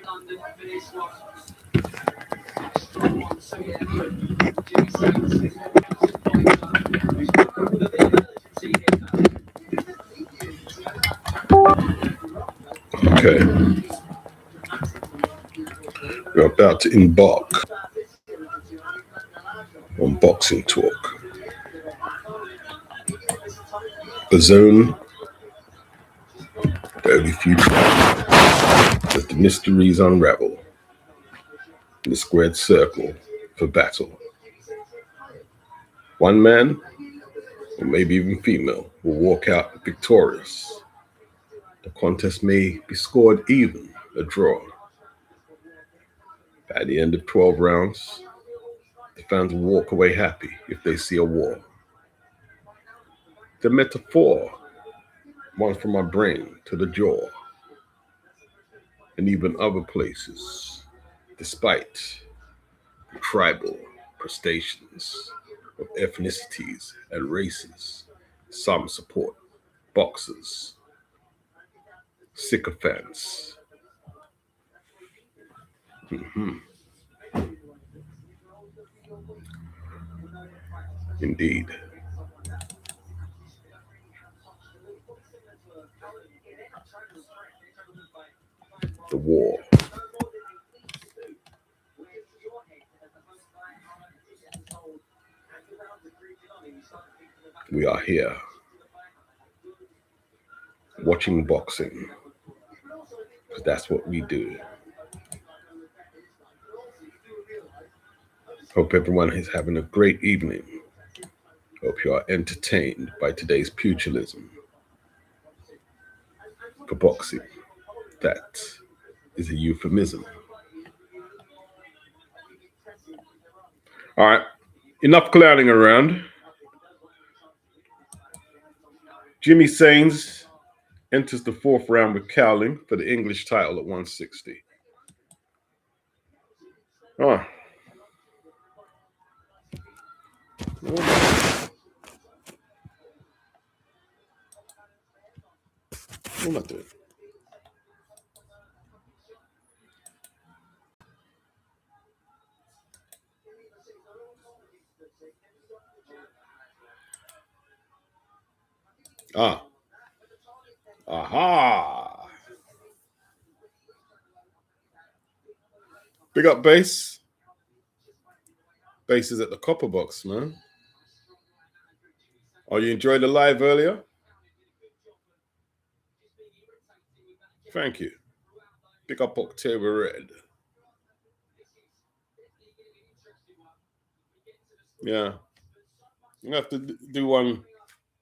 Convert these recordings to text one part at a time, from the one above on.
Okay. We're about to embark on boxing talk. A zone where every few times as the mysteries unravel in the squared circle for battle. One man, or maybe even female, will walk out victorious. The contest may be scored even, a draw. By the end of 12 rounds, the fans will walk away happy if they see a war. The metaphor runs from my brain to the jaw, and even other places, despite the tribal crustaceans of ethnicities and races. Some support boxers, sycophants. Mhm. Indeed. The war. We are here watching boxing because that's what we do. Hope everyone is having a great evening. Hope you are entertained by today's pugilism for boxing. That is a euphemism. All right, enough clowning around. Jimmy Sains enters the fourth round with Cowling for the English title at 160. Oh. What am I doing? Ah. Aha. Big up bass. Bass is at the copper box, man. Oh, you enjoyed the live earlier? Thank you. Big up October Red. Yeah. You have to do one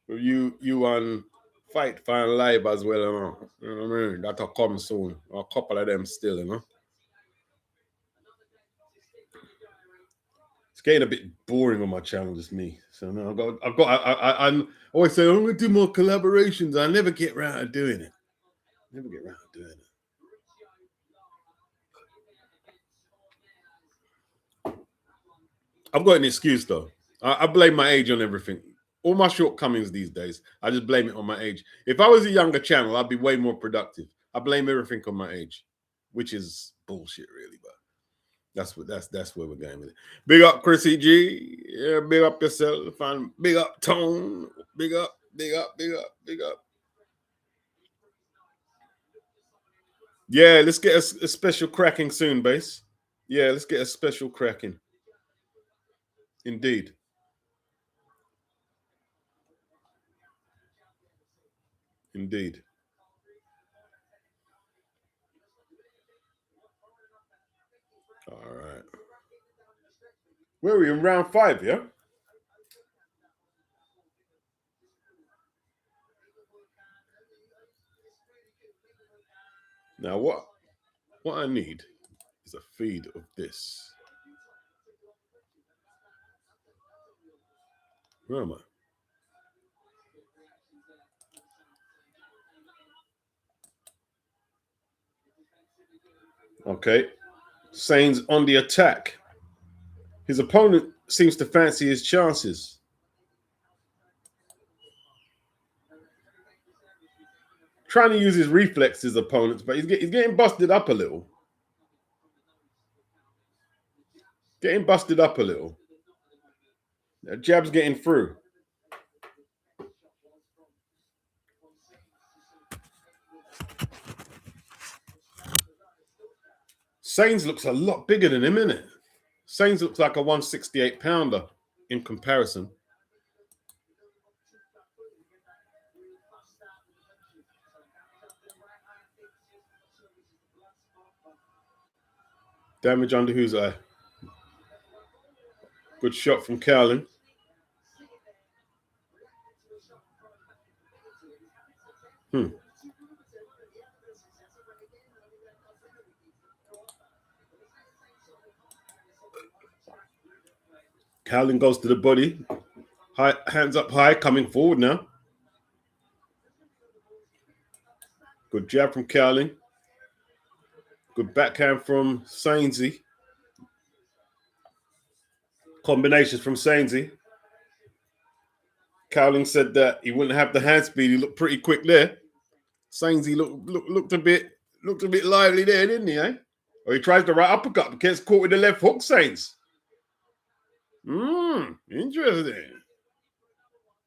with you on Fight Fan Live as well, you know. You know what I mean? That'll come soon. A couple of them still, you know. It's getting a bit boring on my channel, just me. So no, I always say I'm gonna do more collaborations. I never get around to doing it. Never get around to doing it. I've got an excuse though. I blame my age on everything. All my shortcomings these days, I just blame it on my age. If I was a younger channel, I'd be way more productive. I blame everything on my age, which is bullshit, really. But that's where we're going with it. Big up Chrissy G. Yeah, big up yourself. And big up Tone. Big up, big up, big up, big up. Yeah, let's get a special cracking soon, Bass. Yeah, let's get a special cracking. Indeed. Indeed. All right. Where are we in round 5, yeah? Now what I need is a feed of this. Where am I? Okay. Sainz on the attack. His opponent seems to fancy his chances. Trying to use his reflexes, opponents, but he's getting busted up a little. Getting busted up a little. That jab's getting through. Sains looks a lot bigger than him, innit? Sains looks like a 168 pounder in comparison. Damage under whose eye? Good shot from Cowling. Cowling goes to the body. High, hands up high, coming forward now. Good jab from Cowling. Good backhand from Sainsy. Combinations from Sainsy. Cowling said that he wouldn't have the hand speed. He looked pretty quick there. Sainsy looked a bit lively there, didn't he? Eh? Or he tries the right uppercut, but gets caught with the left hook. Saints. Interesting.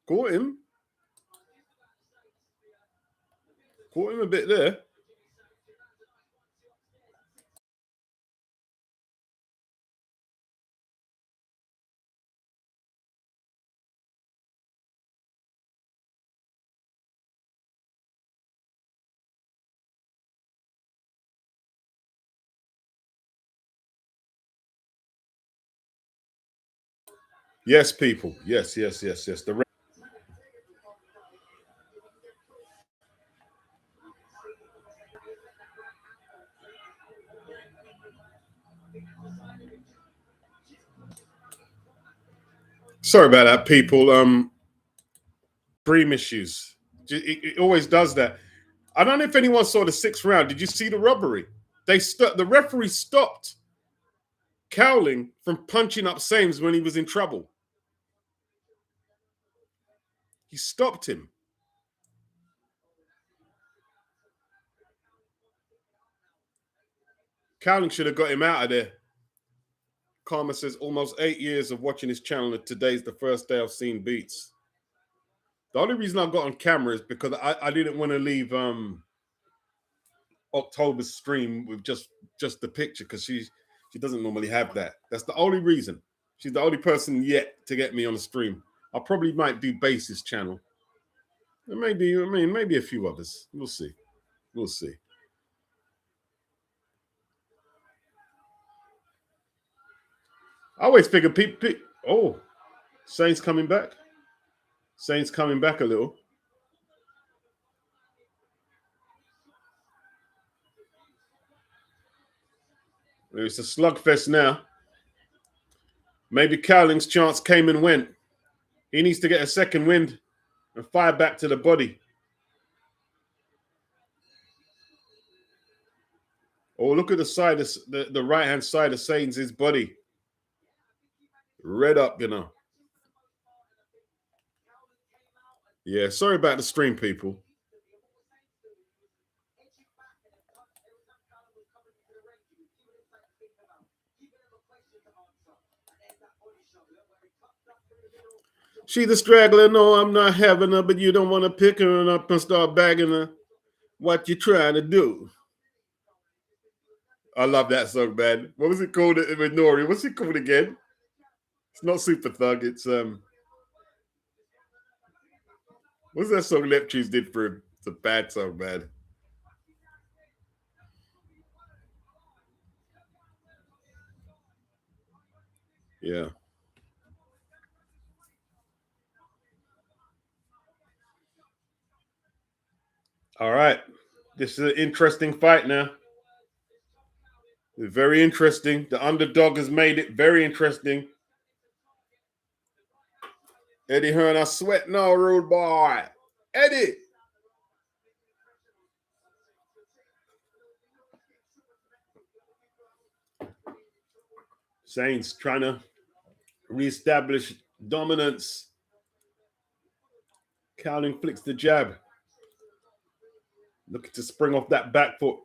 Caught him. Caught him a bit there. Yes, people. Yes. Sorry about that, people. Dream issues. It always does that. I don't know if anyone saw the 6th round. Did you see the robbery? The referee stopped Cowling from punching up Sames when he was in trouble. He stopped him. Cowling should have got him out of there. Karma says almost 8 years of watching his channel, and today's the first day I've seen beats. The only reason I got on camera is because I didn't want to leave October's stream with just the picture, because she doesn't normally have that. That's the only reason. She's the only person yet to get me on the stream. I probably might do Bass's channel. And maybe a few others. We'll see. I always figure people. Oh, Saints coming back. Saints coming back a little. It's a slugfest now. Maybe Cowling's chance came and went. He needs to get a second wind and fire back to the body. Oh, look at the side, the right-hand side of Saints' body. Red up, you know. Yeah, sorry about the stream, people. She the straggler. No, I'm not having her, but you don't want to pick her up and start bagging her. What you trying to do? I love that song, man. What was it called with Nori? What's it called again? It's not Super Thug. It's what's that song Neptunes did for him? It's a bad song, man. Yeah. All right. This is an interesting fight now. It's very interesting. The underdog has made it very interesting. Eddie Hearn, I sweat no, rude boy. Eddie. Saints trying to reestablish dominance. Cowling flicks the jab. Looking to spring off that back foot.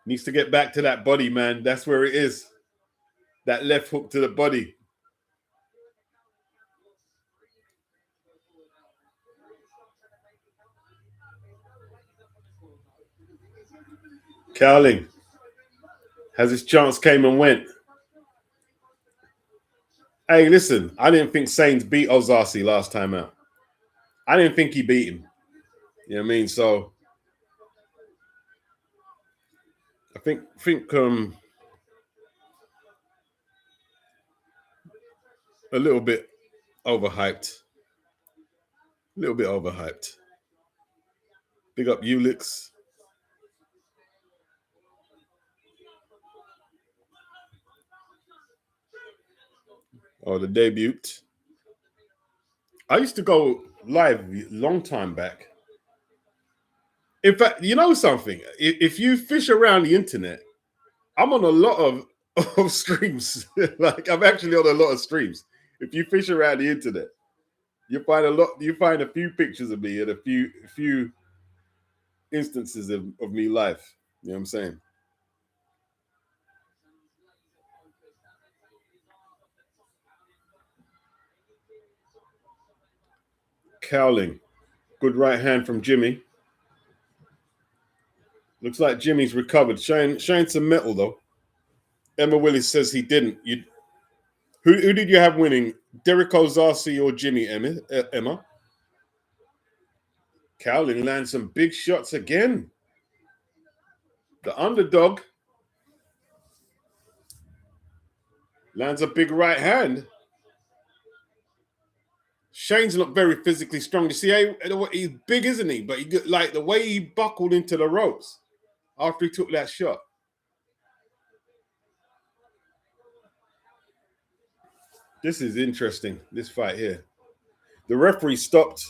Needs to get back to that body, man. That's where it is. That left hook to the body. Cowling has his chance, came and went. Hey, listen, I didn't think Sainz beat Ozasi last time out. I didn't think he beat him. You know what I mean? So I think a little bit overhyped. A little bit overhyped. Big up Ulix. Oh, the debut. I used to go live a long time back. In fact, you know something? If you fish around the internet, I'm on a lot of streams. Like I'm actually on a lot of streams. If you fish around the internet, you find a lot. You find a few pictures of me and a few instances of me live. You know what I'm saying? Cowling, good right hand from Jimmy. Looks like Jimmy's recovered. Showing some metal though. Emma Willis says he didn't. Who did you have winning? Derek Ozasi or Jimmy, Emma? Cowling lands some big shots again. The underdog lands a big right hand. Shane's looked very physically strong. You see, he's big, isn't he? But like the way he buckled into the ropes after he took that shot. This is interesting, this fight here. The referee stopped.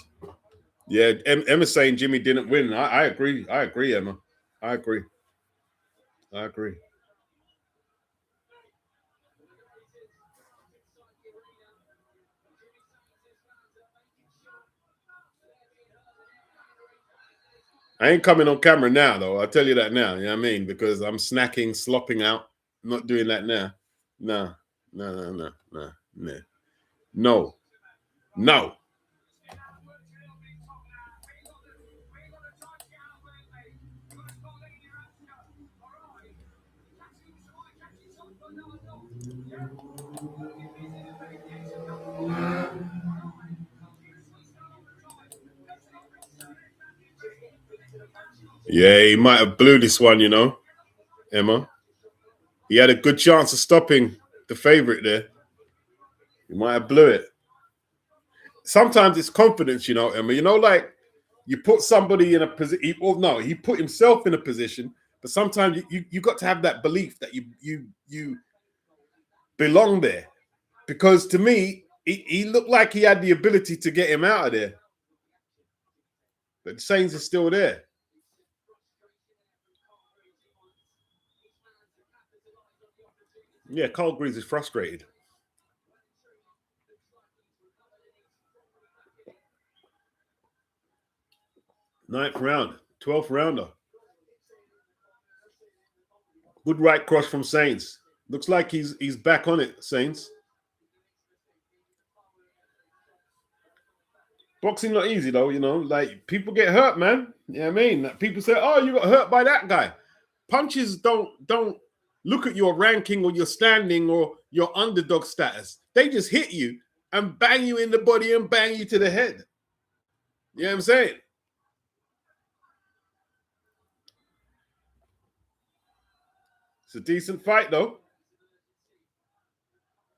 Yeah, Emma's saying Jimmy didn't win. I agree. I agree, Emma. I agree. I agree. I ain't coming on camera now, though. I'll tell you that now. You know what I mean? Because I'm snacking, slopping out. I'm not doing that now. No, no, no, no, no, no. No. No. Yeah, he might have blew this one, you know, Emma. He had a good chance of stopping the favorite there. He might have blew it. Sometimes it's confidence, you know, Emma. You know, like you put somebody in a position. Well, no, he put himself in a position. But sometimes you got to have that belief that you belong there. Because to me, he looked like he had the ability to get him out of there. But Sainz is still there. Yeah, Carl Greaves is frustrated. Ninth round, 12th rounder. Good right cross from Sainz. Looks like he's back on it, Sainz. Boxing not easy though, you know. Like people get hurt, man. You know what I mean? People say, "Oh, you got hurt by that guy." Punches don't look at your ranking or your standing or your underdog status. They just hit you and bang you in the body and bang you to the head. You know what I'm saying? It's a decent fight though.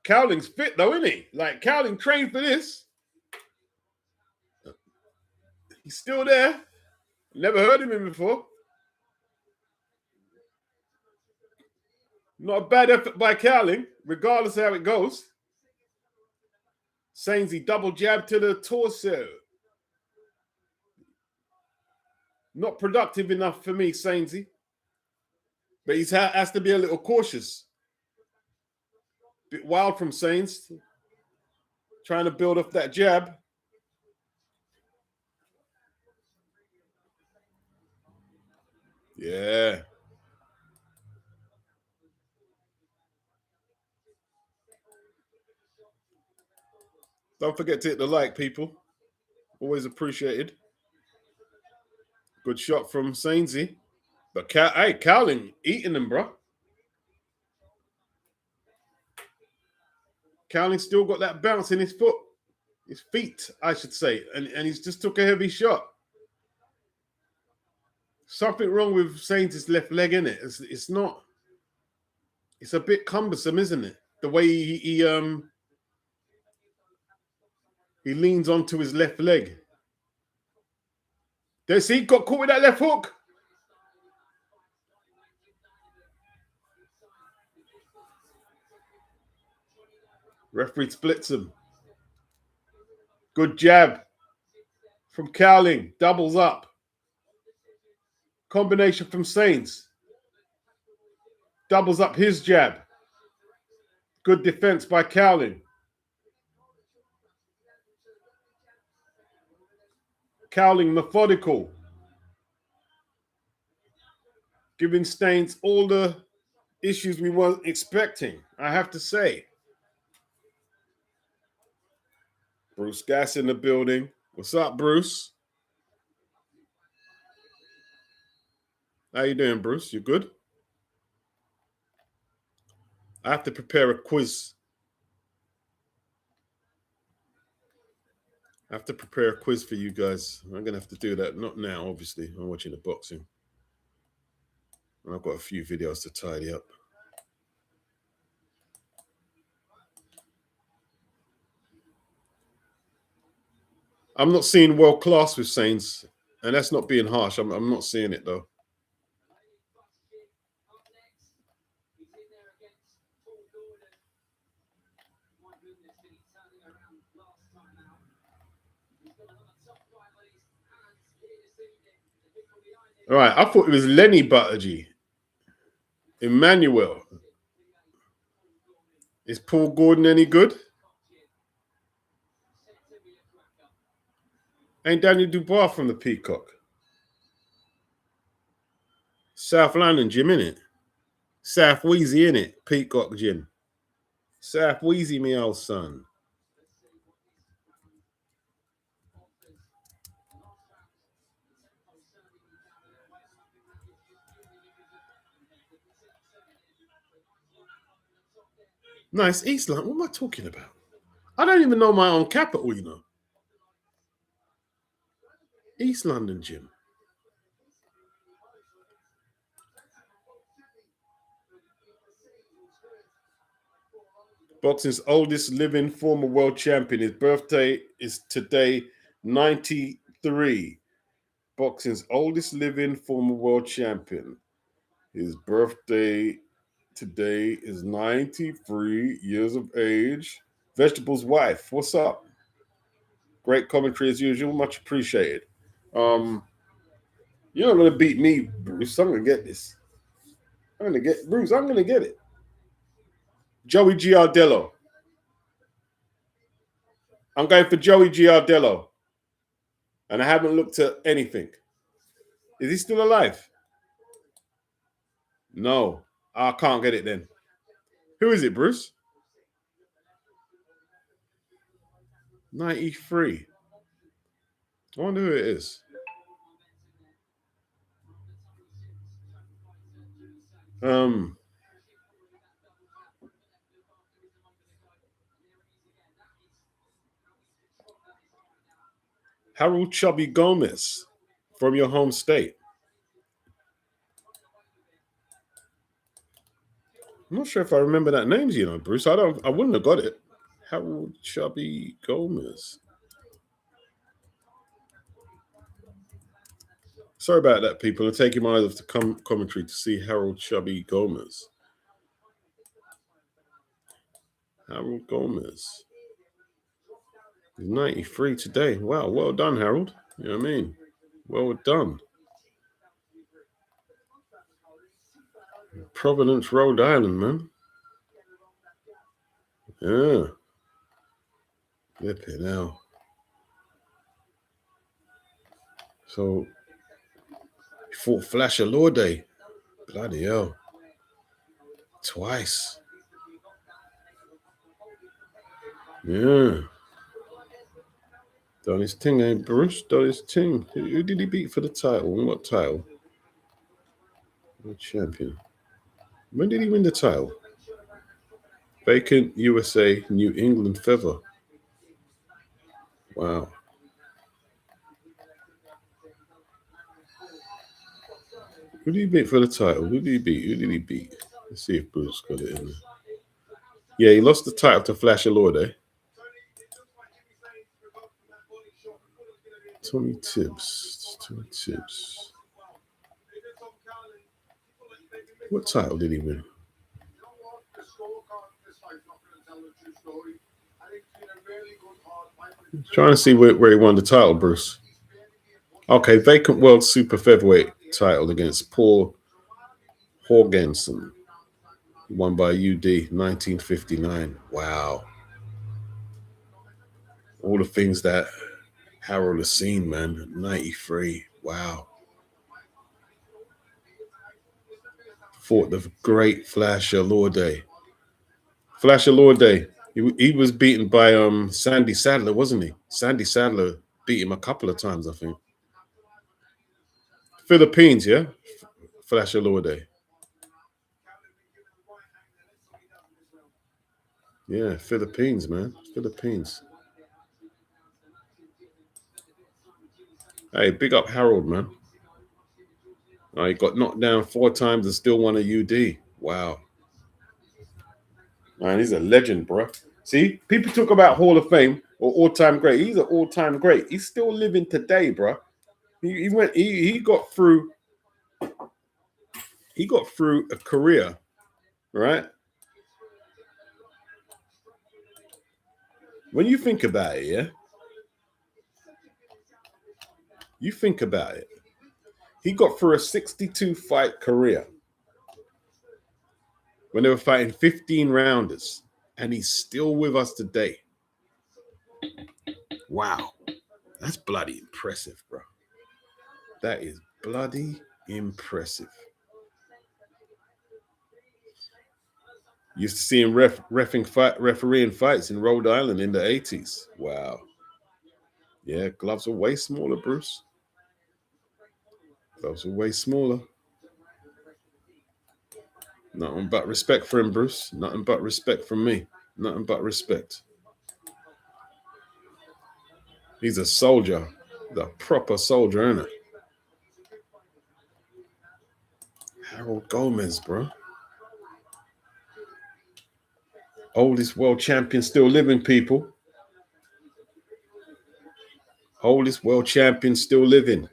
Cowling's fit though, isn't he? Like Cowling trained for this. He's still there. Never heard of him before. Not a bad effort by Cowling, regardless of how it goes. Sainsy double jab to the torso. Not productive enough for me, Sainsy. But he has to be a little cautious. Bit wild from Sainz. Trying to build up that jab. Yeah. Don't forget to hit the like, people. Always appreciated. Good shot from Sainsy. But hey, Cowling eating them, bro. Cowling still got that bounce in his foot. His feet, I should say. And he's just took a heavy shot. Something wrong with Saints' left leg, isn't it? It's not. It's a bit cumbersome, isn't it? The way he leans onto his left leg. There's he got caught with that left hook. Referee splits him. Good jab from Cowling. Doubles up. Combination from Saints. Doubles up his jab. Good defense by Cowling. Cowling methodical. Giving Staines all the issues we weren't expecting, I have to say. Bruce Gass in the building. What's up, Bruce? How you doing, Bruce? You good? I have to prepare a quiz. I have to prepare a quiz for you guys. I'm going to have to do that. Not now, obviously. I'm watching the boxing. And I've got a few videos to tidy up. I'm not seeing world class with Saints. And that's not being harsh. I'm not seeing it, though. All right, I thought it was Lenny Buttergy. Emmanuel. Is Paul Gordon any good? Ain't Daniel Dubois from the Peacock? South London gym, innit? South Wheezy, innit? Peacock gym. South Wheezy, me old son. Nice East London. What am I talking about? I don't even know my own capital, you know. East London gym. Boxing's oldest living former world champion. His birthday is today, 93. Boxing's oldest living former world champion. His birthday today is 93 years of age. Vegetable's wife, what's up? Great commentary as usual, much appreciated. You're not going to beat me, Bruce. I'm going to get this. I'm going to get it. Joey Giardello. I'm going for Joey Giardello. And I haven't looked at anything. Is he still alive? No. I can't get it then. Who is it, Bruce? 93. I wonder who it is. Harold Chubby Gomez from your home state. I'm not sure if I remember that name, you know, Bruce. I wouldn't have got it. Harold Chubby Gomez. Sorry about that, people. I'm taking my eyes off the commentary to see Harold Chubby Gomez. Harold Gomez. He's 93 today. Wow, well done, Harold. You know what I mean? Well done. Providence, Rhode Island, man. Yeah. Flipping hell. So, he fought Flasher Lorde. Bloody hell. Twice. Yeah. Done his thing, eh, Bruce? Done his thing. Who did he beat for the title? And what title? World champion. When did he win the title? Vacant USA New England Feather. Wow. Who did he beat for the title? Who did he beat? Who did he beat? Let's see if Bruce got it in there. Yeah, he lost the title to Flash Alorde. Tommy Tibbs. Tommy Tibbs. What title did he win? Trying to see where he won the title, Bruce. Okay, vacant world super featherweight title against Paul Jorgensen. Won by UD 1959. Wow. All the things that Harold has seen, man. 93. Wow. Fought the great Flash Alorde. Flash Alorde. He was beaten by Sandy Sadler, wasn't he? Sandy Sadler beat him a couple of times, I think. Philippines, yeah? Flash Alorde. Yeah, Philippines, man. Philippines. Hey, big up Harold, man. He got knocked down 4 times and still won a UD. Wow. Man, he's a legend, bro. See, people talk about Hall of Fame or all-time great. He's an all-time great. He's still living today, bro. He got through a career, right? When you think about it, yeah? You think about it. He got through a 62 fight career when they were fighting 15 rounders, and he's still with us today. Wow. That's bloody impressive, bro. That is bloody impressive. Used to see him refereeing fights in Rhode Island in the 80s. Wow. Yeah, gloves are way smaller, Bruce. Gloves are way smaller. Nothing but respect for him, Bruce. Nothing but respect from me. Nothing but respect. He's a soldier. The proper soldier, isn't it? Harold Gomez, bro. Oldest world champion still living, people. Oldest world champion still living.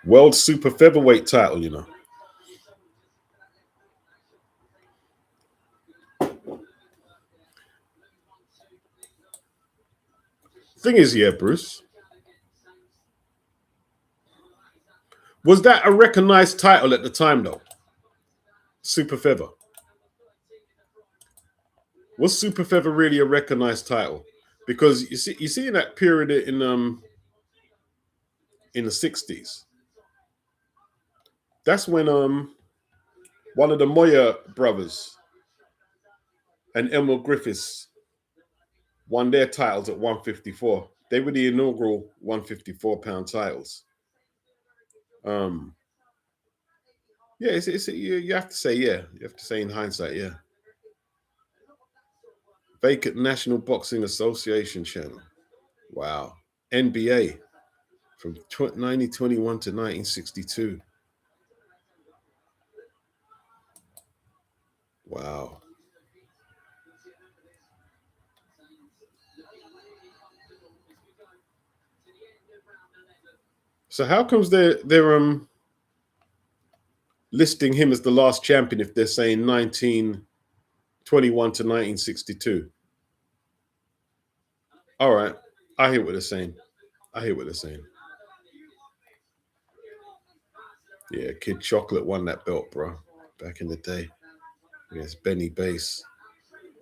World super featherweight title, you know. Thing is, yeah, Bruce. Was that a recognized title at the time, though? Super feather. Was super feather really a recognized title? Because you see in that period in the 60s, that's when one of the Moya brothers and Emil Griffiths won their titles at 154. They were the inaugural 154-pound titles. Yeah, you have to say, yeah. You have to say in hindsight, yeah. Vacant National Boxing Association channel. Wow. NBA from 1921 to 1962. Wow. So how comes they're listing him as the last champion if they're saying 1921 to 1962? All right. I hear what they're saying. Yeah, Kid Chocolate won that belt, bro, back in the day. Yes, Benny Bass.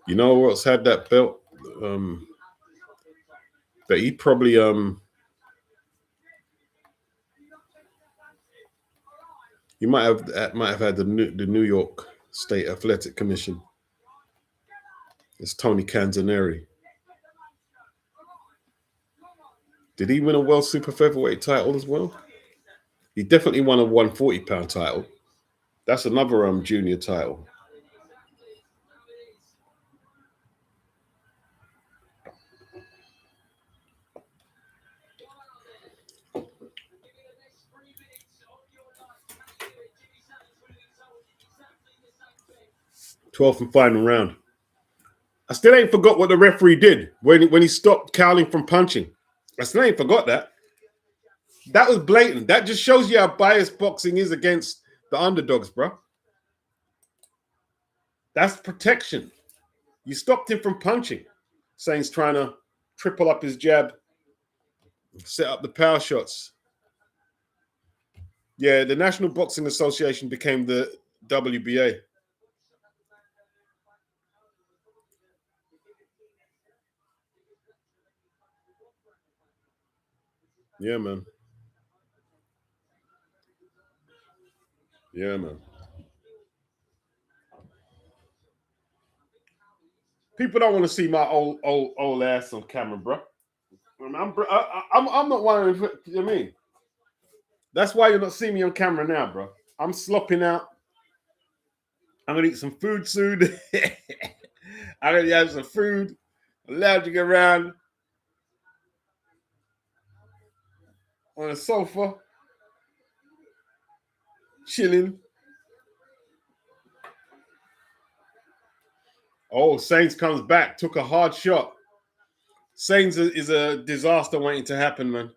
You know who else had that belt? But he probably he might have had the New York State Athletic Commission. It's Tony Canzoneri. Did he win a world super featherweight title as well? He definitely won a 140-pound title. That's another junior title. Twelfth and final round. I still ain't forgot what the referee did when he stopped Cowling from punching. I still ain't forgot that. That was blatant. That just shows you how biased boxing is against the underdogs, bro. That's protection. You stopped him from punching. Sainz trying to triple up his jab, set up the power shots. Yeah, the National Boxing Association became the WBA. Yeah, man. Yeah, man. People don't want to see my old ass on camera, bro. I'm not one of them. You know what I mean? That's why you're not seeing me on camera now, bro. I'm slopping out. I'm gonna eat some food soon. I'm gonna have some food. Lounging around on a sofa, chilling. Oh, Sainz comes back. Took a hard shot. Sainz is a disaster waiting to happen, man.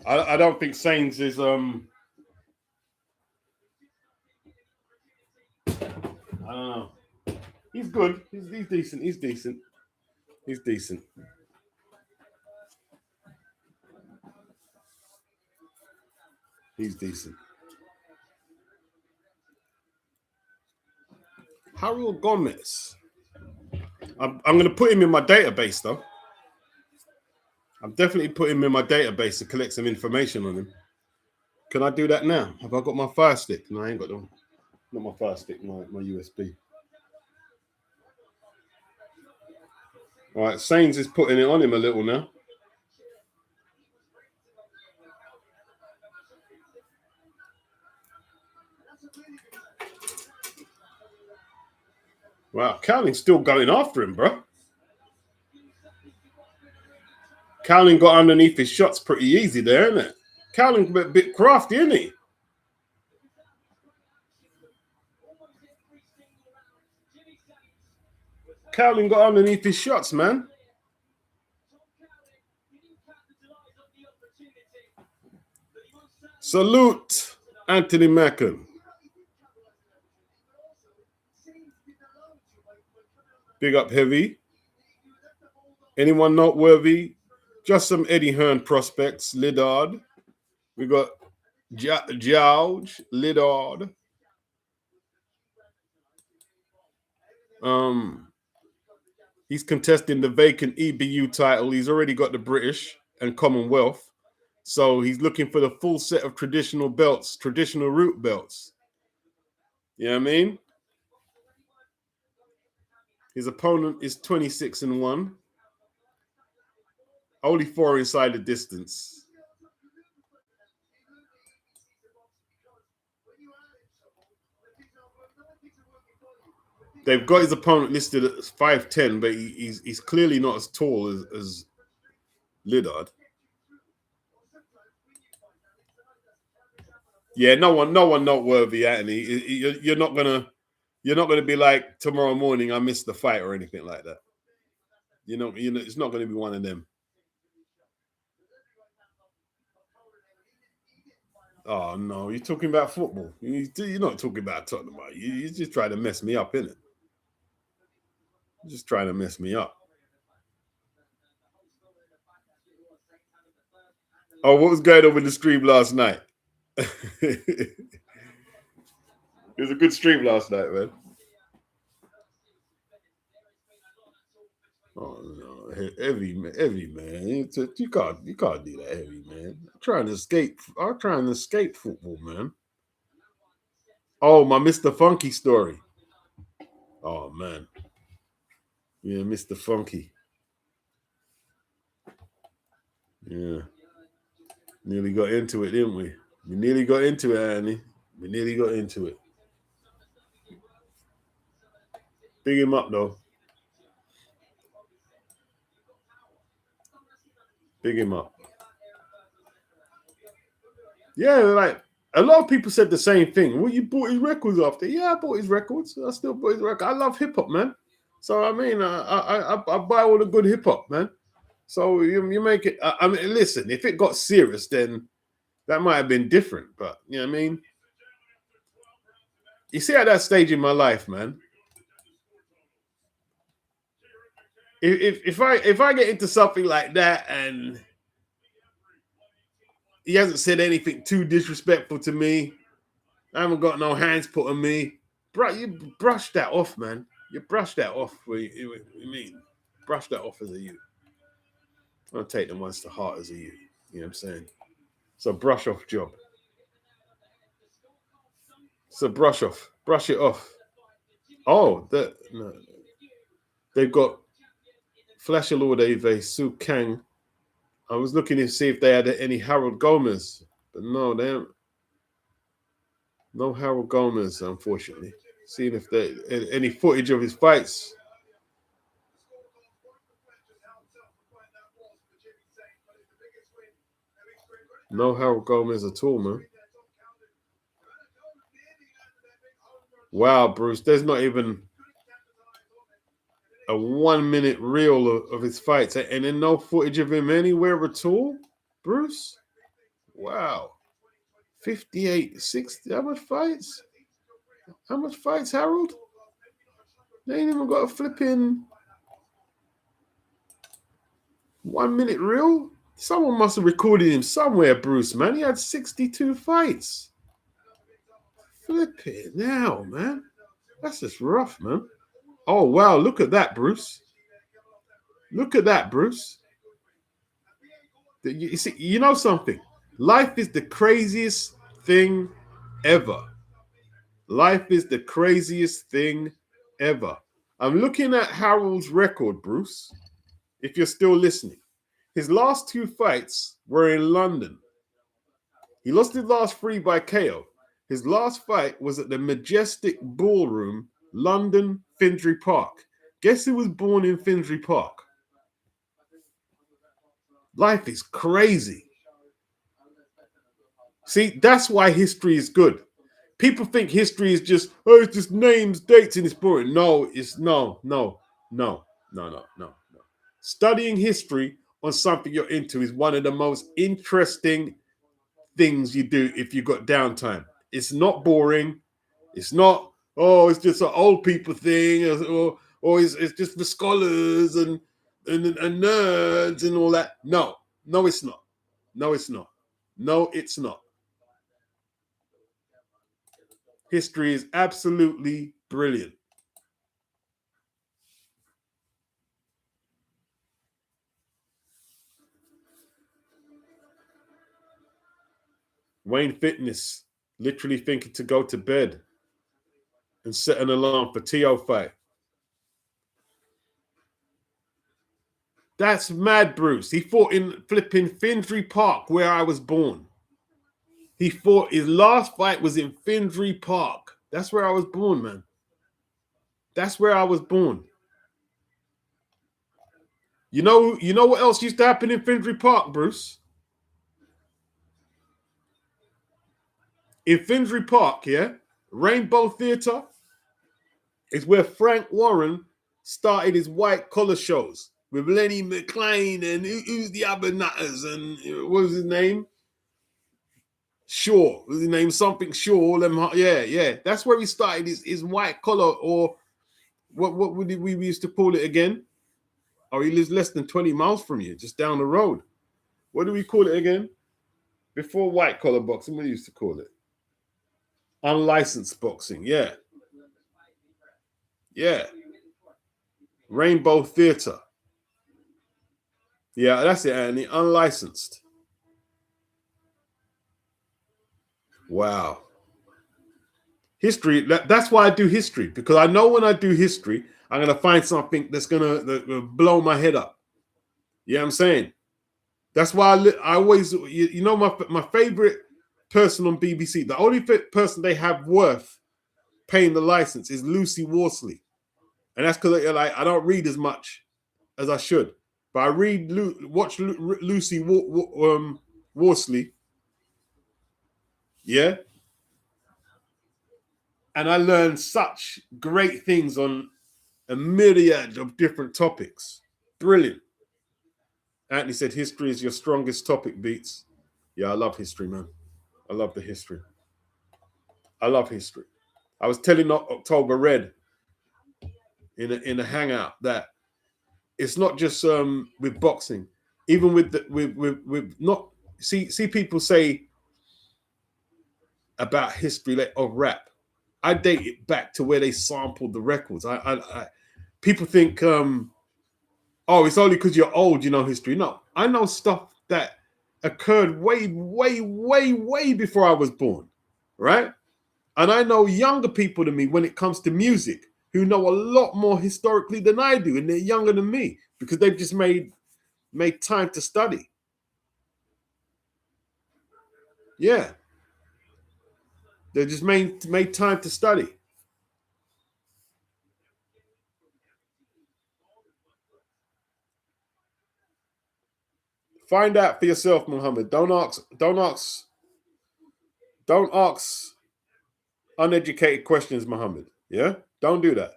I don't think Sainz is I don't know. He's good. He's decent. He's decent. He's decent. He's decent. Harold Gomez. I'm going to put him in my database, though. I'm definitely putting him in my database to collect some information on him. Can I do that now? Have I got my Fire Stick? No, I ain't got them. Not my Fire Stick, my USB. All right, Sainz is putting it on him a little now. Wow, Cowling's still going after him, bro. Cowling got underneath his shots pretty easy there, isn't it? Cowling's a bit crafty, isn't he? Cowling got underneath his shots, man. Salute, Anthony Mackin. Big up Heavy. Anyone noteworthy? Just some Eddie Hearn prospects. Liddard. We got George Liddard. He's contesting the vacant EBU title. He's already got the British and Commonwealth. So he's looking for the full set of traditional belts, traditional root belts. You know what I mean? His opponent is 26-1. Only 4 inside the distance. They've got his opponent listed at 5'10", but he's clearly not as tall as Liddard. Yeah, no one noteworthy, Anthony. You're not gonna be like tomorrow morning I missed the fight or anything like that. You know, it's not gonna be one of them. Oh no, you're talking about football. You're not talking about Tottenham. You just trying to mess me up, innit? Just trying to mess me up. Oh, what was going on with the stream last night? It was a good stream last night, man. Oh no, heavy man. You can't do that, heavy man. I'm trying to escape football, man. Oh, my Mr. Funky story. Oh man, yeah, Mr. Funky. Yeah, nearly got into it, didn't we? We nearly got into it, Annie. We nearly got into it. Big him up though. Big him up. Yeah, like a lot of people said the same thing. Well, you bought his records after? Yeah, I bought his records. I still bought his record. I love hip hop, man. So I mean, I buy all the good hip hop, man. So you make it. I mean, listen, if it got serious, then that might have been different. But you know what I mean. You see, at that stage in my life, man, if I get into something like that and he hasn't said anything too disrespectful to me, I haven't got no hands put on me, bro, you brush that off, man. You brush that off. You mean brush that off as a you. I'll take them ones to heart as a you. You know what I'm saying? It's a brush off job. It's a brush off. Brush it off. Oh, no. They've got Flash Alorde, Su Kang. I was looking to see if they had any Harold Gomez, but no, they haven't. No Harold Gomez, unfortunately. Seeing if they any footage of his fights. No Harold Gomez at all, man. Wow, Bruce, there's not even a 1 minute reel of his fights, and then no footage of him anywhere at all, Bruce. Wow, 58, 60. How much fights? How much fights, Harold? They ain't even got a flipping 1 minute reel. Someone must have recorded him somewhere, Bruce. Man, he had 62 fights. Flip it now, man. That's just rough, man. Oh wow, look at that, Bruce. Look at that, Bruce. You see, you know something? Life is the craziest thing ever. Life is the craziest thing ever. I'm looking at Harold's record, Bruce, if you're still listening. His last two fights were in London. He lost his last three by KO. His last fight was at the Majestic Ballroom, London, Finsbury Park. Guess who was born in Finsbury Park? Life is crazy. See, that's why history is good. People think history is just, oh, it's just names, dates, and it's boring. No, it's no. Studying history on something you're into is one of the most interesting things you do if you've got downtime. It's not boring. It's not, oh, it's just an old people thing, or it's just for scholars and nerds and all that. No, it's not. No, it's not. No, it's not. History is absolutely brilliant. Wayne Fitness literally thinking to go to bed and set an alarm for TO5. That's mad, Bruce. He fought in flipping Finsbury Park, where I was born. He fought, his last fight was in Finsbury Park. That's where I was born, man. That's where I was born. You know what else used to happen in Finsbury Park, Bruce? In Finsbury Park, yeah, Rainbow Theatre is where Frank Warren started his white collar shows with Lenny McLean and who's the other nutters and what was his name? Shaw. Was his name something Shaw? Yeah. That's where he started his white collar, or what would we used to call it again? Oh, he lives less than 20 miles from you, just down the road. What do we call it again? Before white collar boxing, what do you used to call it? Unlicensed boxing. Yeah. Yeah. Rainbow Theatre. Yeah, that's it, Anthony. Unlicensed. Wow. History. That's why I do history, because I know when I do history, I'm going to find something that's going to blow my head up. You know what I'm saying? That's why I always, you know, my favorite person on BBC, the only person they have worth paying the license is Lucy Worsley. And that's because like, I don't read as much as I should. But I watch Lucy Worsley. Yeah. And I learned such great things on a myriad of different topics. Brilliant. Anthony said history is your strongest topic, Beats. Yeah, I love history, man. I love the history. I love history. I was telling October Red in a hangout that it's not just with boxing, even with not see people say about history like of rap. I date it back to where they sampled the records. I people think oh, it's only because you're old you know history. No, I know stuff that occurred way before I was born, right? And I know younger people than me when it comes to music who know a lot more historically than I do, and they're younger than me because they've just made time to study. Yeah. They just made time to study. Find out for yourself, Muhammad. Don't ask uneducated questions, Muhammad. Yeah? Don't do that.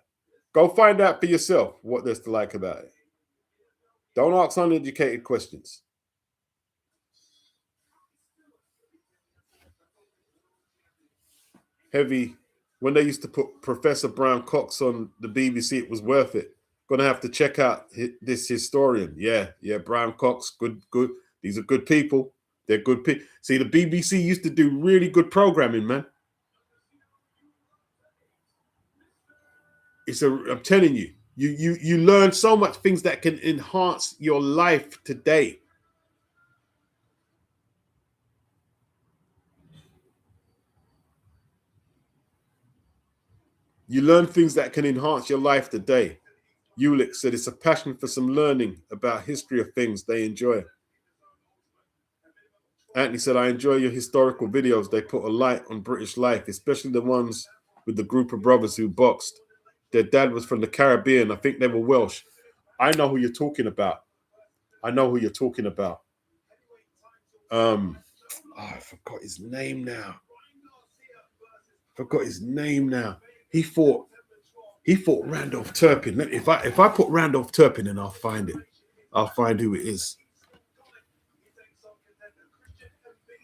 Go find out for yourself what there's to like about it. Don't ask uneducated questions. Heavy. When they used to put Professor Brown Cox on the BBC, it was worth it. Gonna have to check out this historian. Yeah, Brown Cox, good. These are good people. They're good people. See, the BBC used to do really good programming, man. I'm telling you, you learn so much things that can enhance your life today. You learn things that can enhance your life today. Ulick said it's a passion for some learning about history of things they enjoy. Anthony said, I enjoy your historical videos. They put a light on British life, especially the ones with the group of brothers who boxed. Their dad was from the Caribbean. I think they were Welsh. I know who you're talking about. I forgot his name now. He fought Randolph Turpin. If I put Randolph Turpin in, I'll find it. I'll find who it is.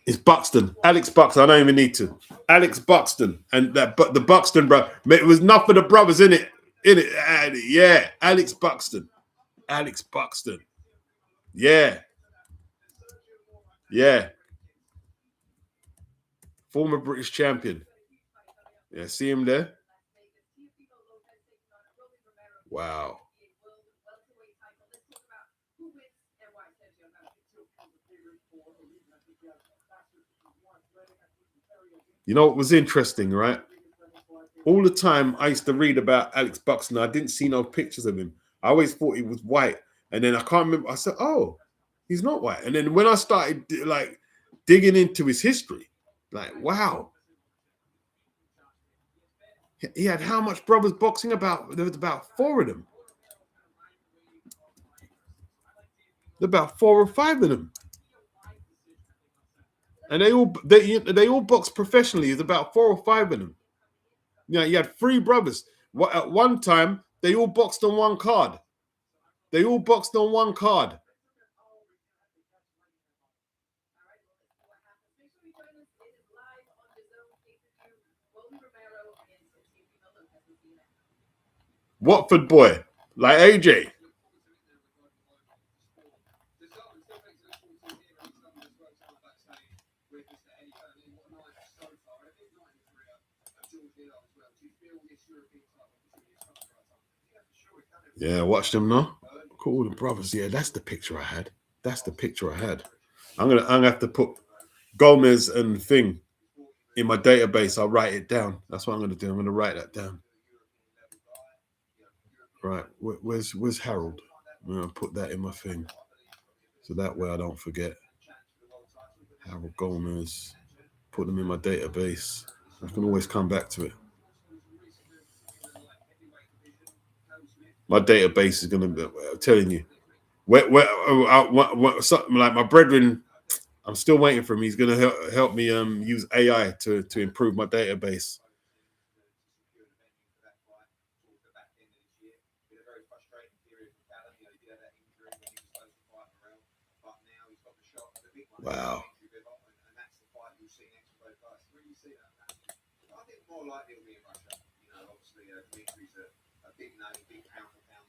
It's Buxton, Alex Buxton. I don't even need to. Alex Buxton, and that, but the Buxton bro, it was enough of the brothers in it. Yeah, Alex Buxton. Yeah. Former British champion. Yeah, see him there. Wow. You know what was interesting, right? All the time I used to read about Alex Buxton. I didn't see no pictures of him. I always thought he was white. And then I can't remember. I said, oh, he's not white. And then when I started like digging into his history, like, wow. He had how much brothers boxing? There was about 4 of them. About 4 or 5 of them. And they all boxed professionally. There's about 4 or 5 of them. You know, you had 3 brothers. At one time, they all boxed on one card. Watford boy, like AJ. Yeah, watch them now. Cool, the brothers. Yeah, that's the picture I had. That's the picture I had. I'm gonna have to put Gomez and Thing in my database. I'll write it down. That's what I'm gonna do. I'm gonna write that down. Right. Where's Harold? I'm gonna put that in my thing. So that way I don't forget. Harold Gomez. Put them in my database. I can always come back to it. My database is gonna be, I'm telling you. Something like my brethren, I'm still waiting for him. He's gonna help me use AI to improve my database. Wow.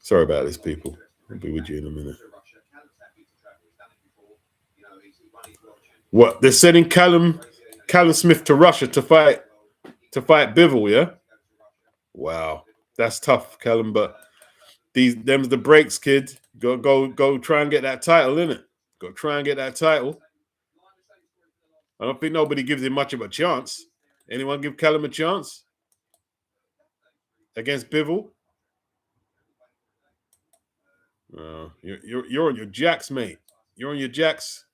Sorry about this, people. I'll be with you in a minute. What, they're sending Callum Smith to Russia to fight Bivol, yeah? Wow, that's tough, Callum. But them's the breaks, kid. Go try and get that title, innit? Go try and get that title. I don't think nobody gives him much of a chance. Anyone give Callum a chance against Bivol? You're on your jacks, mate. You're on your jacks.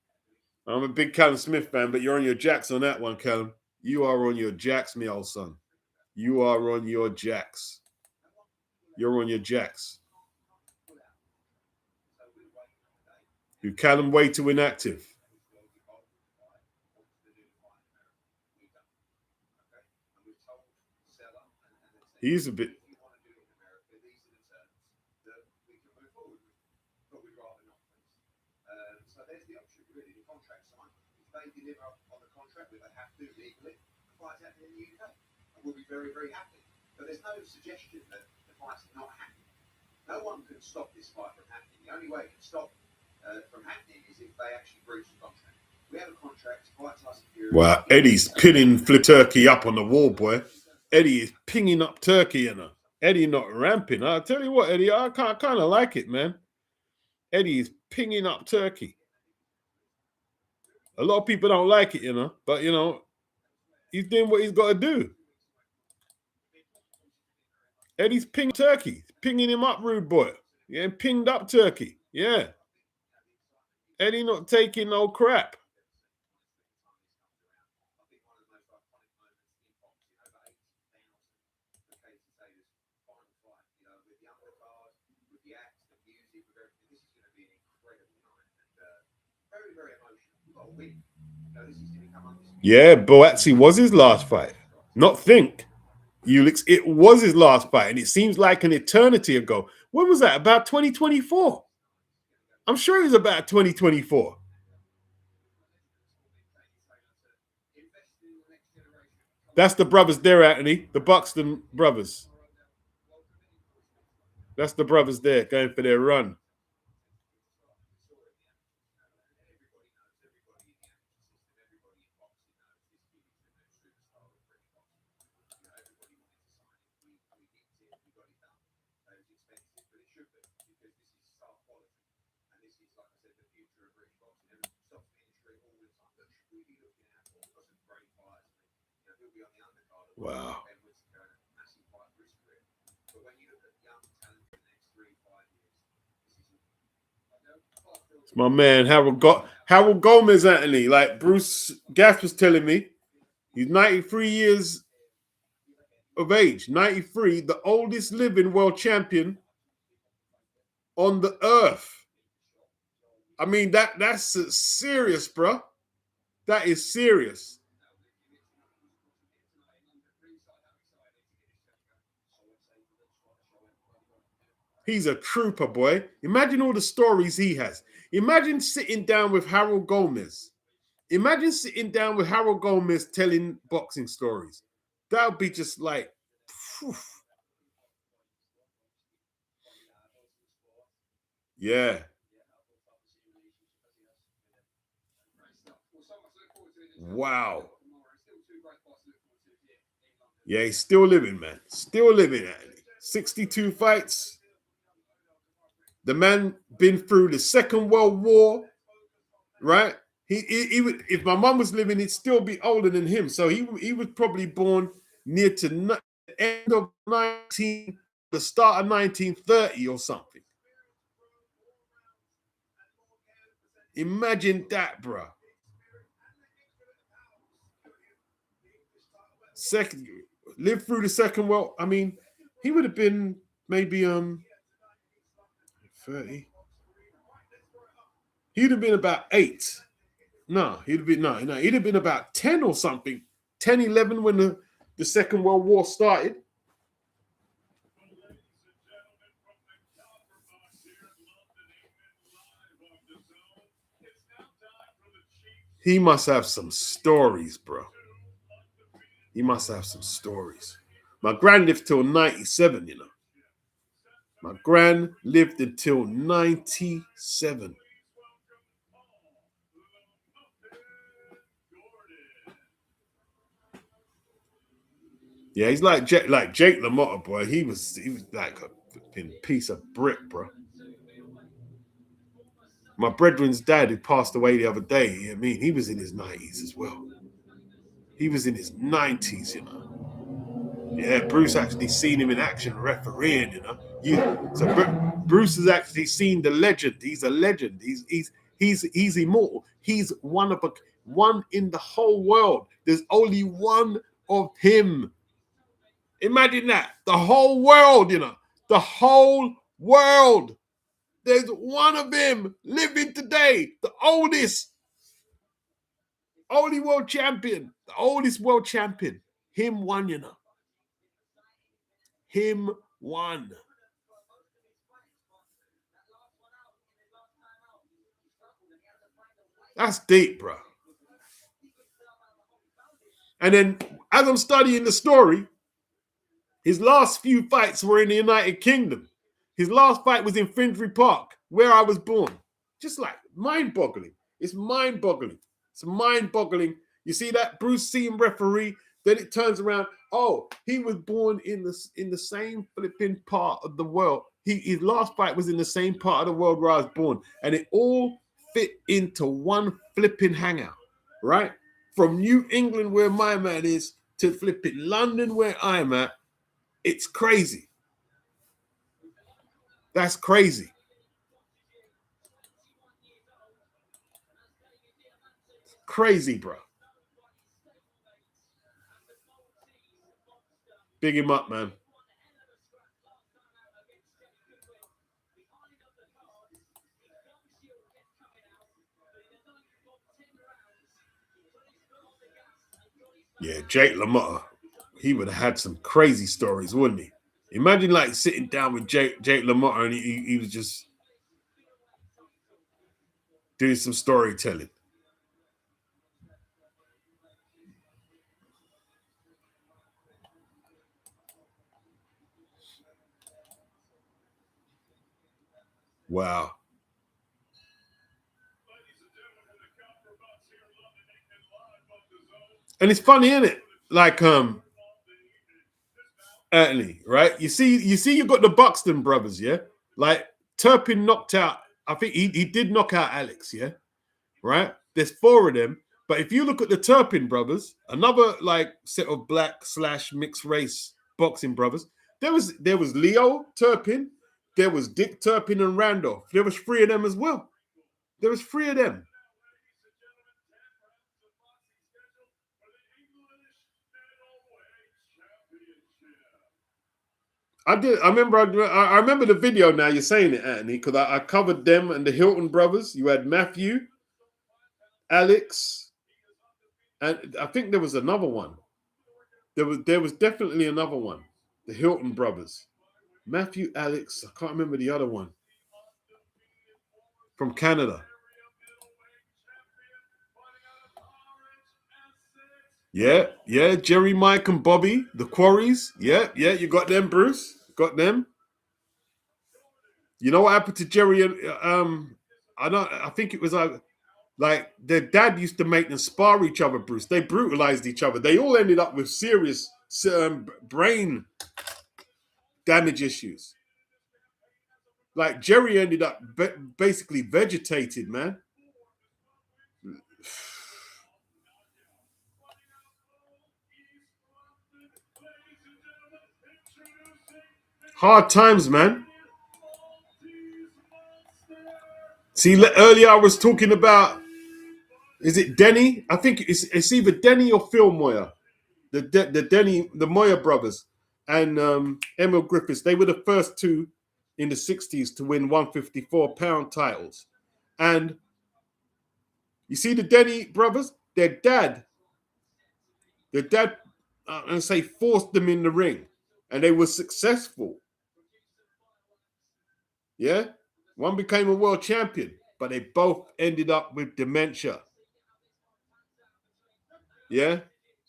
I'm a big Callum Smith fan, but you're on your jacks on that one, Callum. You are on your jacks, me old son. You are on your jacks. You're on your jacks. You Callum way too inactive. He's a bit. Will be very, very happy. But there's no suggestion that the fight's not happening. No one can stop this fight from happening. The only way it can stop from happening is if they actually breach the contract. We have a contract, fight Tyson Fury. Wow, Eddie's pinning Flip Turkey up on the wall, boy. Eddie is pinging up Turkey, you know. Eddie not ramping. I'll tell you what, Eddie, I kind of like it, man. Eddie is pinging up Turkey. A lot of people don't like it, you know, but, you know, he's doing what he's got to do. Eddie's pinging Turkey, pinging him up, rude boy. Yeah, pinged up Turkey. Yeah. Eddie not taking no crap. Yeah, Boatsi was his last fight. Not think. Ulix, it was his last fight, and it seems like an eternity ago. When was that? About 2024. I'm sure it was about 2024. That's the brothers there, Anthony. The Buxton brothers. That's the brothers there going for their run. Wow. It's my man, Harold Gomez, Anthony. Like Bruce Gaff was telling me, he's 93 years of age. 93, the oldest living world champion on the earth. I mean, that's serious, bro. That is serious. He's a trooper, boy. Imagine all the stories he has. Imagine sitting down with Harold Gomez. Imagine sitting down with Harold Gomez telling boxing stories. That would be just like, whew. Yeah. Wow. Yeah, he's still living, man. Still living, Anthony. 62 fights. The man been through the Second World War, right? He would, if my mum was living, he'd still be older than him. So he was probably born near to the end of the start of 1930 or something. Imagine that, bro. Second, lived through the Second World. I mean, he would have been maybe 30. He'd have been about 8. No, he'd have been no, he'd have been about 10 or something. 10, 11 when the Second World War started. He must have some stories, bro. He must have some stories. My gran lived till 97, you know. My gran lived until 97. Yeah, he's like Jake LaMotta, boy. He was like a piece of brick, bro. My brethren's dad, who passed away the other day, I mean, he was in his 90s as well. He was in his 90s, you know. Yeah, Bruce actually seen him in action refereeing, you know. So Bruce has actually seen the legend. He's a legend. He's immortal. He's one in the whole world. There's only one of him. Imagine that. The whole world, you know. The whole world. There's one of him living today. The oldest. Only world champion. The oldest world champion. Him won, you know. Him won. That's deep, bro. And then as I'm studying the story, his last few fights were in the United Kingdom. His last fight was in Finsbury Park, where I was born. Just like mind-boggling. It's mind-boggling. It's mind-boggling. You see that Bruce Seam referee, then it turns around. Oh, he was born in the same flipping part of the world. His last fight was in the same part of the world where I was born. And it all fit into one flipping hangout, right? From New England, where my man is, to flipping London, where I'm at. It's crazy. That's crazy. Crazy, bro. Big him up, man. Yeah, Jake LaMotta, he would have had some crazy stories, wouldn't he? Imagine like sitting down with Jake LaMotta and he was just doing some storytelling. Wow. And it's funny, isn't it? Like Anthony, right? You see, you've got the Buxton brothers, yeah? Like Turpin knocked out, I think he did knock out Alex, yeah? Right? There's 4 of them. But if you look at the Turpin brothers, another like set of black / mixed race boxing brothers, there was Leo Turpin, there was Dick Turpin and Randolph. There was 3 of them as well. There was 3 of them. I did. I remember the video. Now you're saying it, Anthony, because I covered them and the Hilton brothers. You had Matthew, Alex, and I think there was another one. There was definitely another one. The Hilton brothers, Matthew, Alex. I can't remember the other one from Canada. Yeah, Jerry, Mike, and Bobby, the Quarries. Yeah, you got them, Bruce. Got them. You know what happened to Jerry and I think it was like their dad used to make them spar each other, Bruce. They brutalized each other. They all ended up with serious brain damage issues. Like Jerry ended up basically vegetated, man. Hard times, man. See, earlier I was talking about, is it Denny? I think it's either Denny or Phil Moyer. The Moyer brothers and Emil Griffiths. They were the first two in the 60s to win 154-pound titles. And you see the Denny brothers, their dad, I say, forced them in the ring. And they were successful. Yeah? One became a world champion, but they both ended up with dementia. Yeah?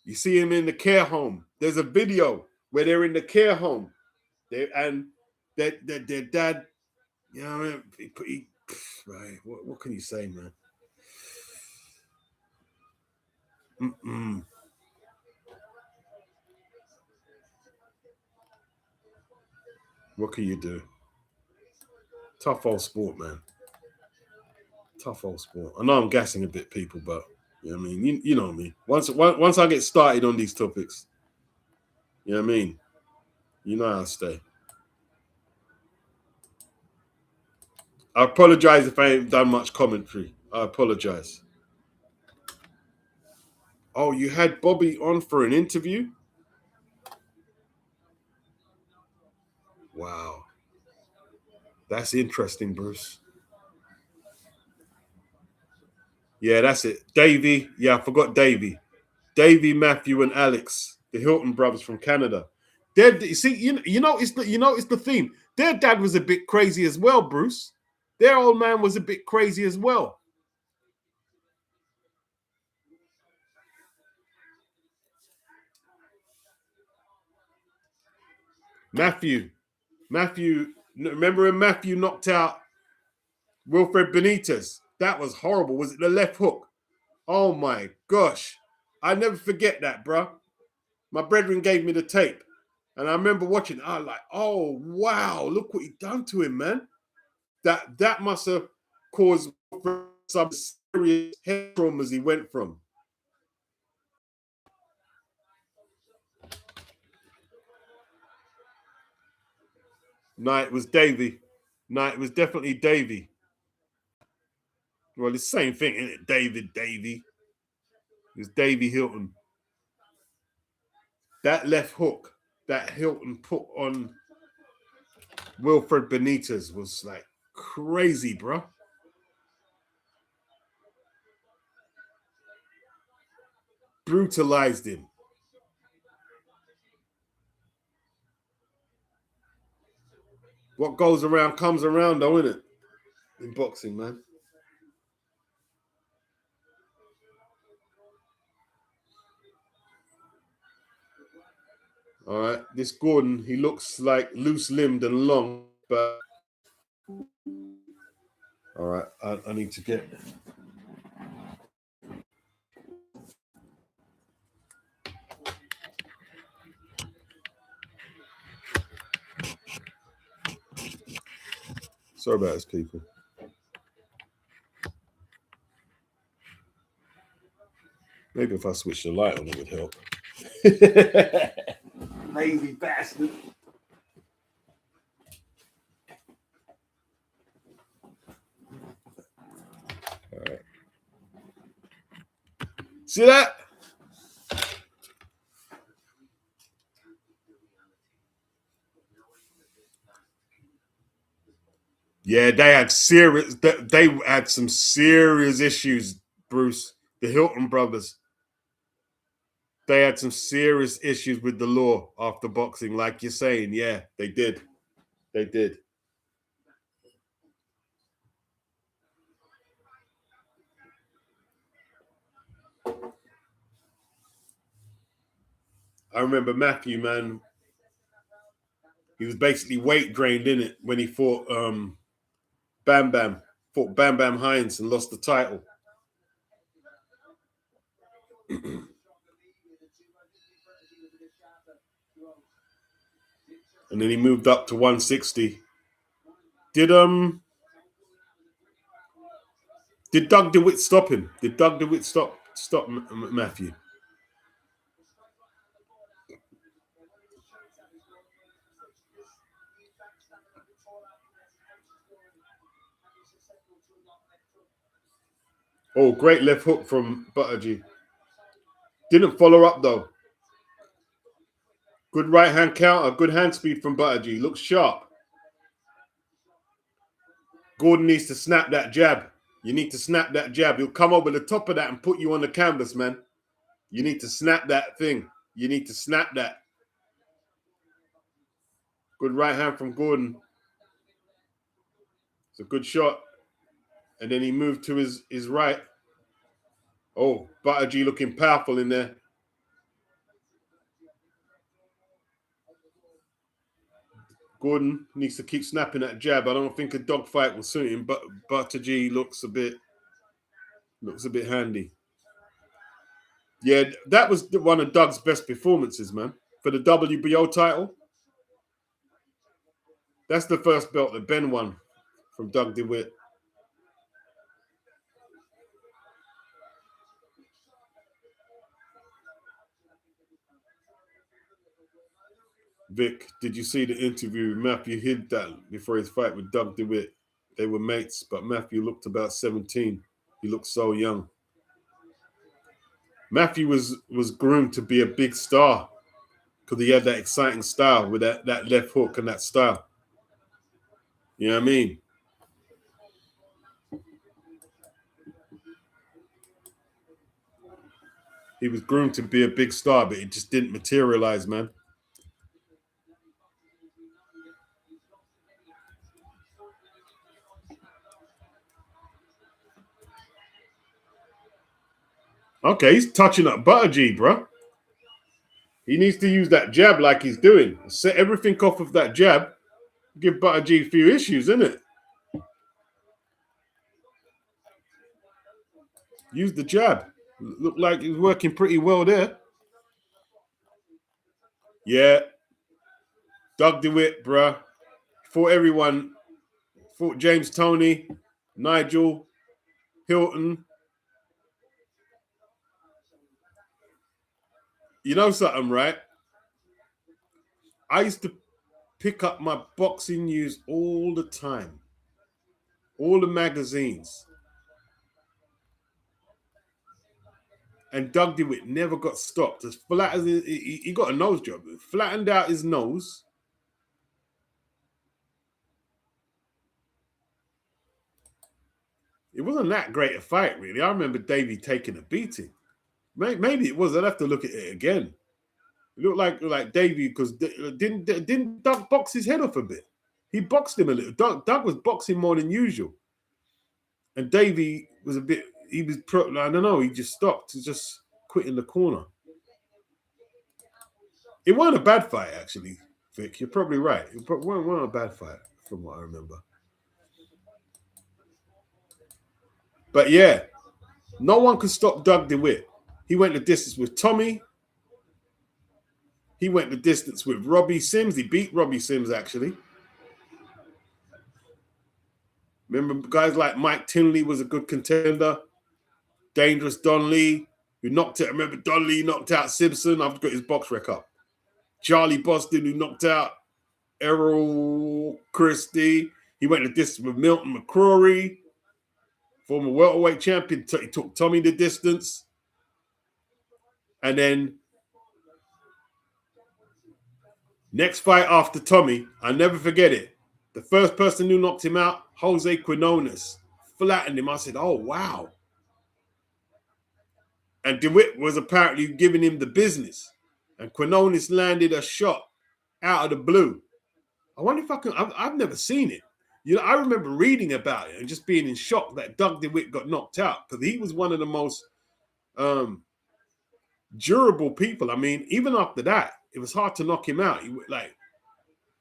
You see him in the care home. There's a video where they're in the care home. And their dad, you know, right, what can you say, man? What can you do? Tough old sport, man. Tough old sport. I know I'm gassing a bit, people, but you know what I mean? You know me. Once I get started on these topics, you know what I mean? You know how I stay. I apologize if I ain't done much commentary. I apologize. Oh, you had Bobby on for an interview? Wow. That's interesting, Bruce. Yeah, that's it. Davey. Yeah, I forgot Davey. Davey, Matthew, and Alex, the Hilton brothers from Canada. You see, you know, it's the theme. Their dad was a bit crazy as well, Bruce. Their old man was a bit crazy as well. Matthew, remember when Matthew knocked out Wilfred Benitez? That was horrible. Was it the left hook? Oh my gosh. I never forget that, bro. My brethren gave me the tape. And I remember watching, I was like, oh wow, look what he done to him, man. That must have caused some serious head traumas he went from. No, it was Davey. No, it was definitely Davey. Well, it's the same thing, isn't it? Davey. It was Davey Hilton. That left hook that Hilton put on Wilfred Benitez was like crazy, bro. Brutalized him. What goes around comes around, though, isn't it? In boxing, man. All right, this Gordon, he looks like loose-limbed and long, but all right, I need to get. Sorry about this, people. Maybe if I switch the light on, it would help. Lazy bastard. All right. See that? Yeah, they had some serious issues, Bruce. The Hilton brothers. They had some serious issues with the law after boxing, like you're saying. Yeah, they did. They did. I remember Matthew, man. He was basically weight drained in it when he fought Bam Bam. Fought Bam Bam Hines and lost the title. And then he moved up to 160. Did Doug DeWitt stop him? Did Doug DeWitt stop Matthew? Oh, great left hook from Buttigieg. Didn't follow up though. Good right hand counter, good hand speed from Buttigieg. Looks sharp. Gordon needs to snap that jab. You need to snap that jab. He'll come over the top of that and put you on the canvas, man. You need to snap that thing. You need to snap that. Good right hand from Gordon. It's a good shot. And then he moved to his right. Oh, Buttigieg looking powerful in there. Gordon needs to keep snapping that jab. I don't think a dogfight will suit him, but Buttigieg looks a bit handy. Yeah, that was one of Doug's best performances, man. For the WBO title. That's the first belt that Ben won from Doug DeWitt. Vic, did you see the interview? Matthew hid that before his fight with Doug DeWitt. They were mates, but Matthew looked about 17. He looked so young. Matthew was groomed to be a big star because he had that exciting style with that left hook and that style. You know what I mean? He was groomed to be a big star, but it just didn't materialize, man. Okay, he's touching up Buttigieg, bro. He needs to use that jab like he's doing. Set everything off of that jab. Give Buttigieg a few issues, innit? Use the jab. Looked like he was working pretty well there. Yeah. Doug DeWitt, bro. Fought everyone. Fought James Toney, Nigel, Hilton. You know something, right? I used to pick up my boxing news all the time. All the magazines. And Doug DeWitt never got stopped. As flat as he got a nose job. Flattened out his nose. It wasn't that great a fight, really. I remember Davey taking a beating. Maybe it was. I'd have to look at it again. It looked like Davey, because didn't Doug box his head off a bit? He boxed him a little. Doug was boxing more than usual. And Davey was a bit, I don't know, he just stopped. He just quit in the corner. It wasn't a bad fight, actually, Vic. You're probably right. It wasn't a bad fight, from what I remember. But yeah, no one could stop Doug DeWitt. He went the distance with Tommy. He went the distance with Robbie Sims. He beat Robbie Sims, actually. Remember, guys like Mike Tinley was a good contender. Dangerous Don Lee, who knocked out, remember Don Lee knocked out Simpson? I've got his box record. Charlie Boston, who knocked out Errol Christie. He went the distance with Milton McCrory, former welterweight champion. He took Tommy the distance. And then next fight after Tommy, I'll never forget it. The first person who knocked him out, Jose Quinones, flattened him. I said, oh, wow. And DeWitt was apparently giving him the business. And Quinones landed a shot out of the blue. I wonder if I've never seen it. You know, I remember reading about it and just being in shock that Doug DeWitt got knocked out because he was one of the most durable people. I mean, even after that, it was hard to knock him out.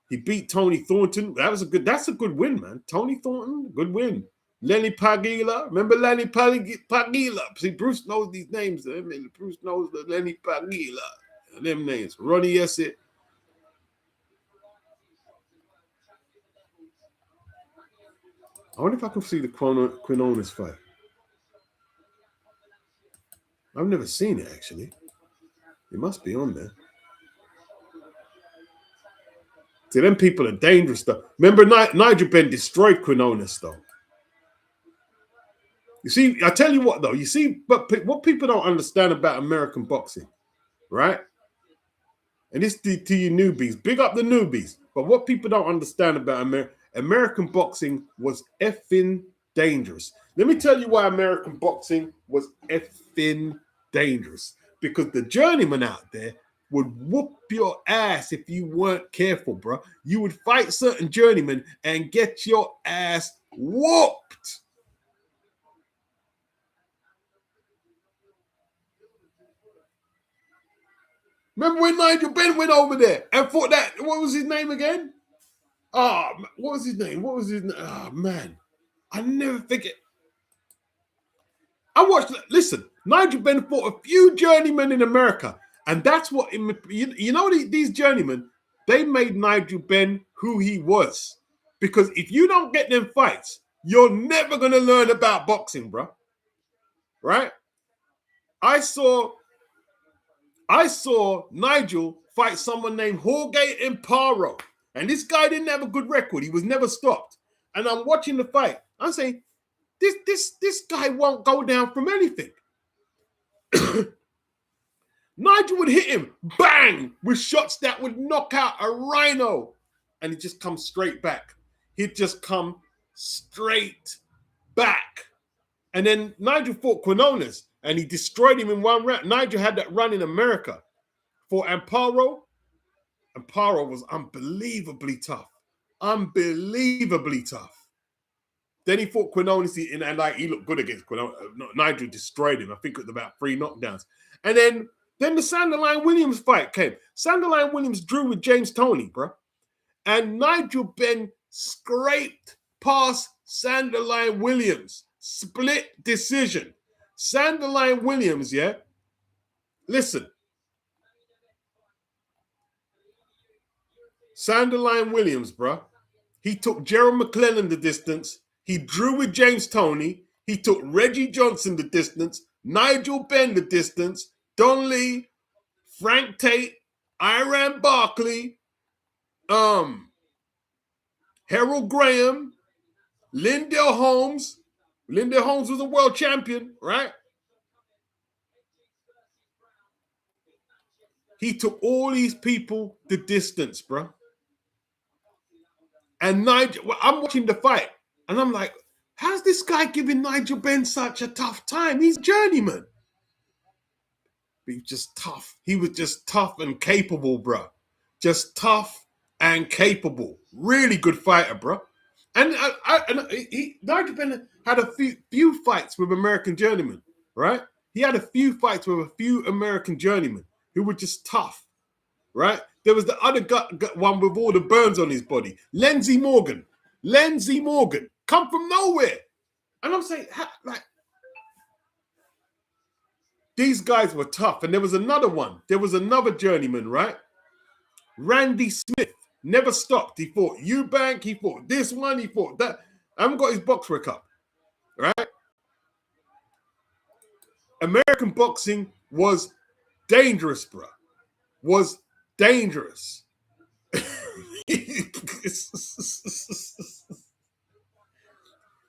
He beat Tony Thornton. That's a good win, man. Tony Thornton, good win. Lenny Pagila. Remember Lenny Pagila? See, Bruce knows these names. Bruce knows the Lenny Pagila. them names. Ronnie Yesset. I wonder if I can see the Quinones fight. I've never seen it, actually. It must be on there. See, them people are dangerous, though. Remember, Nigel Benn destroyed Quinones, though. You see, I tell you what, though. You see, but what people don't understand about American boxing, right? And this to you newbies. Big up the newbies. But what people don't understand about American boxing was effing dangerous. Let me tell you why American boxing was effing dangerous. Because the journeyman out there would whoop your ass if you weren't careful, bro. You would fight certain journeymen and get your ass whooped. Remember when Nigel Benn went over there and fought that? What was his name again? Oh, what was his name? Oh, man. I never forget. Listen, Nigel Benn fought a few journeymen in America. And that's what, these journeymen, they made Nigel Benn who he was. Because if you don't get them fights, you're never going to learn about boxing, bro. Right? I saw Nigel fight someone named Jorge Amparo. And this guy didn't have a good record. He was never stopped. And I'm watching the fight. I'm saying, this guy won't go down from anything. Nigel would hit him, bang, with shots that would knock out a rhino. And he just comes straight back. He'd just come straight back. And then Nigel fought Quinones, and he destroyed him in one round. Nigel had that run in America. For Amparo was unbelievably tough. Unbelievably tough. Then he fought Quinones, and he looked good against Quinones. Nigel destroyed him. I think it was about 3 knockdowns. And then the Sanderline Williams fight came. Sanderline Williams drew with James Toney, bro. And Nigel Benn scraped past Sanderline Williams. Split decision. Sanderline Williams, yeah? Listen. Sanderline Williams, bro. He took Gerald McClellan the distance. He drew with James Toney. He took Reggie Johnson the distance. Nigel Benn the distance. Don Lee. Frank Tate. Iran Barkley. Harold Graham. Lindell Holmes. Lindell Holmes was a world champion, right? He took all these people the distance, bro. And Nigel, I'm watching the fight, and I'm like, how's this guy giving Nigel Benn such a tough time? He's a journeyman. He was just tough. He was just tough and capable, bro. Just tough and capable. Really good fighter, bro. And Nigel Benn had a few fights with American journeymen, right? He had a few fights with a few American journeymen who were just tough, right? There was the other one with all the burns on his body, Lindsey Morgan. Lindsey Morgan, come from nowhere. And I'm saying, these guys were tough. And there was another one. There was another journeyman, right? Randy Smith. Never stopped. He fought Eubank. He fought this one. He fought that. I haven't got his boxer up, right? American boxing was dangerous, bro. Was dangerous.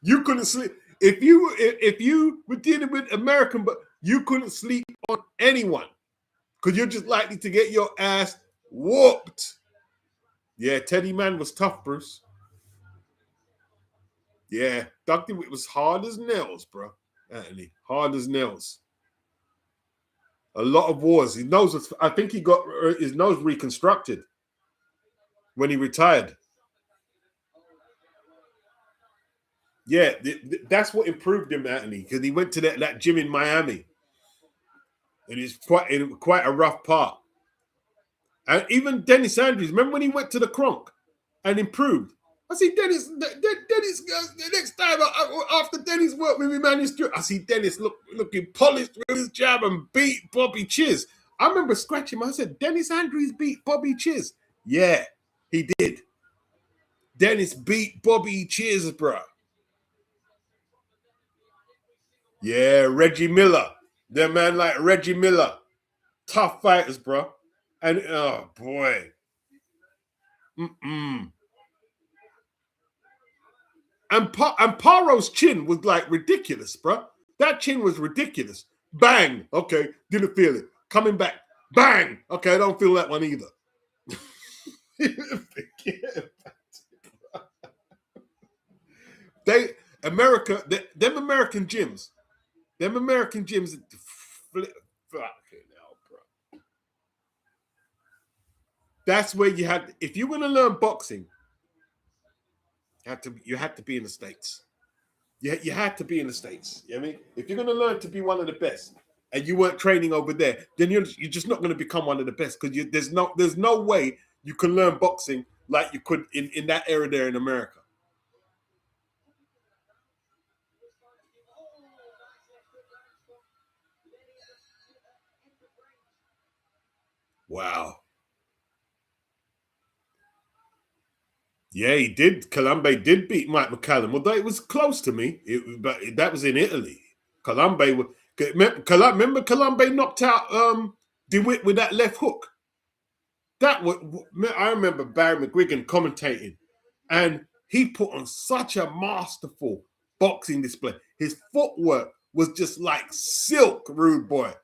You couldn't sleep. If you were dealing with American, but you couldn't sleep on anyone because you're just likely to get your ass whooped. Yeah, Teddy Man was tough, Bruce. Yeah, Dr. Witt was hard as nails, bro. Anthony, hard as nails. A lot of wars. His nose was, I think he got his nose reconstructed when he retired. Yeah, that's what improved him, Anthony, because he went to that gym in Miami. And it's quite a rough part. And even Dennis Andrews, remember when he went to the Kronk and improved? I see Dennis, the next time after Dennis worked with him, I see Dennis looking polished with his jab and beat Bobby Chiz. I remember scratching my head. I said, Dennis Andrews beat Bobby Chiz. Yeah, he did. Dennis beat Bobby Chiz, bro. Yeah, Reggie Miller. That man like Reggie Miller. Tough fighters, bro. And oh boy. Mm-mm. And Paro's chin was like ridiculous, bro. That chin was ridiculous. Bang. Okay, didn't feel it. Coming back. Bang. Okay, I don't feel that one either. Them American gyms, fucking hell, bro. That's where you had. If you're gonna learn boxing, you had to be in the States. You had to be in the States. You know what I mean? If you're going to learn to be one of the best and you weren't training over there, then you're just not going to become one of the best because there's no way you can learn boxing like you could in that era there in America. Wow. Yeah, he did. Colombe did beat Mike McCallum, although it was close to me. But that was in Italy. Colombe remember Colombe knocked out DeWitt with that left hook. That was, I remember Barry McGuigan commentating, and he put on such a masterful boxing display. His footwork was just like silk, rude boy,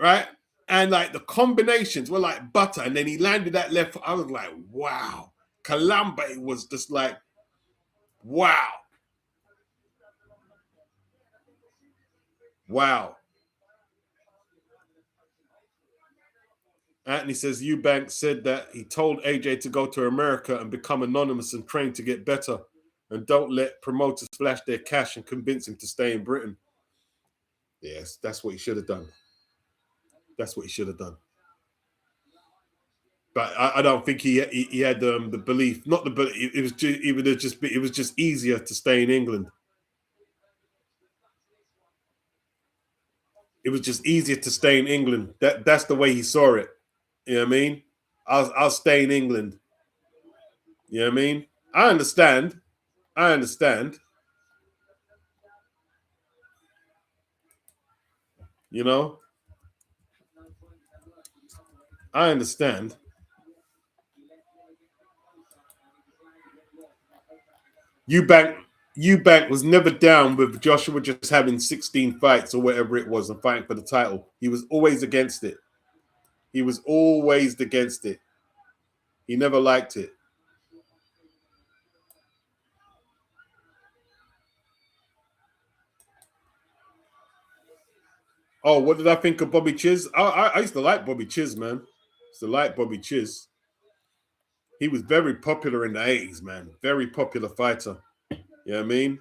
right? And like the combinations were like butter. And then he landed that left. I was like, wow. Colombe was just like, wow. Wow. Anthony says Eubank said that he told AJ to go to America and become anonymous and train to get better, and don't let promoters flash their cash and convince him to stay in Britain. Yes, that's what he should have done. That's what he should have done. But I don't think he had the belief. Not the belief. It was just easier to stay in England. It was just easier to stay in England. That's the way he saw it. You know what I mean? I'll stay in England. You know what I mean? I understand. You know? I understand. Eubank was never down with Joshua just having 16 fights or whatever it was and fighting for the title. He was always against it. He was always against it. He never liked it. Oh, what did I think of Bobby Chiz? I used to like Bobby Chiz, man. Used to like Bobby Chiz. He was very popular in the 80s, man. Very popular fighter. You know what I mean?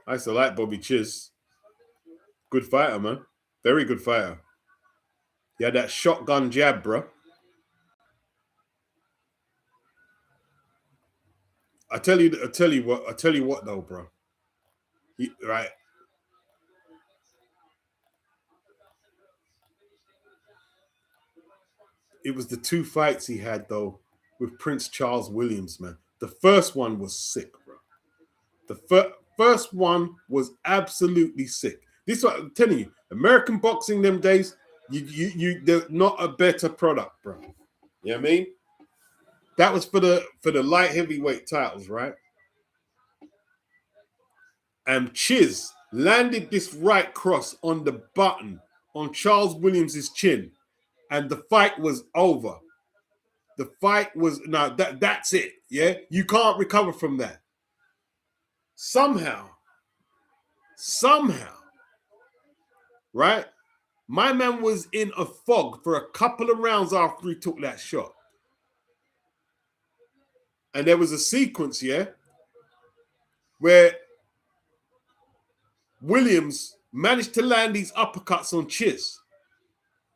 I used to like Bobby Chiz. Good fighter, man. Very good fighter. He had that shotgun jab, bro. I tell you what though, bro. Right. It was the two fights he had though with Prince Charles Williams, man. The first one was sick, bro. The first one was absolutely sick. This is what I'm telling you. American boxing them days, they're not a better product, bro. You know what I mean? That was for the light heavyweight titles, right? And Chiz landed this right cross on the button on Charles Williams's chin, and the fight was over. The fight was that's it. Yeah, you can't recover from that. Somehow, right? My man was in a fog for a couple of rounds after he took that shot. And there was a sequence, yeah, where Williams managed to land these uppercuts on Chiz.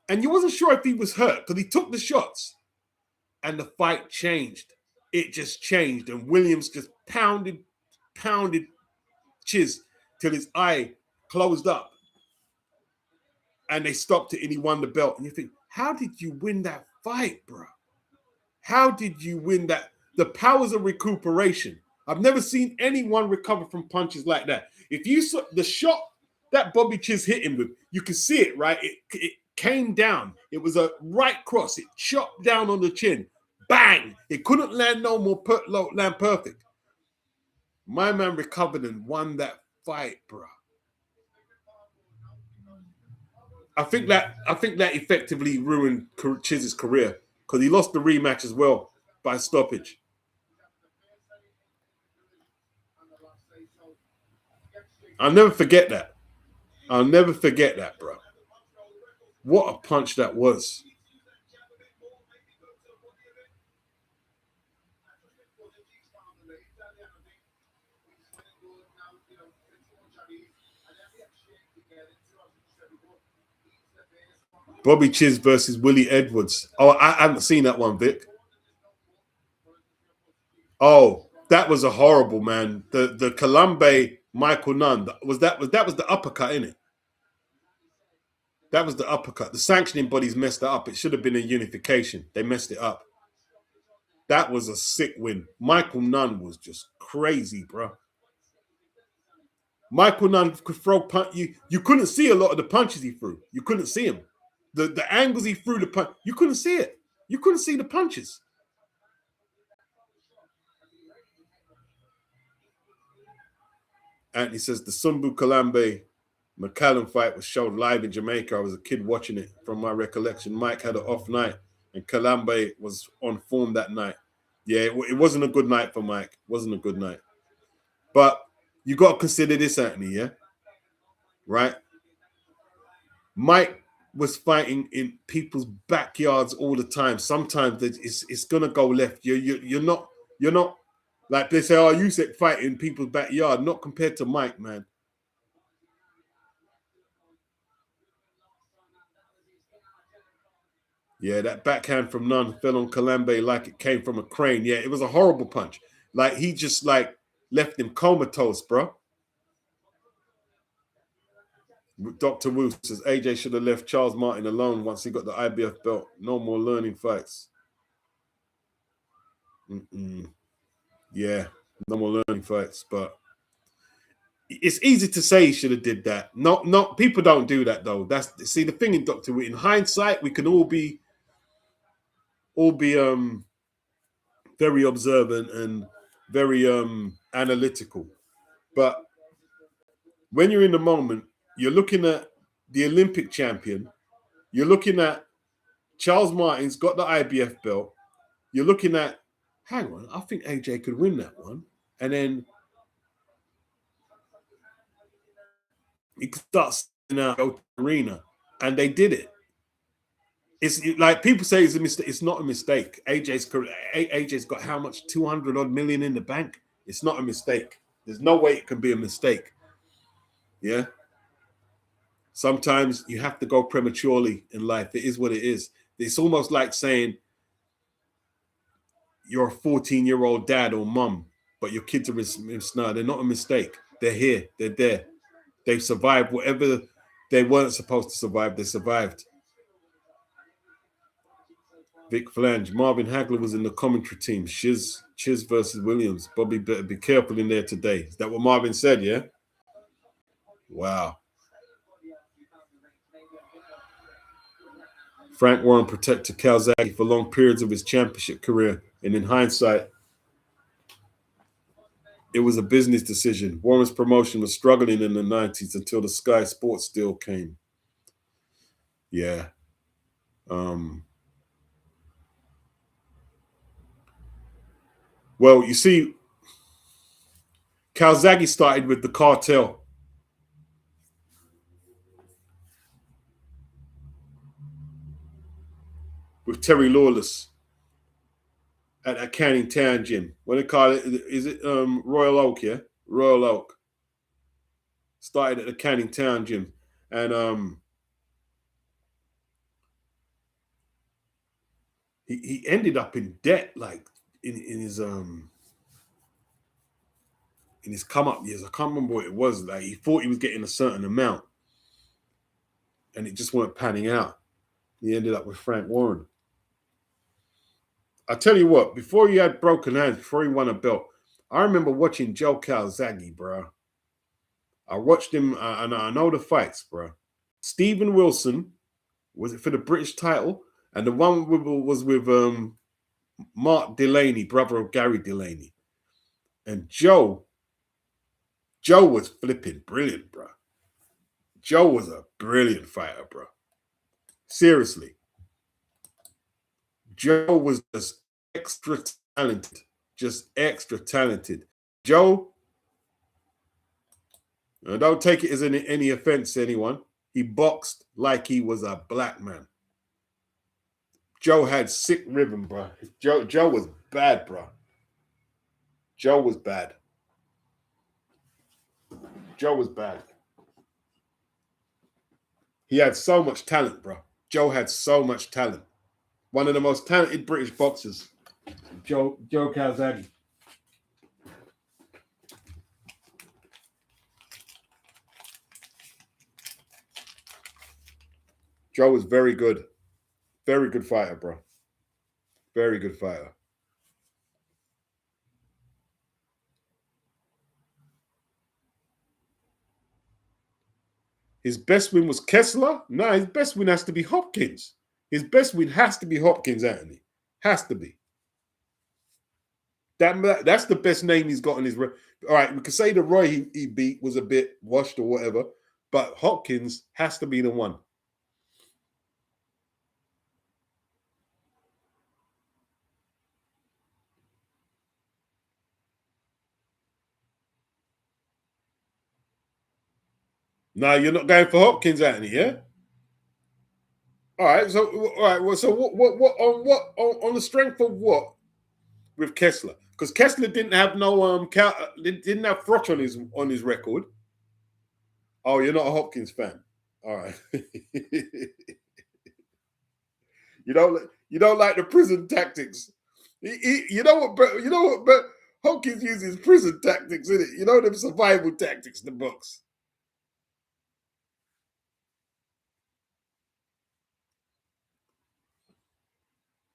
And you wasn't sure if he was hurt because he took the shots. And the fight changed. It just changed. And Williams just pounded Chiz till his eye closed up. and they stopped it and he won the belt. And you think, how did you win that fight, bro? How did you win that? The powers of recuperation. I've never seen anyone recover from punches like that. If you saw the shot that Bobby Chiz hit him with, you can see it, right? It came down. It was a right cross. It chopped down on the chin. Bang! It couldn't land no more land perfect. My man recovered and won that fight, bro. I think that effectively ruined Chiz's career because he lost the rematch as well by stoppage. I'll never forget that. I'll never forget that, bro. What a punch that was. Bobby Chiz versus Willie Edwards. Oh, I haven't seen that one, Vic. Oh, that was a horrible, man. The Kalambe Michael Nunn was the uppercut, innit? That was the uppercut. The sanctioning bodies messed it up. It should have been a unification. They messed it up. That was a sick win. Michael Nunn was just crazy, bro. Michael Nunn could throw punch. You couldn't see a lot of the punches he threw. You couldn't see him. The angles he threw the punch, you couldn't see it. You couldn't see the punches. Anthony says the Sumbu Kalambe McCallum fight was shown live in Jamaica. I was a kid watching it from my recollection. Mike had an off night and Kalambe was on form that night. Yeah, it wasn't a good night for Mike. It wasn't a good night. But you got to consider this, Anthony, yeah? Right? Mike was fighting in people's backyards all the time. Sometimes it's gonna go left. You're not like they say, oh, you said fight in people's backyard, not compared to Mike, man. Yeah, that backhand from Nunn fell on Kalambe like it came from a crane. Yeah, it was a horrible punch. Like he just like left him comatose, bro. Dr. Wu says AJ should have left Charles Martin alone once he got the IBF belt. No more learning fights. Yeah, no more learning fights. But it's easy to say he should have did that. Not people don't do that though. See the thing in Dr. Wu. In hindsight, we can all be very observant and very analytical. But when you're in the moment, you're looking at the Olympic champion. You're looking at Charles Martin's got the IBF belt. You're looking at, hang on, I think AJ could win that one. And then he starts out go to the arena. And they did it. It's like people say it's a mistake. It's not a mistake. AJ's got how much? 200 odd million in the bank. It's not a mistake. There's no way it can be a mistake. Yeah. Sometimes you have to go prematurely in life. It is what it is. It's almost like saying you're a 14-year-old dad or mum, but your kids are they're not a mistake. They're here. They're there. They've survived whatever they weren't supposed to survive. They survived. Vic Flange. Marvin Hagler was in the commentary team. Chiz versus Williams. Bobby better be careful in there today. Is that what Marvin said, yeah? Wow. Frank Warren protected Calzaghe for long periods of his championship career. And in hindsight, it was a business decision. Warren's promotion was struggling in the 90s until the Sky Sports deal came. Yeah. Well, you see, Calzaghe started with the cartel. With Terry Lawless at a Canning Town gym. What they call it? Is it Royal Oak, yeah? Royal Oak. Started at the Canning Town gym. And he ended up in debt, like in his come up years. I can't remember what it was. Like he thought he was getting a certain amount. and it just weren't panning out. He ended up with Frank Warren. I tell you what, before he had broken hands, before he won a belt, I remember watching Joe Calzaghe, bro. I watched him, and I know the fights, bro. Stephen Wilson, was it for the British title? And the one was with Mark Delaney, brother of Gary Delaney. And Joe was flipping brilliant, bro. Joe was a brilliant fighter, bro. Seriously. Joe was just extra talented. Just extra talented. Joe, don't take it as any offense to anyone. He boxed like he was a black man. Joe had sick rhythm, bro. Joe was bad, bro. Joe was bad. Joe was bad. He had so much talent, bro. Joe had so much talent. One of the most talented British boxers, Joe Calzaghe. Joe was very good. Very good fighter, bro. Very good fighter. His best win was Kessler? No, his best win has to be Hopkins. His best win has to be Hopkins, Anthony. Has to be. That's the best name he's got in his... All right, we could say the Roy he beat was a bit washed or whatever, but Hopkins has to be the one. No, you're not going for Hopkins, Anthony, yeah? All right, so what on the strength of what with Kessler? Because Kessler didn't have no didn't have Froch on his record. Oh, you're not a Hopkins fan. All right. you don't like the prison tactics. You know what, but Hopkins uses prison tactics, isn't it? You know them survival tactics, the box.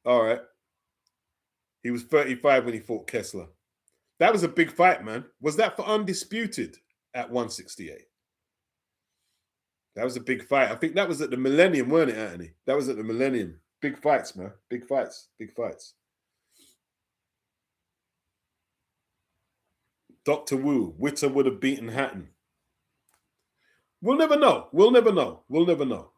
All right. He was 35 when he fought Kessler. That was a big fight, man. Was that for undisputed at 168? That was a big fight. I think that was at the Millennium, weren't it, Anthony? That was at the Millennium. Big fights, man. Big fights. Big fights. Dr. Wu, Witter would have beaten Hatton. We'll never know. We'll never know. We'll never know.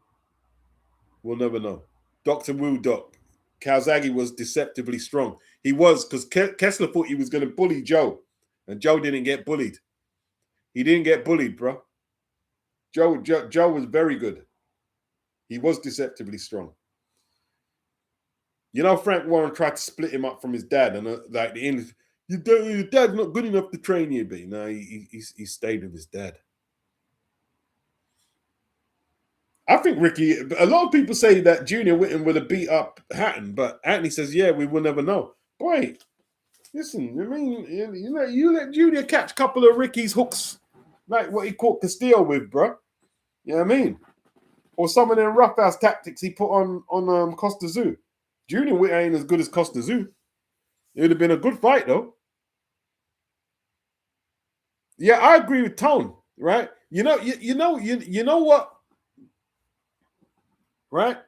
We'll never know. Dr. Wu, Doc. Calzaghe was deceptively strong. He was, because Kessler thought he was going to bully Joe, and Joe didn't get bullied. He didn't get bullied, bro. Joe was very good. He was deceptively strong. You know, Frank Warren tried to split him up from his dad, and like the English, your dad's not good enough to train you, but no, he stayed with his dad. I think Ricky. A lot of people say that Junior Whitten would have beat up Hatton, but Anthony says, "Yeah, we will never know." Boy, listen, I mean, you let Junior catch a couple of Ricky's hooks, like what he caught Castillo with, bro. You know what I mean? Or some of them roughhouse tactics he put on Costa Zoo. Junior Whitten ain't as good as Costa Zoo. It would have been a good fight, though. Yeah, I agree with Tone. Right? You know what? Right?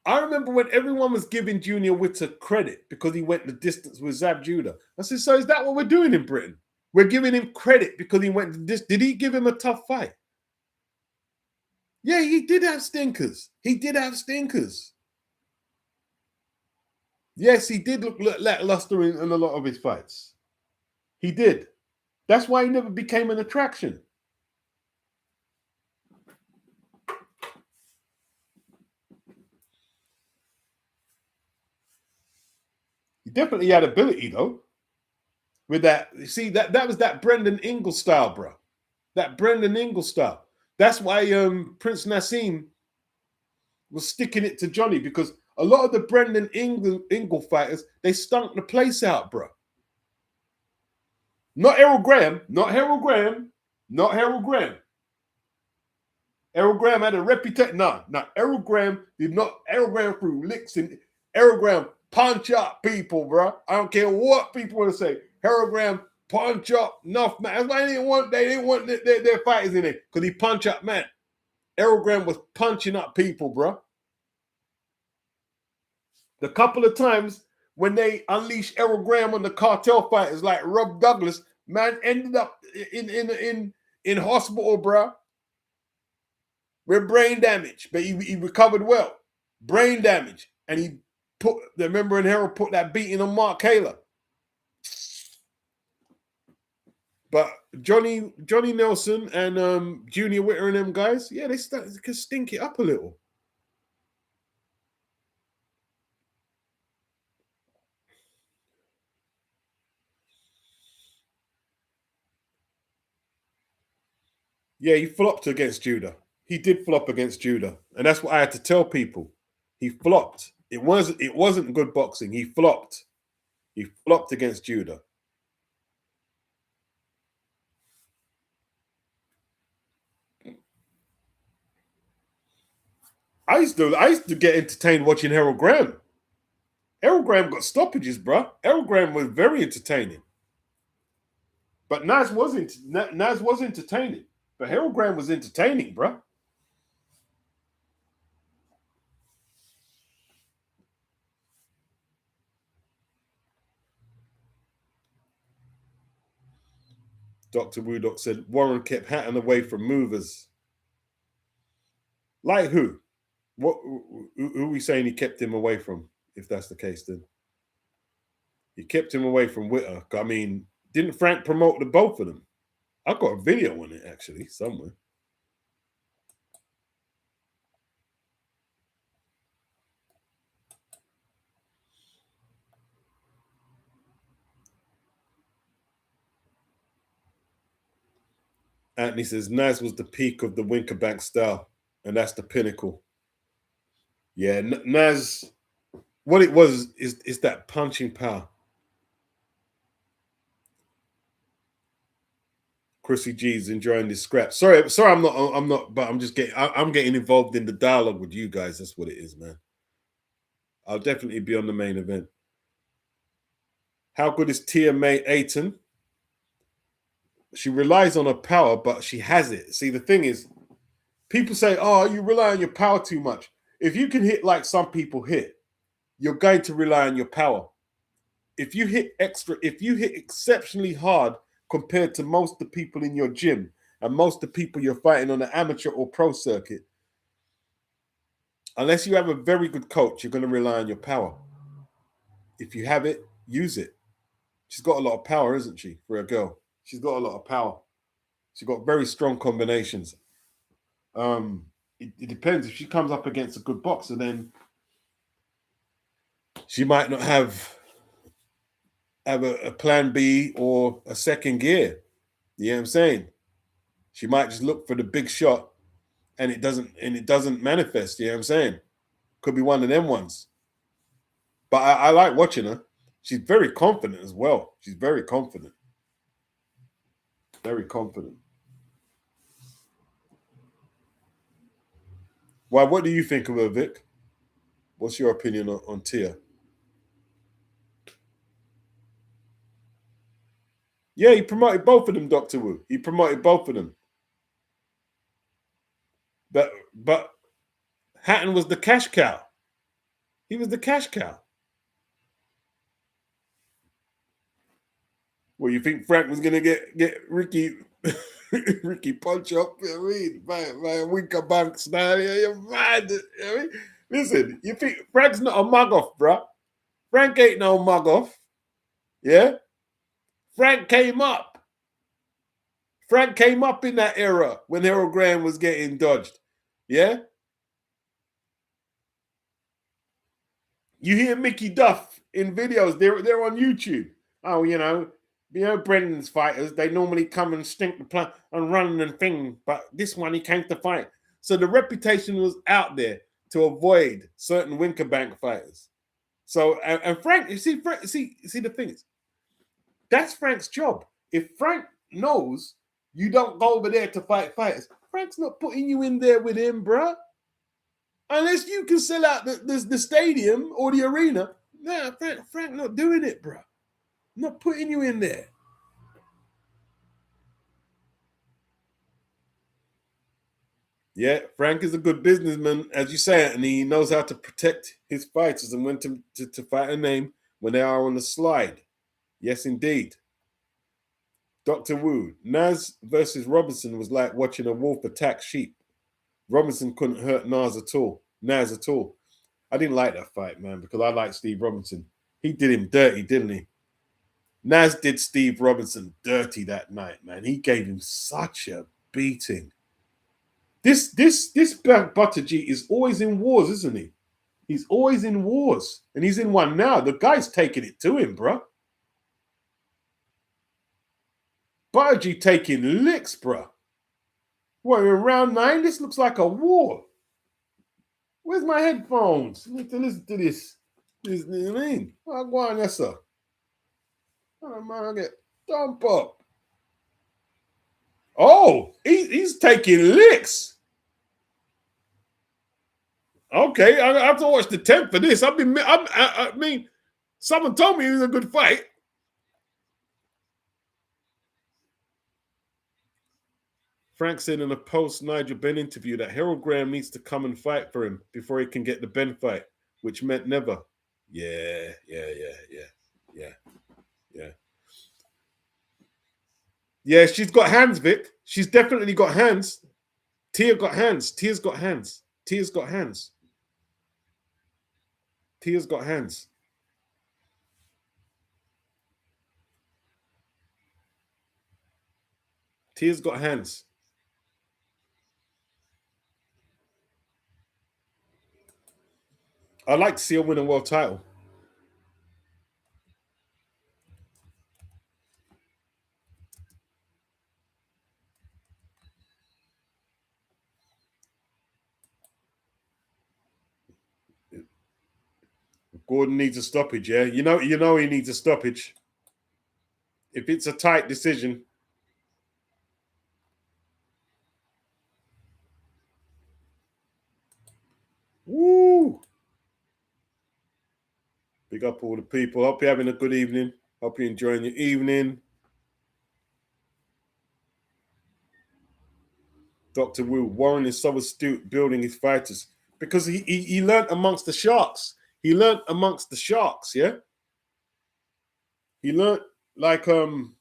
I remember when everyone was giving Junior Witter credit because he went the distance with Zab Judah. I said, so is that what we're doing in Britain? We're giving him credit because he went the distance. Did he give him a tough fight? Yeah, he did have stinkers. He did have stinkers. Yes, he did look lackluster in a lot of his fights. He did. That's why he never became an attraction. He definitely had ability, though. With that, you see, that was that Brendan Ingle style, bro. That Brendan Ingle style. That's why Prince Nassim was sticking it to Johnny, because a lot of the Brendan Ingle fighters, they stunk the place out, bro. Not Harold Graham. Not Harold Graham. Not Harold Graham. Errol Graham had a reputation. No, Errol Graham did not. Errol Graham threw licks and Errol Graham punch up people, bro. I don't care what people want to say. Errol Graham punch up enough man. That's why they didn't want their fighters in it because he punch up man. Errol Graham was punching up people, bro. The couple of times when they unleashed Errol Graham on the cartel fighters like Rob Douglas, man ended up in hospital, bro. With brain damage, but he recovered well. Brain damage. And he remember when Harold put that beating on Mark Taylor. But Johnny Nelson and Junior Witter and them guys, yeah, they could stink it up a little. Yeah, he flopped against Judah. He did flop against Judah. And that's what I had to tell people. He flopped. It wasn't good boxing. He flopped. He flopped against Judah. I used to get entertained watching Harold Graham. Harold Graham got stoppages, bro. Harold Graham was very entertaining. But Naz was entertaining. But Harold Graham was entertaining, bro. Dr. Woodok said Warren kept Hatton away from movers. Like who? Who are we saying he kept him away from? If that's the case, then he kept him away from Witter. I mean, didn't Frank promote the both of them? I've got a video on it actually somewhere. Anthony says Naz was the peak of the Winkerbank style, and that's the pinnacle. Yeah, Naz. What it was is that punching power. Chrissy G's enjoying this scrap. Sorry, I'm not, but I'm getting involved in the dialogue with you guys. That's what it is, man. I'll definitely be on the main event. How good is Tia May Ayton? She relies on her power, but she has it. See, the thing is, people say, "Oh, you rely on your power too much." If you can hit like some people hit, you're going to rely on your power. If you hit exceptionally hard compared to most of the people in your gym and most of the people you're fighting on the amateur or pro circuit, unless you have a very good coach, you're going to rely on your power. If you have it, use it. She's got a lot of power, isn't she, for a girl? She's got a lot of power. She's got very strong combinations. It depends. If she comes up against a good boxer, then she might not have a plan B or a second gear. You know what I'm saying? She might just look for the big shot and it doesn't manifest. You know what I'm saying? Could be one of them ones. But I like watching her. She's very confident as well. She's very confident. Very confident. Why? What do you think of her, Vic? What's your opinion on Tia? Yeah, he promoted both of them, Dr. Wu. He promoted both of them. But Hatton was the cash cow. He was the cash cow. Well, you think Frank was gonna get Ricky Ricky punch up? You know what I mean, by Winkerbank style. You're mad. You know what I mean? Listen, you think Frank's not a mug off, bro? Frank ain't no mug off. Yeah? Frank came up. Frank came up in that era when Harold Graham was getting dodged. Yeah? You hear Mickey Duff in videos, they're on YouTube. Oh, Brendan's fighters, they normally come and stink the plant and run and thing, but this one he came to fight. So the reputation was out there to avoid certain Winkerbank fighters. So and Frank, you see the thing is, that's Frank's job. If Frank knows you don't go over there to fight fighters, Frank's not putting you in there with him, bruh. Unless you can sell out the stadium or the arena. Nah, Frank not doing it, bruh. Not putting you in there. Yeah, Frank is a good businessman, as you say, and he knows how to protect his fighters and when to fight a name when they are on the slide. Yes, indeed. Dr. Wu, Naz versus Robinson was like watching a wolf attack sheep. Robinson couldn't hurt Naz at all. I didn't like that fight, man, because I like Steve Robinson. He did him dirty, didn't he? Naz did Steve Robinson dirty that night, man. He gave him such a beating. This Buttigieg is always in wars, isn't he? He's always in wars, and he's in one now. The guy's taking it to him, bro. Buttigieg taking licks, bro. What, in round 9? This looks like a war. Where's my headphones? I need to listen to this. You know what I mean? Oh, go on, yes, sir. Oh, man, I get dump up. Oh, he's taking licks. Okay, I have to watch the 10th for this. I mean, someone told me it was a good fight. Frank said in a post-Nigel Benn interview that Harold Graham needs to come and fight for him before he can get the Benn fight, which meant never. Yeah. Yeah, she's got hands, Vic. She's definitely got hands. Tia's got hands. Tia's got hands. Tia's got hands. Tia's got hands. Tia's got hands. I'd like to see her win a world title. Gordon needs a stoppage, yeah. You know he needs a stoppage. If it's a tight decision. Woo! Big up all the people. Hope you're having a good evening. Hope you're enjoying your evening. Dr. Wu, Warren is so astute building his fighters because he learned amongst the sharks. He learned amongst the sharks, yeah? He learned like Frank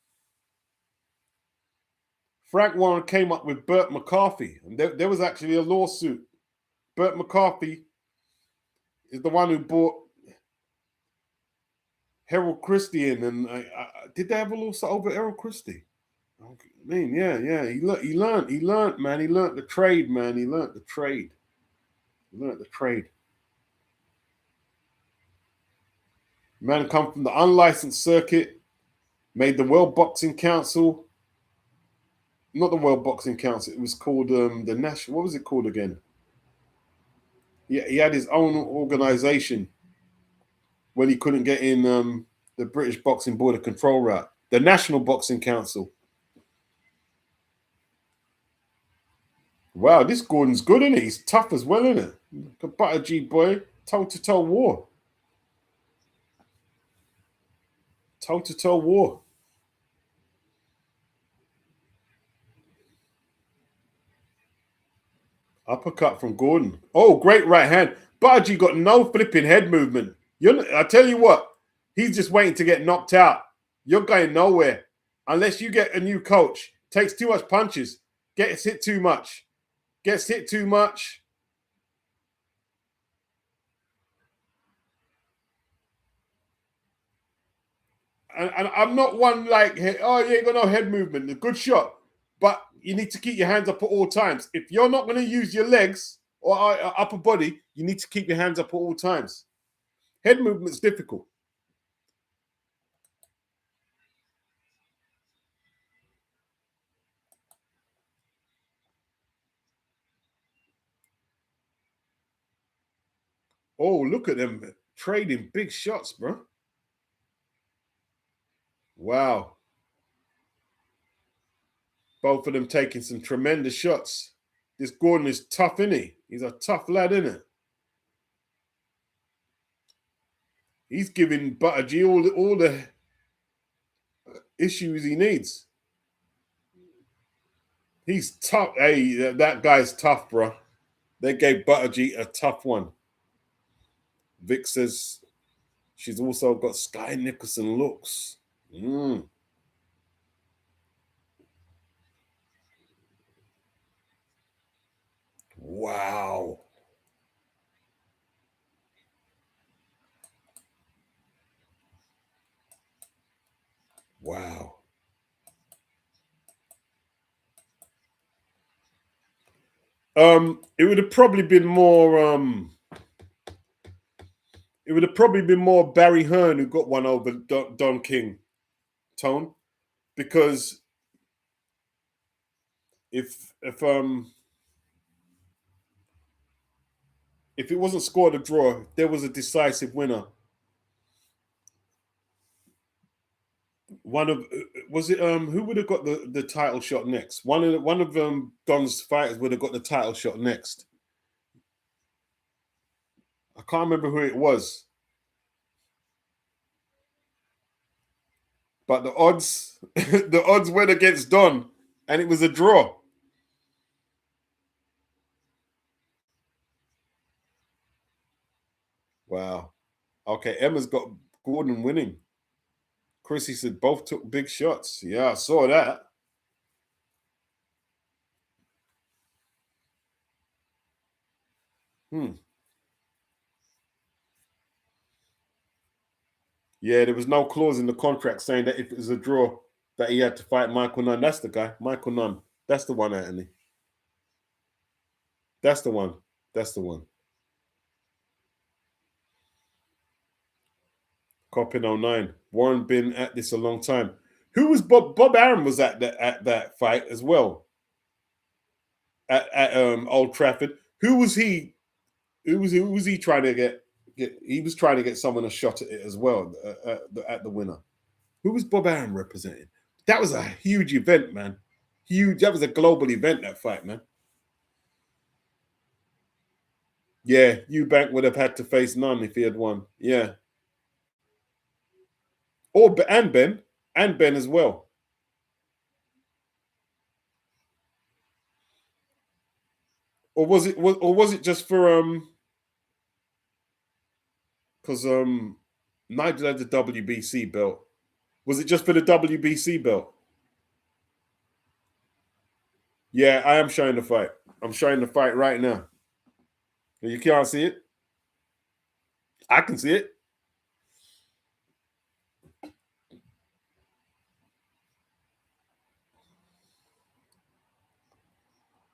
Warren came up with Burt McCarthy, and there was actually a lawsuit. Burt McCarthy is the one who bought Harold Christie in, and did they have a lawsuit over Harold Christie? I mean, yeah. He learned, man. He learned the trade, man. He learned the trade. Man come from the unlicensed circuit, made the World Boxing Council. Not the World Boxing Council. It was called the National. What was it called again? He had his own organization when he couldn't get in the British Boxing Board of Control route. The National Boxing Council. Wow, this Gordon's good, isn't it? He's tough as well, isn't it? Buttigieg boy, toe-to-toe war. Toe-to-toe war. Uppercut from Gordon. Oh, great right hand. Buttigieg got no flipping head movement. I tell you what, he's just waiting to get knocked out. You're going nowhere. Unless you get a new coach. Takes too much punches. Gets hit too much. And I'm not one like, oh, you ain't got no head movement. A good shot. But you need to keep your hands up at all times. If you're not going to use your legs or upper body, you need to keep your hands up at all times. Head movement's difficult. Oh, look at them trading big shots, bro. Wow. Both of them taking some tremendous shots. This Gordon is tough, isn't he? He's a tough lad, isn't it? He's giving Butter G all the issues he needs. He's tough. Hey, that guy's tough, bro. They gave Butter G a tough one. Vic says she's also got Sky Nicholson looks. Wow. Wow. It would have probably been more it would have probably been more Barry Hearn who got one over Don King, Tone, because if it wasn't scored a draw, there was a decisive winner. One of was it who would have got the title shot next? One of Don's fighters would have got the title shot next. I can't remember who it was, but the odds the odds went against Don, and it was a draw. Wow. Okay, Emma's got Gordon winning. Chrissy said both took big shots. Yeah, I saw that. Yeah, there was no clause in the contract saying that if it was a draw, that he had to fight Michael Nunn. That's the guy, Michael Nunn. That's the one, Anthony. That's the one. That's the one. Copin 09. Warren been at this a long time. Who was Bob? Bob Arum was at that fight as well. At Old Trafford. Who was he? Who was he trying to get? He was trying to get someone a shot at it as well at the winner. Who was Bob Arum representing? That was a huge event, man. Huge. That was a global event. That fight, man. Yeah, Eubank would have had to face Nunn if he had won. Yeah. Or and Ben as well. Or was it just for because Nigel had the WBC belt. Was it just for the WBC belt? Yeah, I am showing the fight. I'm showing the fight right now. You can't see it. I can see it.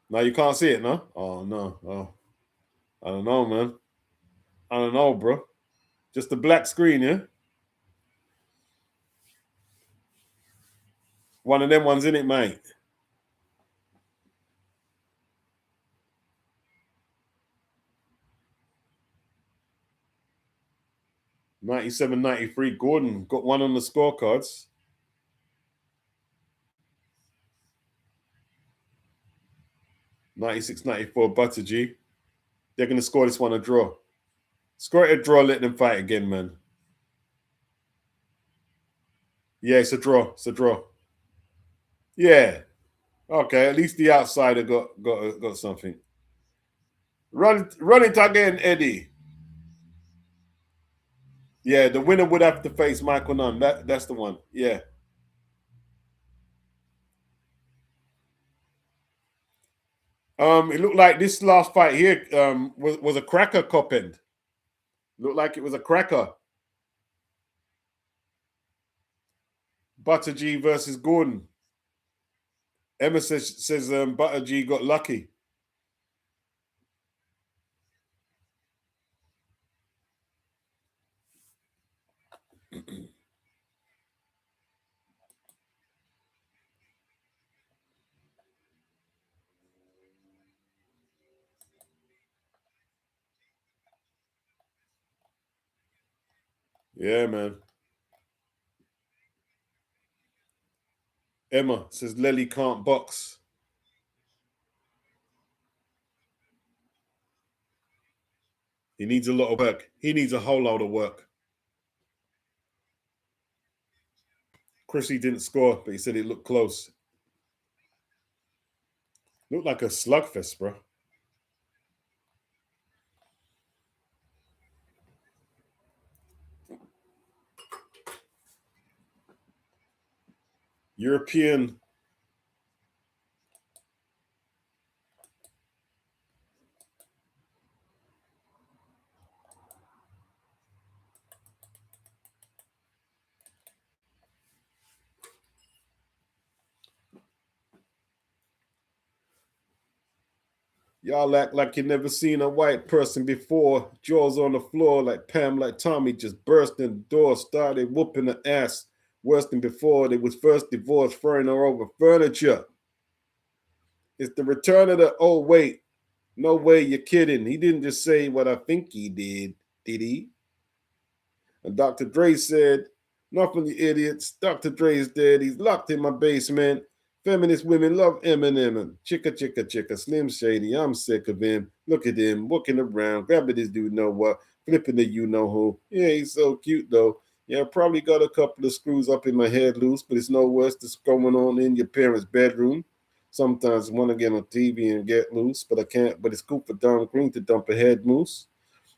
Now you can't see it, no? Oh no. Oh, I don't know, man. I don't know, bro. Just the black screen, yeah. One of them ones in it, mate. 97, 93. Gordon got one on the scorecards. 96, 94. Butter G. They're going to score this one a draw. Score it a draw, let them fight again, man. Yeah, it's a draw. It's a draw. Yeah. Okay, at least the outsider got something. Run it again, Eddie. Yeah, the winner would have to face Michael Nunn. That's the one. Yeah. It looked like this last fight here was a cracker cop end. Looked like it was a cracker. Butter G versus Gordon. Emma says Butter G got lucky. Yeah, man. Emma says Lely can't box. He needs a lot of work. He needs a whole load of work. Chrissy didn't score, but he said it looked close. Looked like a slugfest, bro. European. Y'all act like you never seen a white person before. Jaws on the floor like Pam, like Tommy, just burst in the door, started whooping her ass. Worse than before, they was first divorced, throwing her over furniture. It's the return of the, oh, wait, no way, you're kidding. He didn't just say what I think he did he? And Dr. Dre said, nothing, you idiots. Dr. Dre is dead. He's locked in my basement. Feminist women love Eminem and chicka, Slim Shady. I'm sick of him. Look at him walking around, grabbing this dude, know what, flipping the you know who. Yeah, he's so cute though. Yeah, I probably got a couple of screws up in my head loose, but it's no worse than going on in your parents' bedroom. Sometimes I want to get on TV and get loose, but I can't. But it's cool for Don Green to dump a head moose.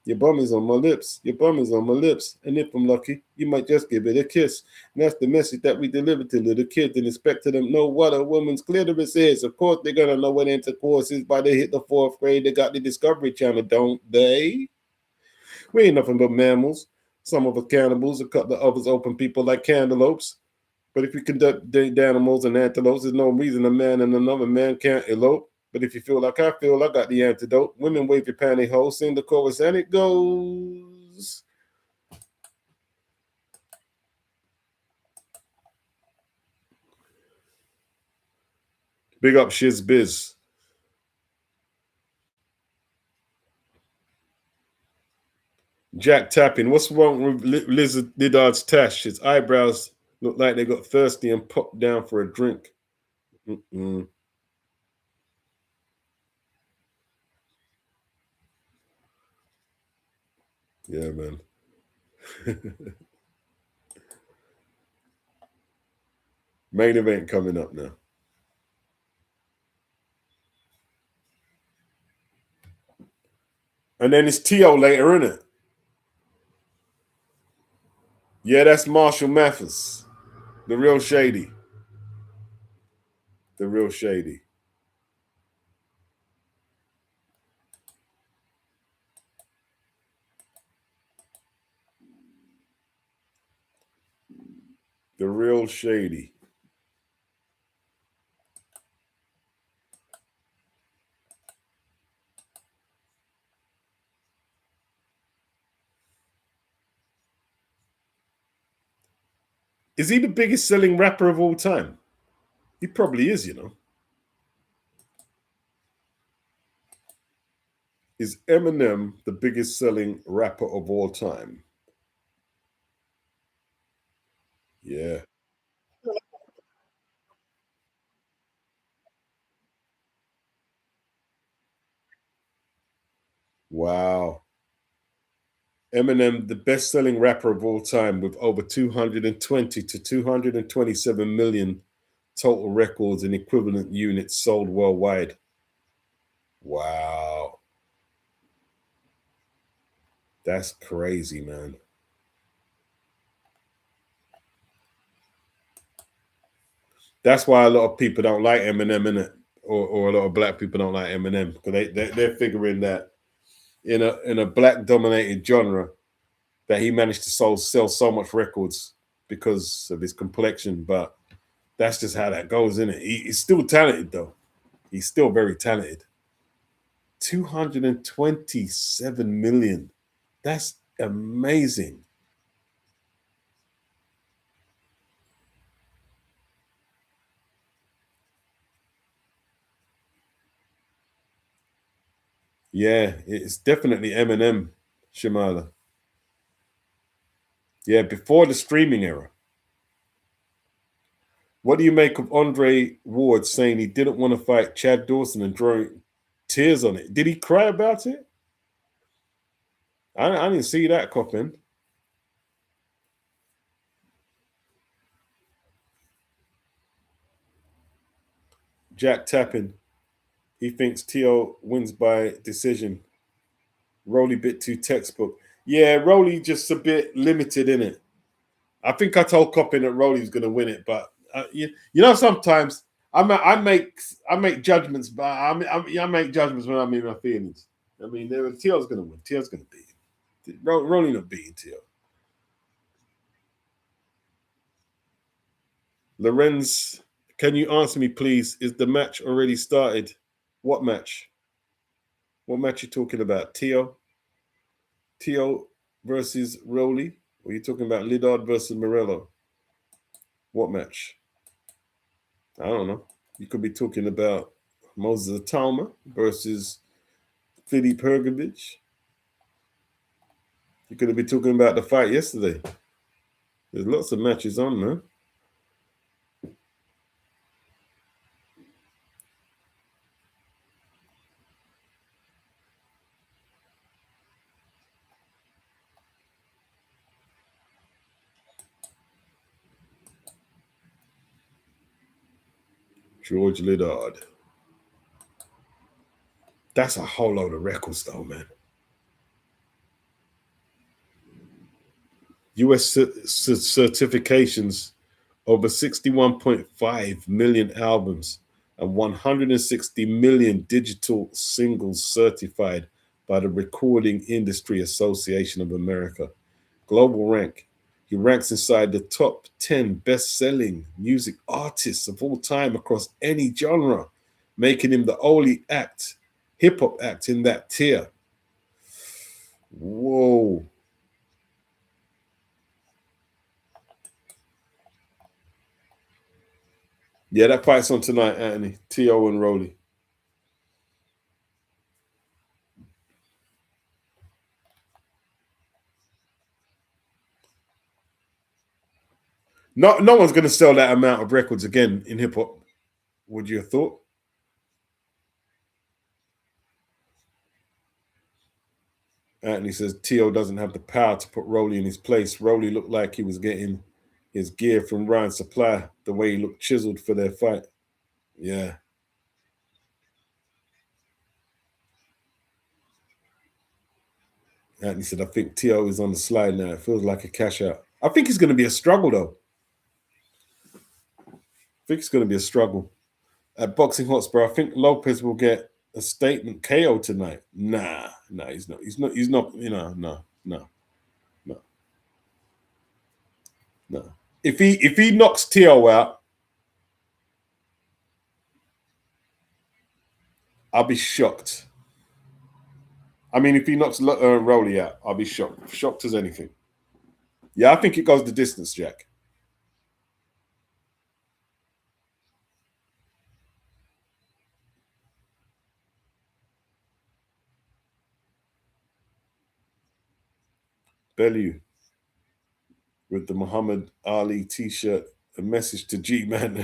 Your bum is on my lips. Your bum is on my lips. And if I'm lucky, you might just give it a kiss. And that's the message that we deliver to little kids and expect to them know what a woman's clitoris is. Of course, they're going to know what intercourse is by they hit the fourth grade. They got the Discovery Channel, don't they? We ain't nothing but mammals. Some of us cannibals, a couple of others open people like cantaloupes. But if you conduct date animals and antelopes, there's no reason a man and another man can't elope. But if you feel like I feel, I got the antidote. Women wave your pantyhose, sing the chorus, and it goes. Big up Shiz Biz. Jack tapping. What's wrong with Liddard's tash? His eyebrows look like they got thirsty and popped down for a drink. Mm-mm. Yeah, man. Main event coming up now. And then it's T.O. later, isn't it? Yeah, that's Marshall Mathers. The real shady. The real shady. The real shady. Is he the biggest selling rapper of all time? He probably is, you know. Is Eminem the biggest selling rapper of all time? Yeah. Wow. Eminem, the best selling rapper of all time, with over 220 to 227 million total records and equivalent units sold worldwide. Wow. That's crazy, man. That's why a lot of people don't like Eminem, in it, or a lot of black people don't like Eminem because they're figuring that in a black dominated genre that he managed to sell so much records because of his complexion. But that's just how that goes, isn't it? He's still talented though. He's still very talented. 227 million. That's amazing. Yeah, it's definitely Eminem, Shamala. Yeah, before the streaming era. What do you make of Andre Ward saying he didn't want to fight Chad Dawson and drawing tears on it? Did he cry about it? I didn't see that copping. Jack tapping. He thinks Tio wins by decision. Rolly bit too textbook. Yeah, Rolly just a bit limited in it. I think I told Coppin that Rolly was going to win it, but you know, sometimes I make judgments, but I make judgments when I'm in my feelings. I mean, Tio's going to win. Tio's going to beat him. Rolly not beating Tio. Lorenz, can you answer me, please? Is the match already started? What match? What match you talking about? Tio versus Rolly? Or are you talking about Liddard versus Morrelo? What match? I don't know. You could be talking about Moses Atama versus Filip Hrgovic. You could have been talking about the fight yesterday. There's lots of matches on, man. George Liddard. That's a whole load of records, though, man. US certifications, over 61.5 million albums and 160 million digital singles certified by the Recording Industry Association of America. Global rank. He ranks inside the top 10 best-selling music artists of all time across any genre, making him the only hip-hop act in that tier. Whoa. Yeah, that fight's on tonight, Anthony. T.O. and Rolly. No one's going to sell that amount of records again in hip hop. Would you have thought? Anthony says T.O. doesn't have the power to put Rolly in his place. Rolly looked like he was getting his gear from Ryan Supply, the way he looked chiseled for their fight. Yeah. Anthony said, I think T.O. is on the slide now. It feels like a cash out. I think it's going to be a struggle, though. I think it's going to be a struggle. At Boxing Hotspur, I think Lopez will get a statement KO tonight. Nah, he's not. He's not, no. If he knocks T.O. out, I'll be shocked. I mean, if he knocks Rolly out, I'll be shocked. Shocked as anything. Yeah, I think it goes the distance, Jack. Bellew with the Muhammad Ali t-shirt, a message to G-Man.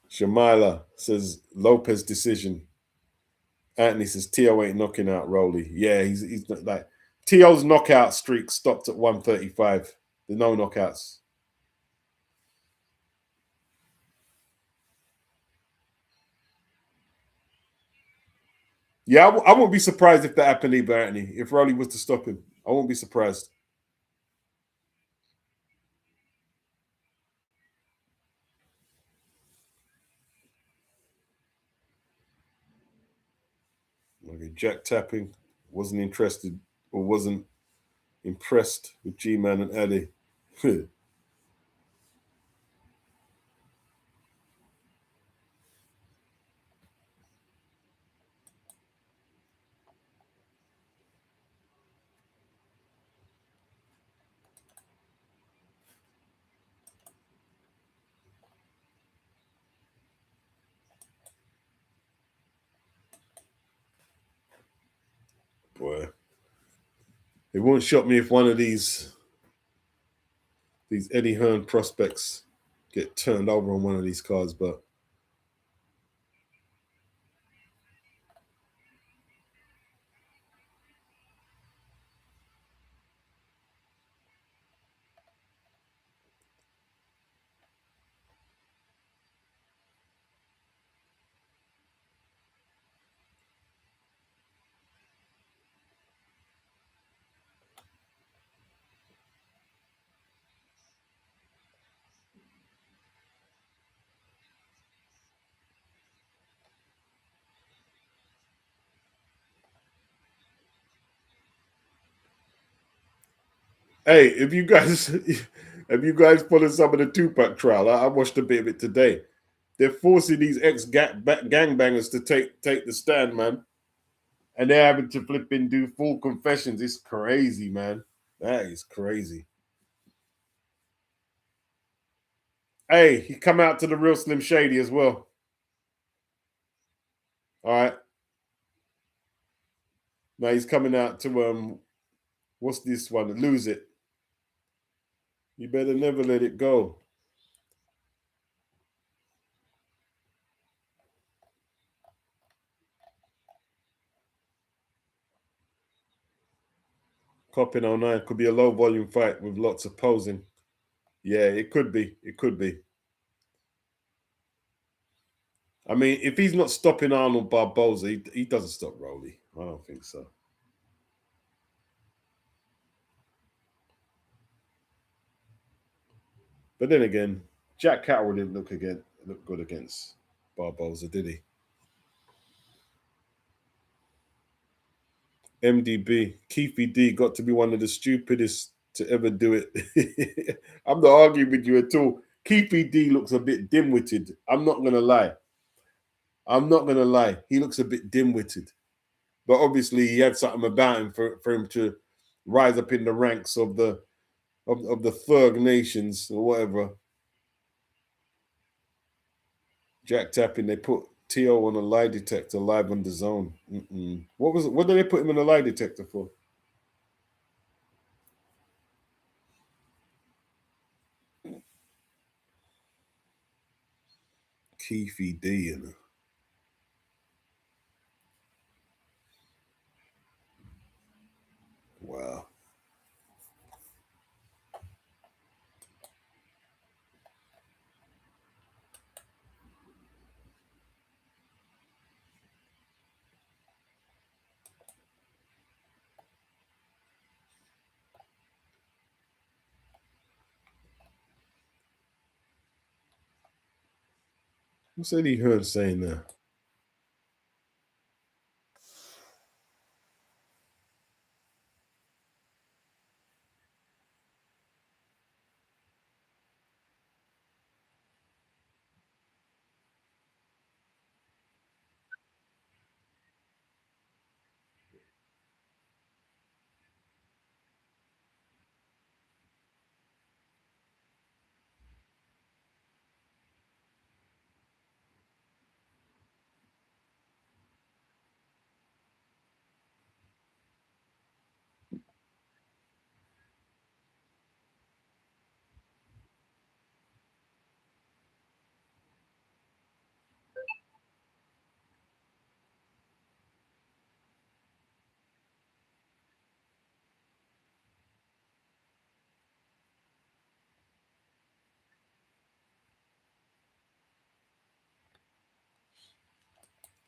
Shamila says Lopez decision. Anthony says T.O. ain't knocking out Rolly. Yeah, he's not, like T.O.'s knockout streak stopped at 135. There's no knockouts. Yeah, I wouldn't be surprised if that happened either, Anthony. If Rolly was to stop him, I won't be surprised. Okay, Jack tapping, wasn't interested or wasn't impressed with G-Man and Eddie. Boy, it won't shock me if one of these Eddie Hearn prospects get turned over on one of these cards, but Hey, if you guys if you guys follow some of the Tupac trial, I watched a bit of it today. They're forcing these gangbangers to take the stand, man, and they're having to flip and do full confessions. It's crazy, man. That is crazy. Hey, he come out to the real Slim Shady as well. All right. Now he's coming out to what's this one? Lose It. You better never let it go. Copping 09 could be a low volume fight with lots of posing. Yeah, it could be. It could be. I mean, if he's not stopping Arnold Barboza, he doesn't stop Rolly. I don't think so. But then again, Jack Catterall didn't look good against Barboza, did he? MDB, Keefy D got to be one of the stupidest to ever do it. I'm not arguing with you at all. Keefy D looks a bit dim-witted. I'm not gonna lie. I'm not gonna lie. He looks a bit dim-witted. But obviously he had something about him for him to rise up in the ranks of the Thug nations or whatever. Jack tapping, they put T.O. on a lie detector live on the zone. What was it? What did they put him on a lie detector for? Keefy D, you know. Wow. What's Eddie Hearn saying there?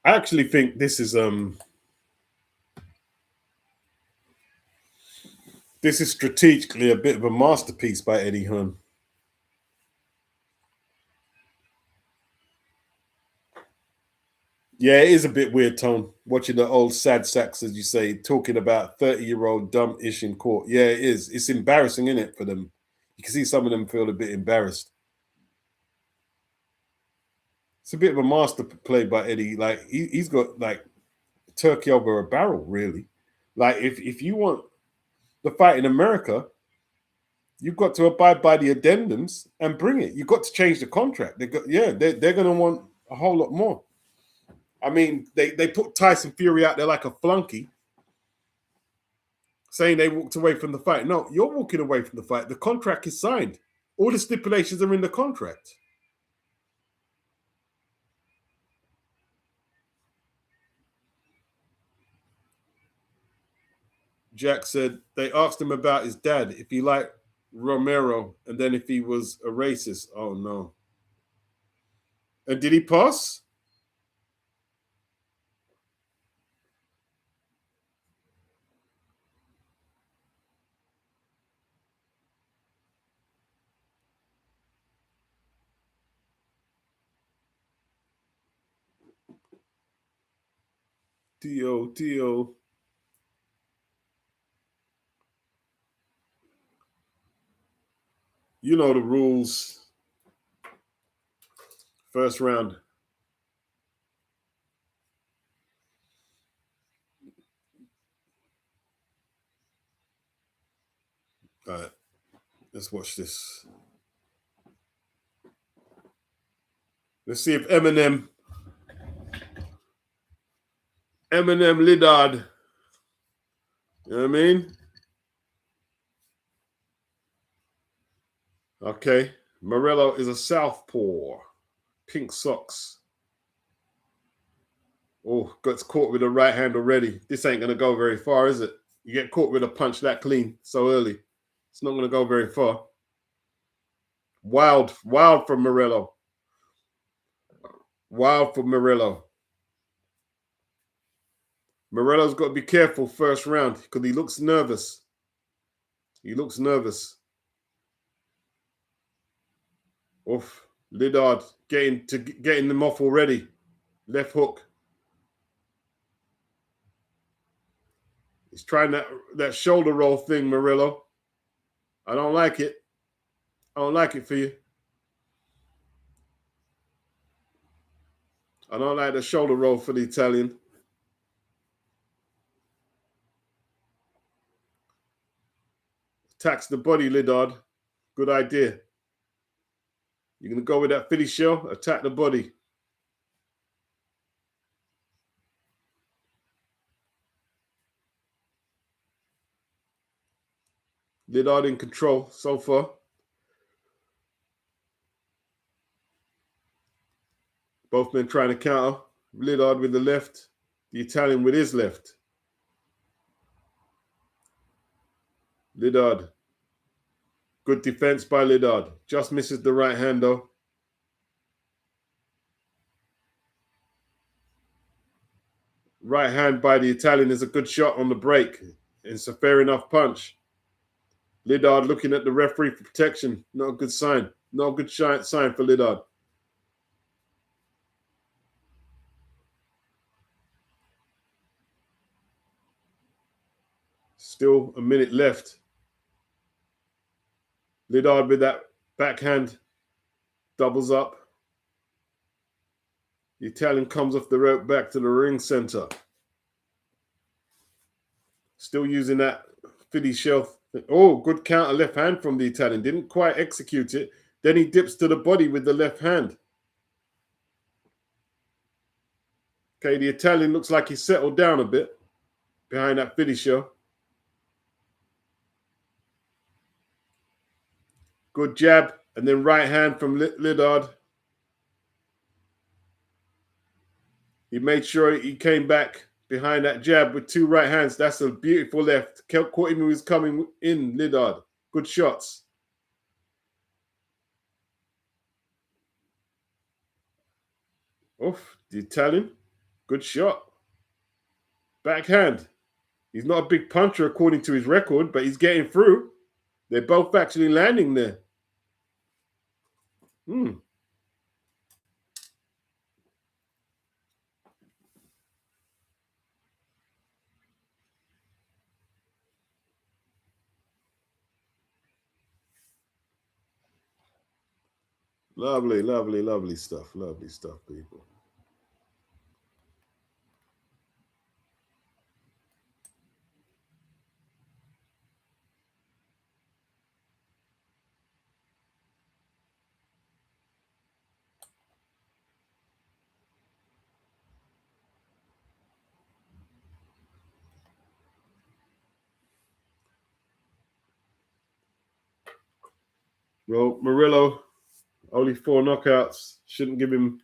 I actually think this is strategically a bit of a masterpiece by Eddie Hearn. Yeah, it is a bit weird, Tone, watching the old sad sacks, as you say, talking about 30-year-old dumb ish in court. Yeah, it is. It's embarrassing, isn't it, for them? You can see some of them feel a bit embarrassed. It's a bit of a master play by Eddie. Like he's got like turkey over a barrel, really. Like if you want the fight in America, you've got to abide by the addendums and bring it. You've got to change the contract. They're going to want a whole lot more. I mean, they put Tyson Fury out there like a flunky, saying they walked away from the fight. No, you're walking away from the fight. The contract is signed. All the stipulations are in the contract. Jack said they asked him about his dad, if he liked Romero, and then if he was a racist. Oh no. And did he pass? T.O. You know the rules. First round. All right. Let's watch this. Let's see if Eminem Liddard. You know what I mean? Okay. Morrelo is a southpaw. Pink socks. Oh, gets caught with a right hand already. This ain't going to go very far, is it? You get caught with a punch that clean so early. It's not going to go very far. Wild from Morrelo. Wild for Morrelo. Morello's got to be careful first round because he looks nervous. He looks nervous. Oof. Liddard getting them off already. Left hook. He's trying that shoulder roll thing, Morrelo. I don't like it. I don't like it for you. I don't like the shoulder roll for the Italian. Attacks the body, Liddard. Good idea. You're going to go with that Philly shell, attack the body. Liddard in control so far. Both men trying to counter. Liddard with the left, the Italian with his left. Liddard. Good defense by Liddard. Just misses the right hand though. Right hand by the Italian is a good shot on the break. It's a fair enough punch. Liddard looking at the referee for protection. Not a good sign. Not a good sign for Liddard. Still a minute left. Liddard with that backhand. Doubles up. The Italian comes off the rope back to the ring center. Still using that Philly shell. Oh, good counter left hand from the Italian. Didn't quite execute it. Then he dips to the body with the left hand. Okay, the Italian looks like he settled down a bit behind that Philly shell. Good jab. And then right hand from Liddard. He made sure he came back behind that jab with two right hands. That's a beautiful left. Caught him when he was coming in, Liddard. Good shots. Oof, the Italian. Good shot. Backhand. He's not a big puncher according to his record, but he's getting through. They're both actually landing there. Lovely, lovely, lovely stuff. Lovely stuff, people. Well, Morrelo, only 4 knockouts. Shouldn't give him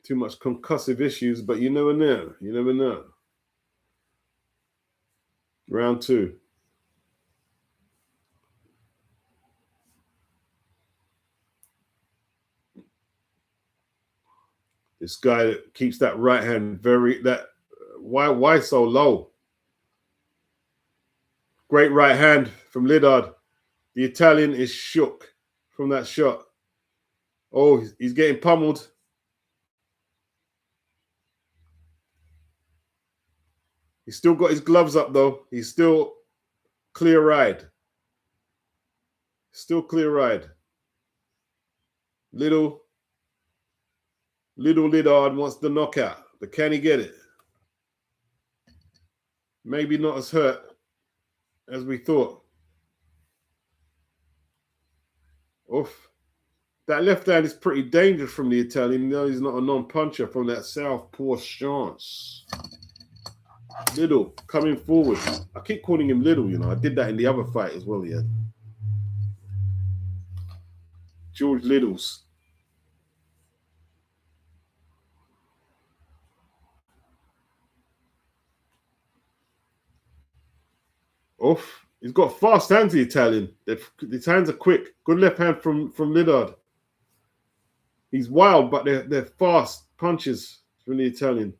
too much concussive issues, but you never know. You never know. Round 2. This guy that keeps that right hand why so low? Great right hand from Liddard. The Italian is shook from that shot. Oh, he's getting pummeled. He's still got his gloves up though. He's still clear-eyed. Still clear-eyed. Little Liddard wants the knockout, but can he get it? Maybe not as hurt as we thought. Oof. That left hand is pretty dangerous from the Italian. No, he's not a non-puncher from that southpaw stance. Little coming forward. I keep calling him Little, you know. I did that in the other fight as well, yeah. George Littles. Oof. He's got fast hands, the Italian. His hands are quick. Good left hand from Liddard. He's wild, but they're fast punches from the Italian.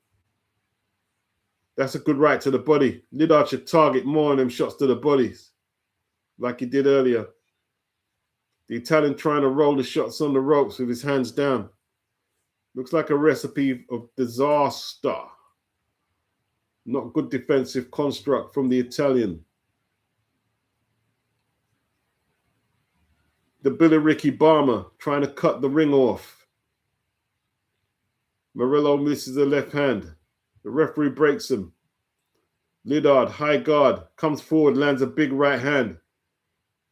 That's a good right to the body. Liddard should target more of them shots to the bodies, like he did earlier. The Italian trying to roll the shots on the ropes with his hands down. Looks like a recipe of disaster. Not good defensive construct from the Italian. The Billy Ricky Barmer trying to cut the ring off. Morrelo misses a left hand. The referee breaks him. Liddard, high guard, comes forward, lands a big right hand.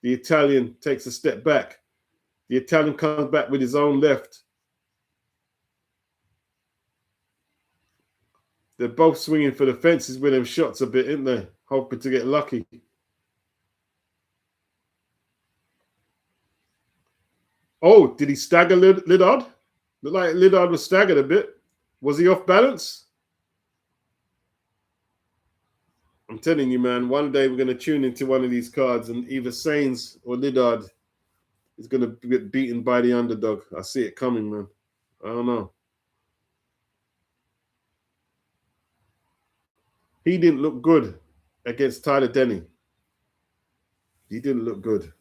The Italian takes a step back. The Italian comes back with his own left. They're both swinging for the fences with them shots a bit, aren't they? Hoping to get lucky. Oh, did he stagger Liddard? Looked like Liddard was staggered a bit. Was he off balance? I'm telling you, man, one day we're going to tune into one of these cards and either Sainz or Liddard is going to get beaten by the underdog. I see it coming, man. I don't know. He didn't look good against Tyler Denny. He didn't look good.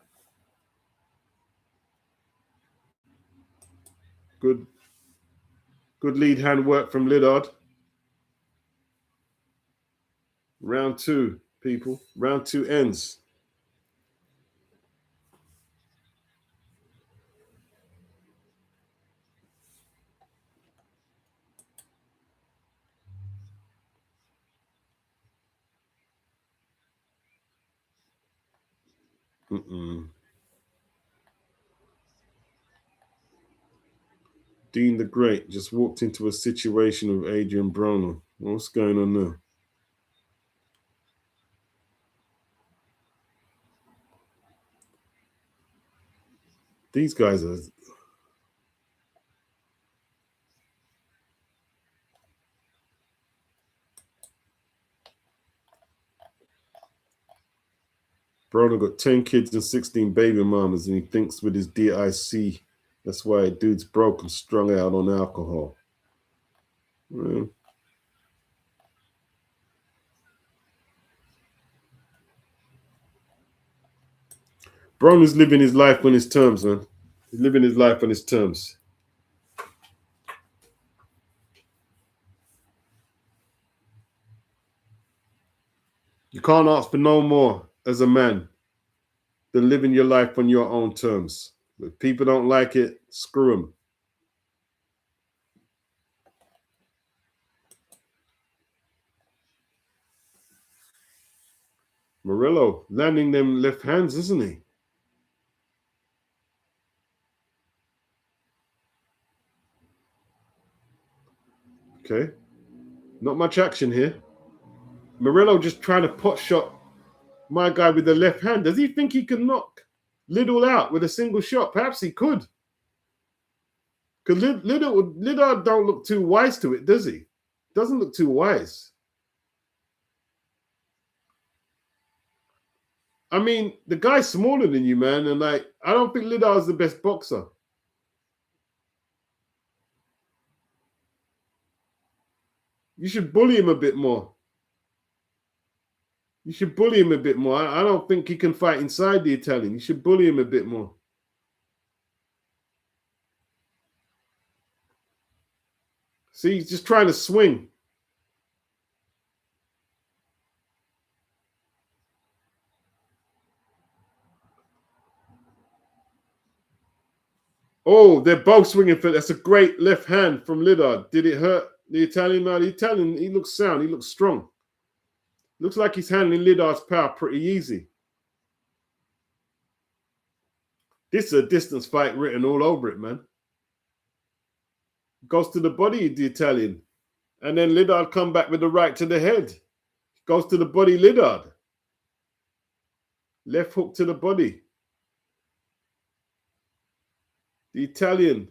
Good lead hand work from Liddard. Round two, people. Round two ends. Dean the Great just walked into a situation with Adrian Broner. What's going on there? These guys are... Broner got 10 kids and 16 baby mamas, and he thinks with his DIC, that's why dude's broke and strung out on alcohol. Well, Broner's living his life on his terms, man. He's living his life on his terms. You can't ask for no more as a man than living your life on your own terms. If people don't like it, screw them. Morrelo landing them left hands, isn't he? Okay. Not much action here. Morrelo just trying to pot shot my guy with the left hand. Does he think he can knock Liddell out with a single shot? Perhaps he could. Because Liddard don't look too wise to it, does he? Doesn't look too wise. I mean, the guy's smaller than you, man. And like, I don't think Liddard's the best boxer. You should bully him a bit more. You should bully him a bit more. I don't think he can fight inside the Italian. You should bully him a bit more. See, he's just trying to swing. Oh, they're both swinging for. That's a great left hand from Liddard. Did it hurt the Italian? No, the Italian, he looks sound. He looks strong. Looks like he's handling Liddard's power pretty easy. This is a distance fight written all over it, man. Goes to the body, the Italian. And then Liddard come back with the right to the head. Goes to the body, Liddard. Left hook to the body. The Italian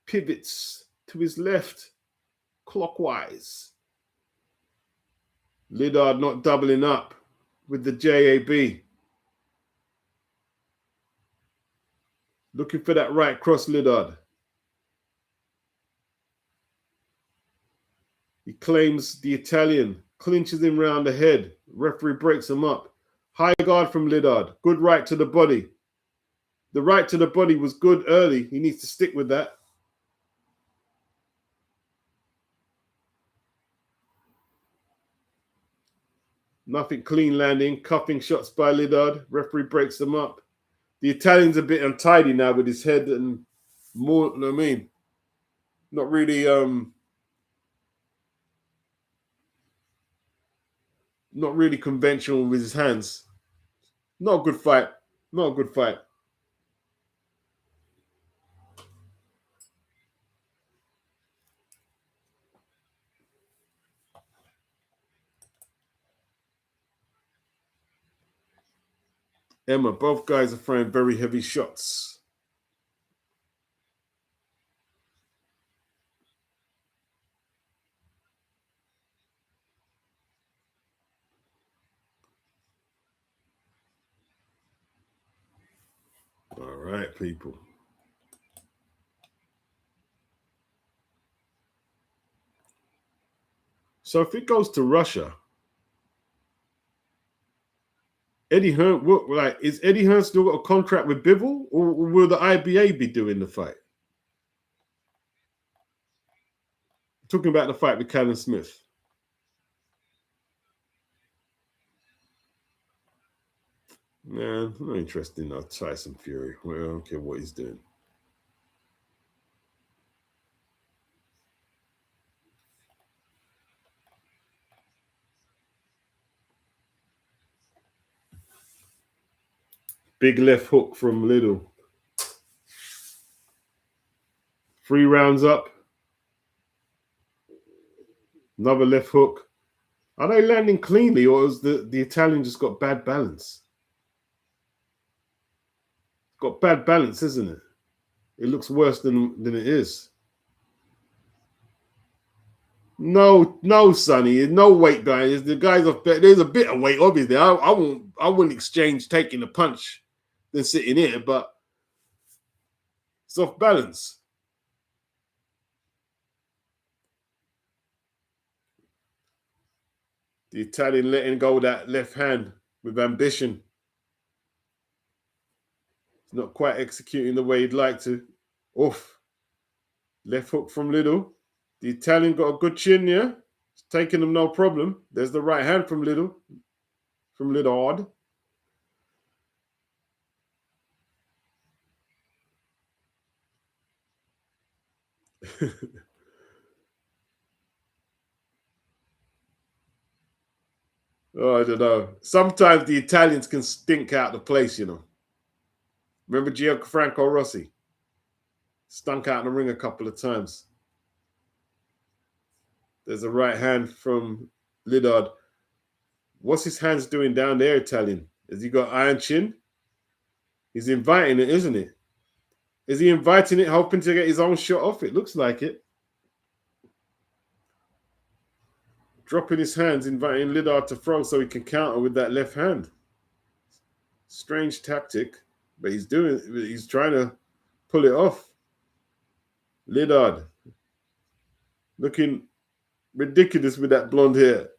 pivots to his left, clockwise. Liddard not doubling up with the JAB. Looking for that right cross, Liddard. He claims the Italian, clinches him round the head. Referee breaks him up. High guard from Liddard. Good right to the body. The right to the body was good early. He needs to stick with that. Nothing clean landing. Cuffing shots by Liddard. Referee breaks them up. The Italian's a bit untidy now with his head and more, you know what I mean? Not really not really conventional with his hands. Not a good fight. Not a good fight. Emma, both guys are throwing very heavy shots. All right, people. So if it goes to Russia, Eddie Hearn, is Eddie Hearn still got a contract with Bivol, or will the IBA be doing the fight? Talking about the fight with Callum Smith. Man, I'm not interested in Tyson Fury. Well, I don't care what he's doing. Big left hook from Little. 3 rounds up. Another left hook. Are they landing cleanly, or is the Italian just got bad balance? Got bad balance, isn't it? It looks worse than it is. No, Sonny. No weight, guys. The guys off. There's a bit of weight, obviously. I wouldn't exchange taking a punch than sitting here, but it's off balance. The Italian letting go that left hand with ambition. He's not quite executing the way he'd like to. Oof. Left hook from Little. The Italian got a good chin, yeah? It's taking him no problem. There's the right hand from Liddard. Oh, I don't know. Sometimes the Italians can stink out the place, you know. Remember Gianfranco Rossi? Stunk out in the ring a couple of times. There's a right hand from Liddard. What's his hands doing down there, Italian? Has he got iron chin? He's inviting it, isn't it? Is he inviting it, hoping to get his own shot off? It looks like it. Dropping his hands, inviting Liddard to throw so he can counter with that left hand. Strange tactic, but he's trying to pull it off. Liddard looking ridiculous with that blonde hair.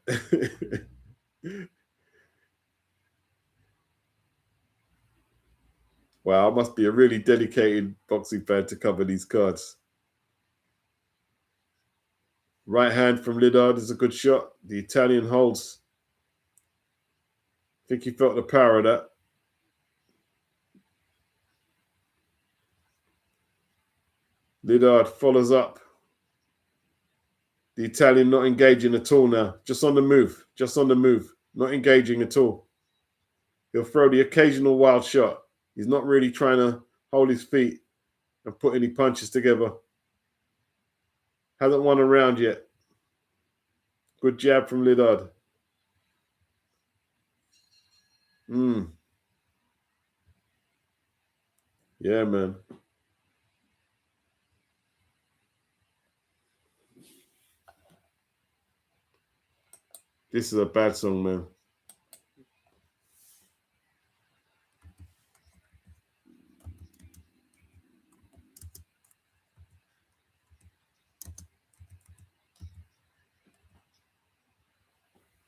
Wow, I must be a really dedicated boxing fan to cover these cards. Right hand from Liddard is a good shot. The Italian holds. I think he felt the power of that. Liddard follows up. The Italian not engaging at all now. Just on the move. Just on the move. Not engaging at all. He'll throw the occasional wild shot. He's not really trying to hold his feet and put any punches together. Hasn't won a round yet. Good jab from Liddard. Yeah, man. This is a bad song, man.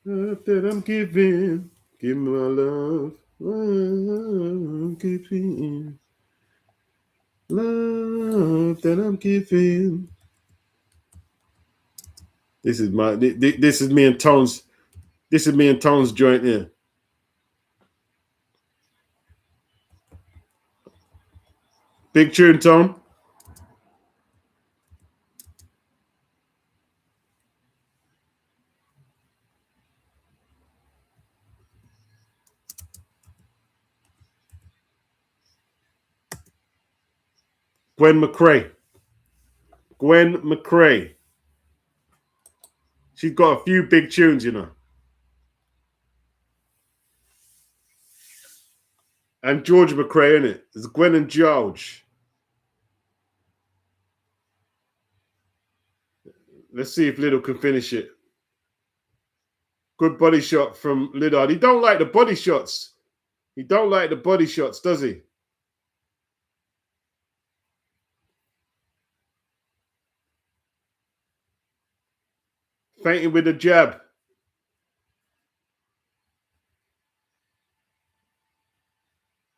Love that I'm giving, give me my love. Love, giving. Love that I'm giving. This is my. This is me and Tones. This is me and Tones joint here. Big tune, Tone. Gwen McCrae. She's got a few big tunes, you know. And George McCrae, in it. It's Gwen and George. Let's see if Liddle can finish it. Good body shot from Liddard. He don't like the body shots. He don't like the body shots, does he? Fainting with a jab.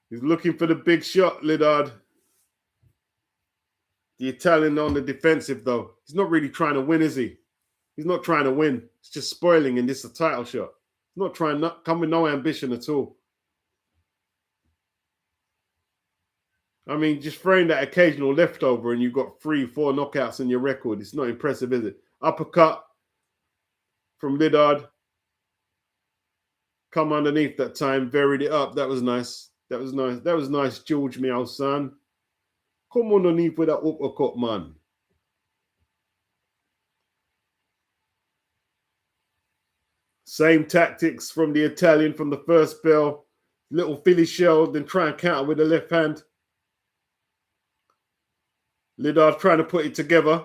He's looking for the big shot, Liddard. The Italian on the defensive, though. He's not really trying to win, is he? He's not trying to win. It's just spoiling, and this is a title shot. He's not trying, not come with no ambition at all. I mean, just throwing that occasional leftover and you've got 3-4 knockouts in your record. It's not impressive, is it? Uppercut from Liddard. Come underneath that time, buried it up. That was nice. That was nice. That was nice, George, me old son. Come underneath with that uppercut, man. Same tactics from the Italian from the first bell. Little Philly shell, then try and counter with the left hand. Liddard trying to put it together.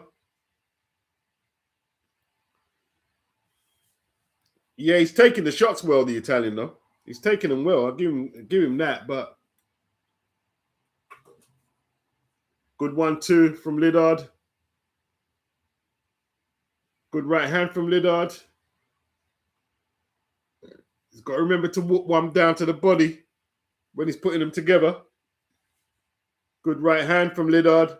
Yeah, he's taking the shots well, the Italian, though. He's taking them well. I'll give him that, but good 1-2 from Liddard. Good right hand from Liddard. He's got to remember to whoop one down to the body when he's putting them together. Good right hand from Liddard.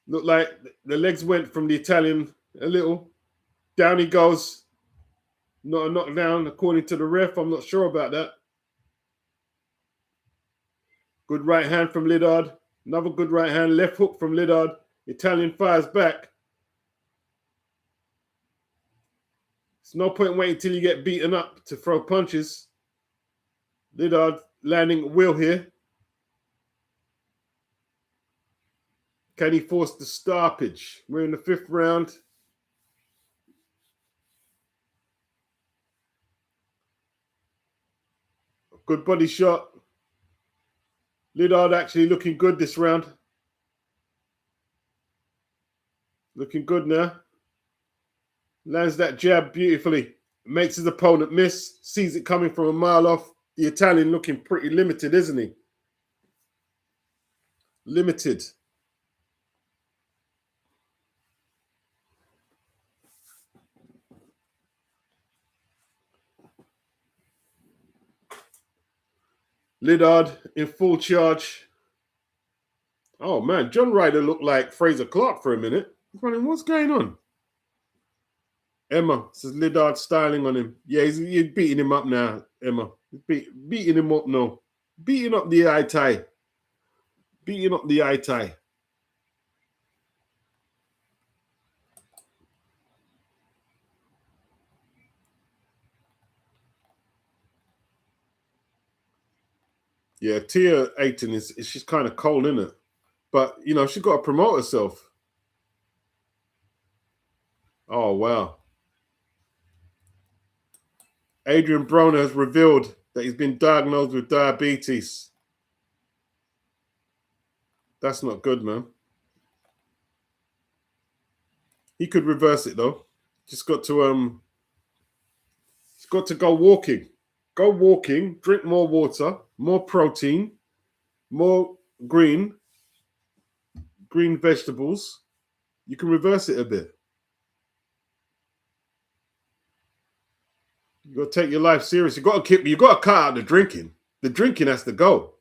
Looked like the legs went from the Italian a little. Down he goes. Not a knockdown, according to the ref. I'm not sure about that. Good right hand from Liddard. Another good right hand. Left hook from Liddard. Italian fires back. There's no point waiting till you get beaten up to throw punches. Liddard landing a wheel here. Can he force the stoppage? We're in the 5th round. Good body shot. Liddard actually looking good this round. Looking good now. Lands that jab beautifully. Makes his opponent miss. Sees it coming from a mile off. The Italian looking pretty limited, isn't he? Limited. Liddard in full charge. Oh, man. John Ryder looked like Fraser Clark for a minute. What's going on? Emma says Liddard styling on him. Yeah, he's beating him up now, Emma. He's beating him up now. Beating up the eye tie. beating up the eye tie. Yeah, Tia Ayton is she's kind of cold, isn't it? But you know, she's got to promote herself. Oh wow. Adrian Broner has revealed that he's been diagnosed with diabetes. That's not good, man. He could reverse it though. Just got to go walking. Go walking, drink more water, more protein, more green vegetables. You can reverse it a bit. You got to take your life serious. You got to cut out the drinking. The drinking has to go.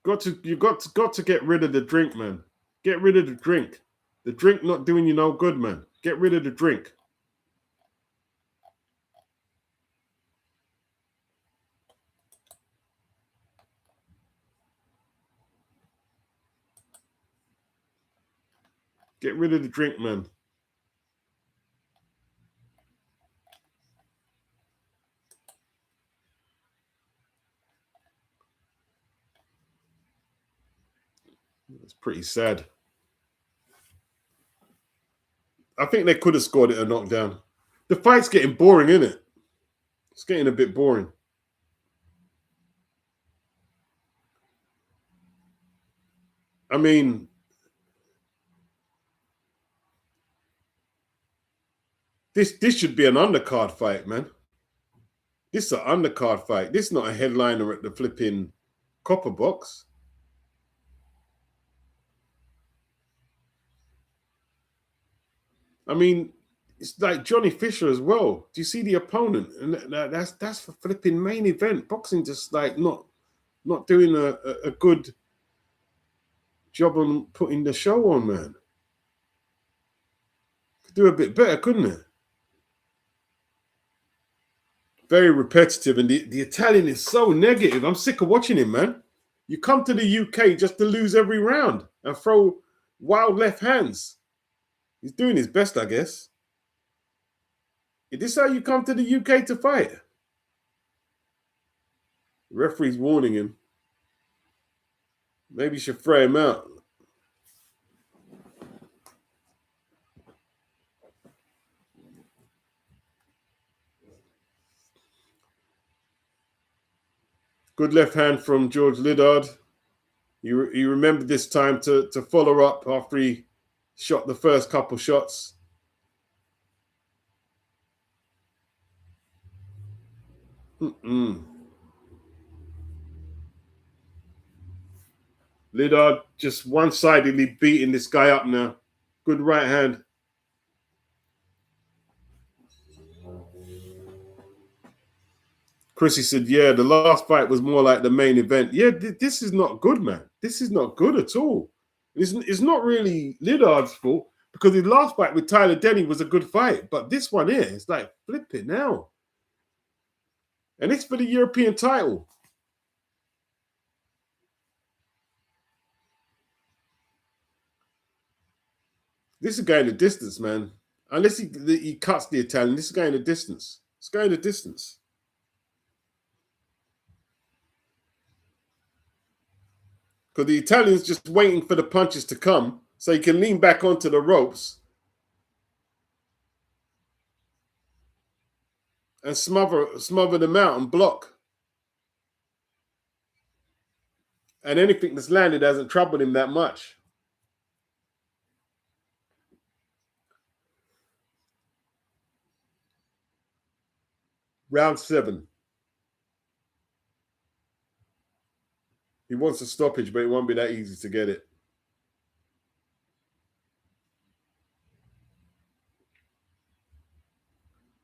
You got to get rid of the drink, man. Get rid of the drink. The drink not doing you no good, man. Get rid of the drink. Get rid of the drink, man. It's pretty sad. I think they could have scored it a knockdown. The fight's getting boring, isn't it? It's getting a bit boring. I mean, this should be an undercard fight, man. This is an undercard fight. This is not a headliner at the flipping copper box. I mean, it's like Johnny Fisher as well. Do you see the opponent? And that's for flipping main event. Boxing just like not doing a good job on putting the show on, man. Could do a bit better, couldn't it? Very repetitive, and the Italian is so negative. I'm sick of watching him, man. You come to the UK just to lose every round and throw wild left hands. He's doing his best, I guess. Is this how you come to the UK to fight? The referee's warning him. Maybe you should throw him out. Good left hand from George Liddard. He remembered this time to follow up after he shot the first couple shots. Liddard just one-sidedly beating this guy up now. Good right hand. Chrissy said, yeah, the last fight was more like the main event. Yeah, this is not good, man. This is not good at all. It's not really Liddard's fault because his last fight with Tyler Denny was a good fight. But this one here, it's like, flip it now. And it's for the European title. This is going the distance, man. Unless he cuts the Italian, this is going the distance. It's going the distance. Because the Italian's just waiting for the punches to come so he can lean back onto the ropes and smother them out and block. And anything that's landed hasn't troubled him that much. Round 7. He wants a stoppage, but it won't be that easy to get it.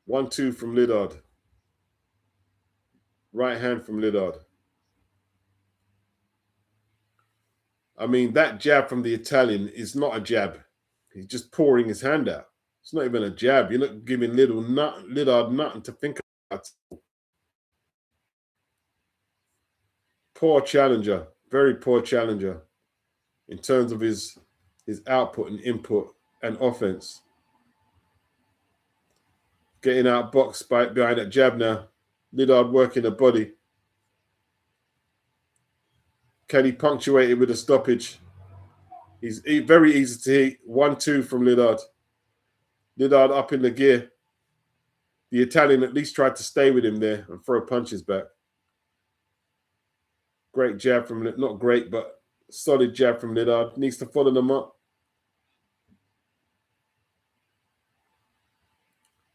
One-two from Liddard. Right hand from Liddard. I mean, that jab from the Italian is not a jab. He's just pouring his hand out. It's not even a jab. You're not giving Liddard nothing to think about. Poor challenger, very poor challenger in terms of his output and input and offense. Getting out box behind that jab now. Liddard working the body. Can he punctuate it with a stoppage? He's very easy to hit. 1-2 from Liddard. Liddard up in the gear. The Italian at least tried to stay with him there and throw punches back. Great jab from, not great, but solid jab from Liddard. Needs to follow them up.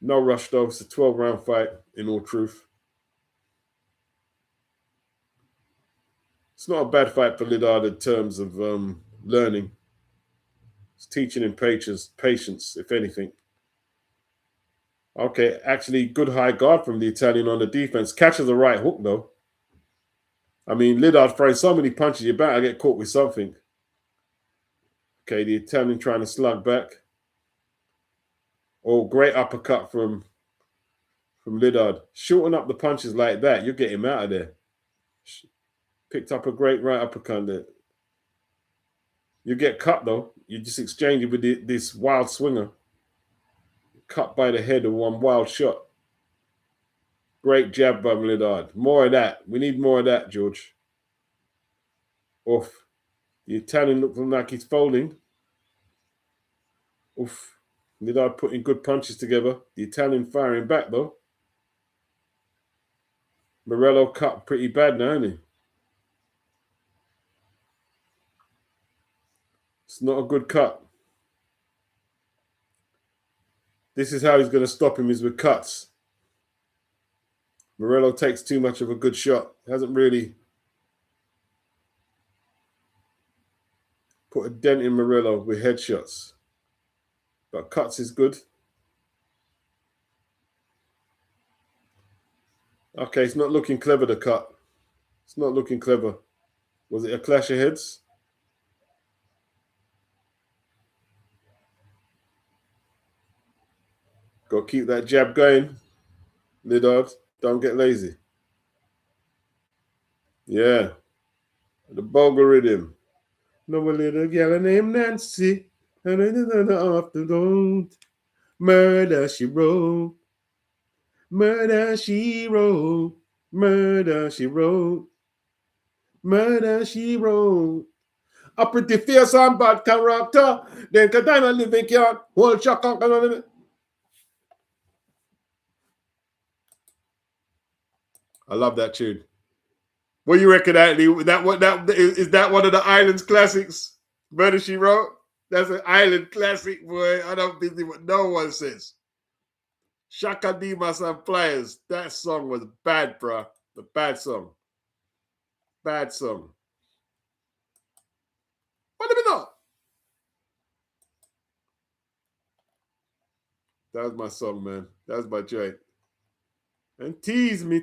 No rush though. It's a 12-round fight in all truth. It's not a bad fight for Liddard in terms of learning. It's teaching him patience, if anything. Okay, actually good high guard from the Italian on the defense. Catches a right hook though. I mean, Liddard throwing so many punches, you're bound to get caught with something. Okay, the Italian trying to slug back. Oh, great uppercut from Liddard. Shorten up the punches like that, you'll get him out of there. Picked up a great right uppercut there. You get cut though. You just exchange it with this wild swinger. Cut by the head of one wild shot. Great jab by Liddard. More of that. We need more of that, George. Oof. The Italian looks like he's folding. Oof. Liddard putting good punches together. The Italian firing back though. Morrelo cut pretty bad now, isn't he? It's not a good cut. This is how he's going to stop him, is with cuts. Morrelo takes too much of a good shot. Hasn't really put a dent in Morrelo with headshots. But cuts is good. Okay, it's not looking clever, the cut. It's not looking clever. Was it a clash of heads? Got to keep that jab going. Liddard, don't get lazy. Yeah. The bogle rhythm. No, a little girl named Nancy. Off the road. Murder, she wrote. Murder, she wrote. Murder, she wrote. Murder, she wrote. A pretty fierce and bad character. Then can I live in can't hold shock on. I love that tune. What do you reckon, Anthony? Is that one of the Islands classics? Murder, She Wrote? That's an Island classic, boy. I don't believe what no one says. Shaka Dimas and Players. That song was bad, bro. The bad song. Bad song. What do we know? That was my song, man. That was my joint. And tease me,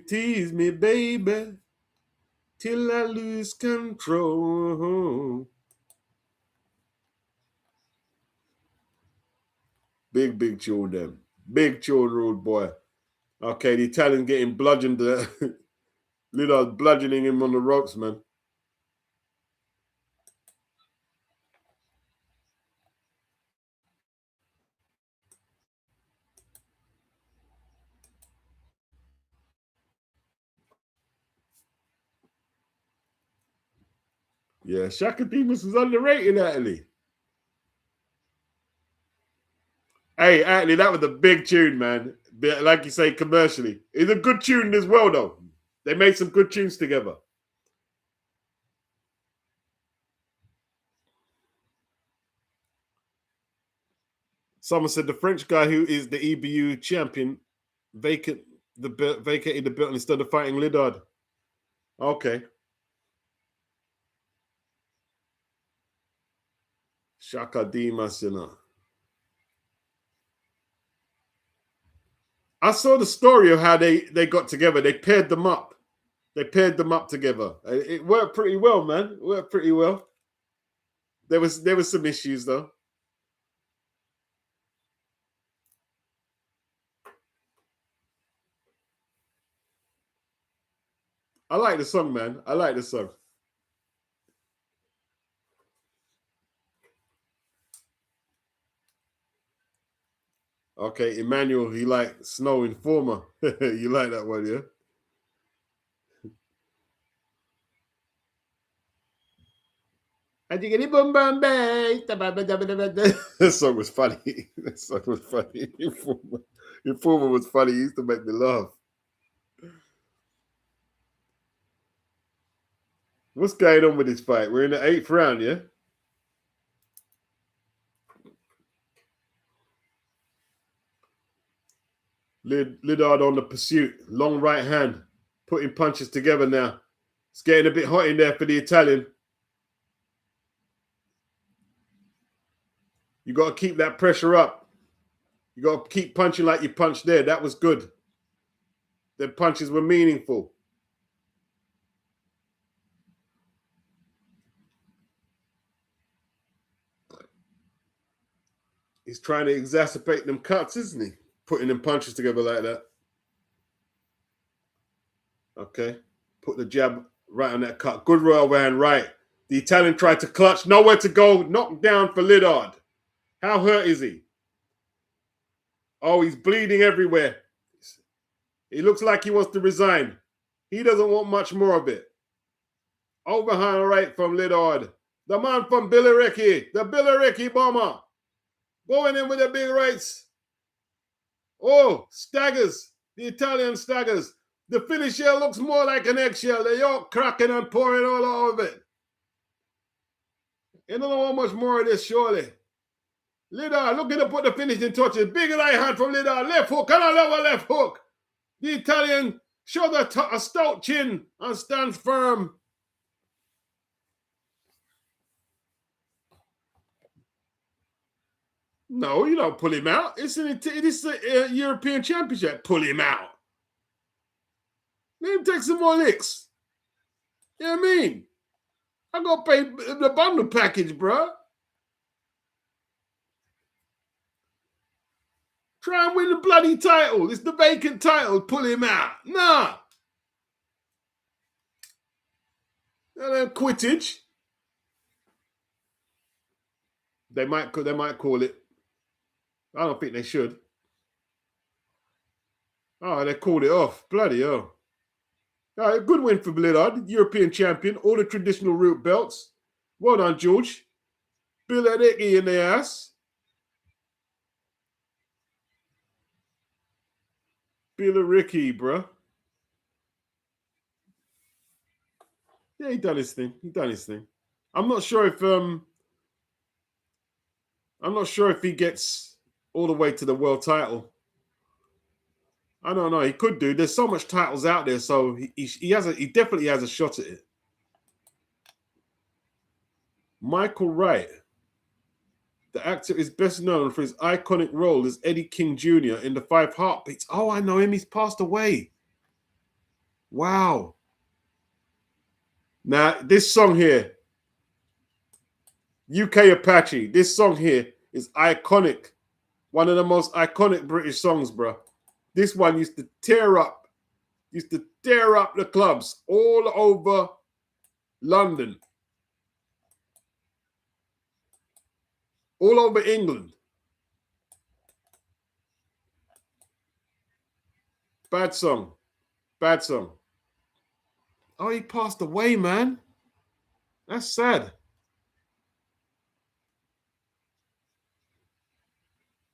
baby, till I lose control. Big tune, them. Big tune, rude boy. Okay, the Italian getting bludgeoned. Liddard bludgeoning him on the ropes, man. Yeah, Shaka Demus is underrated, Atlee. Hey, Atlee, that was a big tune, man. Like you say, commercially. It's a good tune as well, though. They made some good tunes together. Someone said the French guy who is the EBU champion vacated the belt instead of fighting Liddard. Okay. Shaka Dimas, you know. I saw the story of how they got together. They paired them up. They paired them up together. It worked pretty well, man. It worked pretty well. There was some issues though. I like the song, man. I like the song. Okay, Emmanuel, he like Snow Informer. You like that one, yeah? That song was funny. That song was funny. Informer was funny. He used to make me laugh. What's going on with this fight? We're in the 8th round, yeah? Liddard on the pursuit. Long right hand. Putting punches together now. It's getting a bit hot in there for the Italian. You got to keep that pressure up. You got to keep punching like you punched there. That was good. The punches were meaningful. He's trying to exacerbate them cuts, isn't he? Putting them punches together like that. Okay. Put the jab right on that cut. Good royal hand right. The Italian tried to clutch. Nowhere to go. Knocked down for Liddard. How hurt is he? Oh, he's bleeding everywhere. He looks like he wants to resign. He doesn't want much more of it. Overhand right from Liddard. The man from Billericay. The Billericay bomber. Going in with the big rights. Oh, staggers. The Italian staggers. The finish here looks more like an eggshell. The yolk cracking and pouring all over it. You don't know how much more of this, surely. Liddard looking to put the finishing touches. Big right hand from Liddard. Left hook. And a left hook. The Italian shows a stout chin and stands firm. No, you don't pull him out. It's a European Championship. Pull him out. Let him take some more licks. You know what I mean? I got to pay the bundle package, bro. Try and win the bloody title. It's the vacant title. Pull him out. Nah. Quittage. They might call it. I don't think they should. Oh, they called it off. Bloody hell. All right, good win for Liddard, European champion, all the traditional root belts. Well done, George. Billericay in the ass. Billericay, bro. Yeah, he done his thing. I'm not sure if he gets all the way to the world title. I don't know. He could do. There's so much titles out there, so he definitely has a shot at it. Michael Wright, the actor, is best known for his iconic role as Eddie King Jr. in The Five Heartbeats. Oh, I know him. He's passed away. Wow. Now, this song here, UK Apache, this song here is iconic. One of the most iconic British songs, bro. This one used to tear up the clubs all over London, all over England. Bad song. Oh, he passed away, man. That's sad.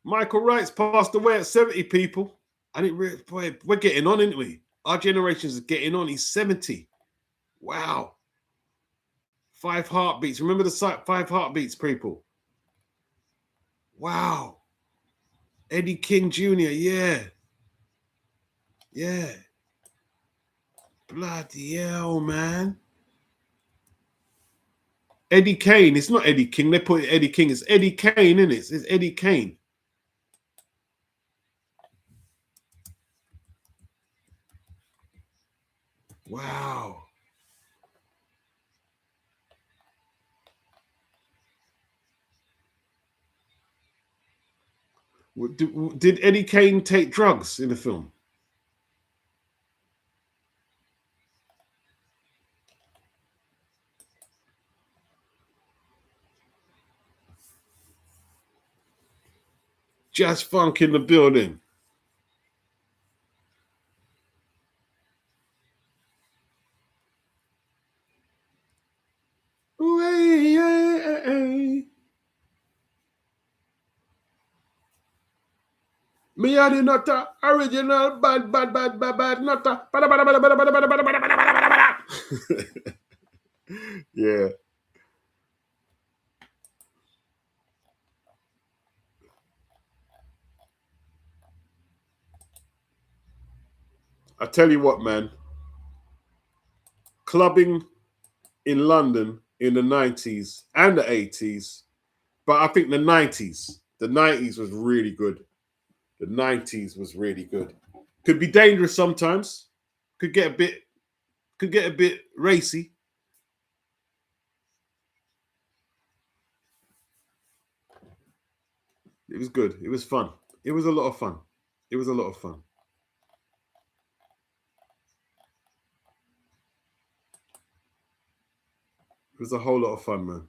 Michael Wright's passed away at 70, people. I didn't really, boy, we're getting on, aren't we? Our generation is getting on. He's 70. Wow. 5 Heartbeats. Remember the site 5 Heartbeats, people? Wow. Eddie King Jr., yeah. Yeah. Bloody hell, man. Eddie Kane. It's not Eddie King. They put Eddie King. It's Eddie Kane, isn't it? It's Eddie Kane. Wow. Did Eddie Kane take drugs in the film? Jazz funk in the building. Ooh, hey, hey, hey, hey. Me are the nutter, original bad nutter. Yeah. I tell you what, man. Clubbing in London in the 90s and the 80s, but I think the 90s was really good. The 90s was really good. Could be dangerous sometimes. Could get a bit racy. It was good. It was fun. It was a lot of fun. It was a lot of fun. It was a whole lot of fun, man.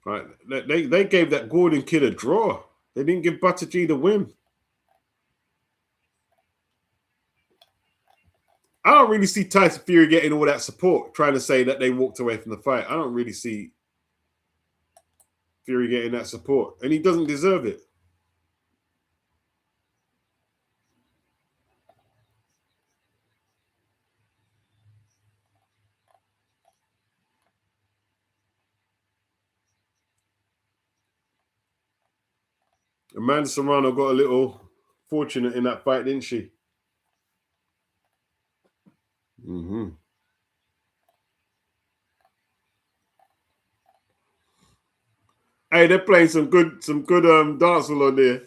Right? They gave that Gordon kid a draw. They didn't give Butter G the win. I don't really see Tyson Fury getting all that support, trying to say that they walked away from the fight. I don't really see Fury getting that support, and he doesn't deserve it. Amanda Serrano got a little fortunate in that fight, didn't she? Mm-hmm. Hey, they're playing some good dancehall on there.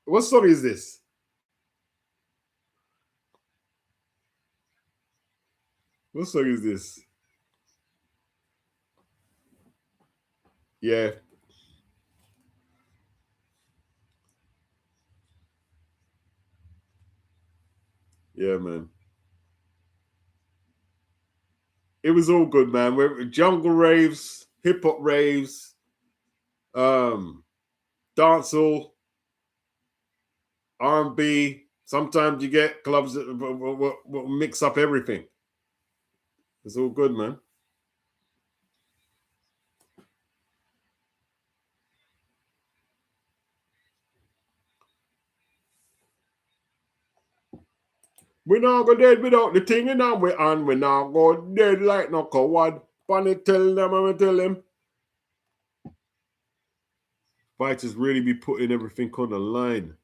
What song is this? What song is this? Yeah, yeah, man. It was all good, man. We're jungle raves, hip hop raves, um, dancehall, R&B. Sometimes you get clubs that will mix up everything. It's all good, man. We not go dead without the thing in our way, and we not go dead like no coward. Funny tell them, I'm gonna tell them. Fighters really be putting everything on the line.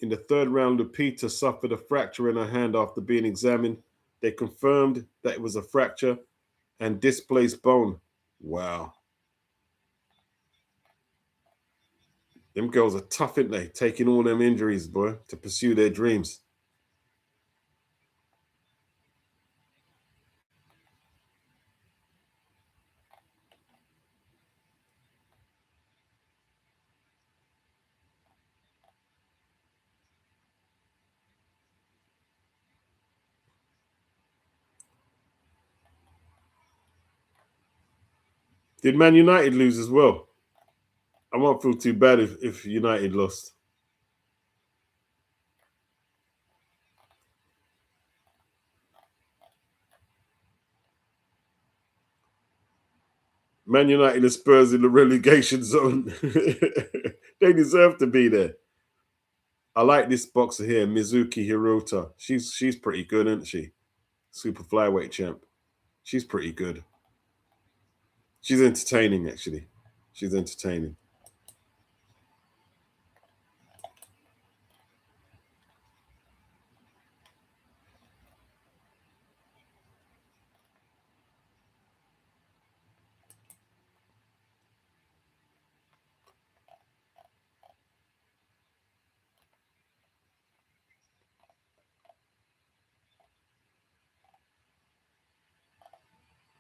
In the third round, Lupita suffered a fracture in her hand after being examined. They confirmed that it was a fracture and displaced bone. Wow. Them girls are tough, ain't they? Taking all them injuries, boy, to pursue their dreams. Did Man United lose as well? I won't feel too bad if United lost. Man United and Spurs in the relegation zone. They deserve to be there. I like this boxer here, Mizuki Hirota. She's pretty good, isn't she? Super flyweight champ. She's pretty good. She's entertaining, actually. She's entertaining.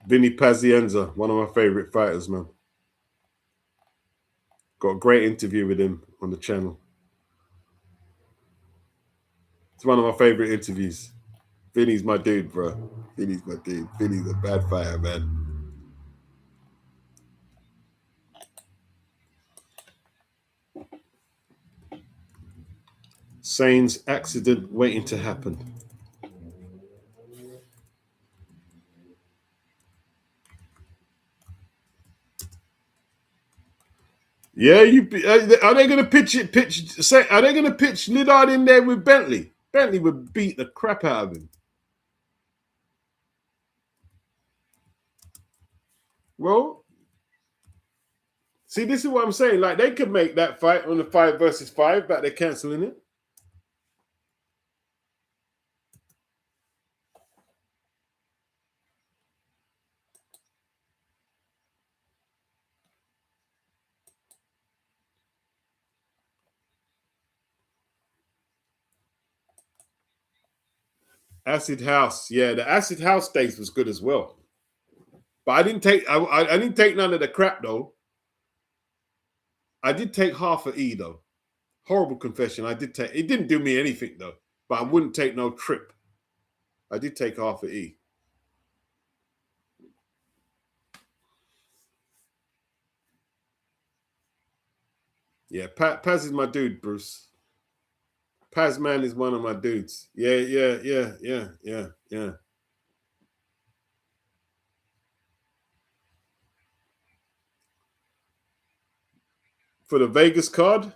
Vinny Pazienza, one of my favorite fighters, man. Got a great interview with him on the channel. It's one of my favorite interviews. Vinny's my dude, bro. Vinny's my dude. Vinny's a bad fighter, man. Sainz accident waiting to happen. Yeah, are they going to pitch it? Are they going to pitch Liddard in there with Bentley? Bentley would beat the crap out of him. Well, see, this is what I'm saying. Like, they could make that fight on the 5 versus 5, but they're canceling it. Acid House, yeah, the Acid House steaks was good as well. But I didn't take I didn't take none of the crap though. I did take half a E though. Horrible confession. I did take it. Didn't do me anything though. But I wouldn't take no trip. I did take half a E. Yeah, Paz is my dude, Bruce. Paz man is one of my dudes. Yeah. For the Vegas card,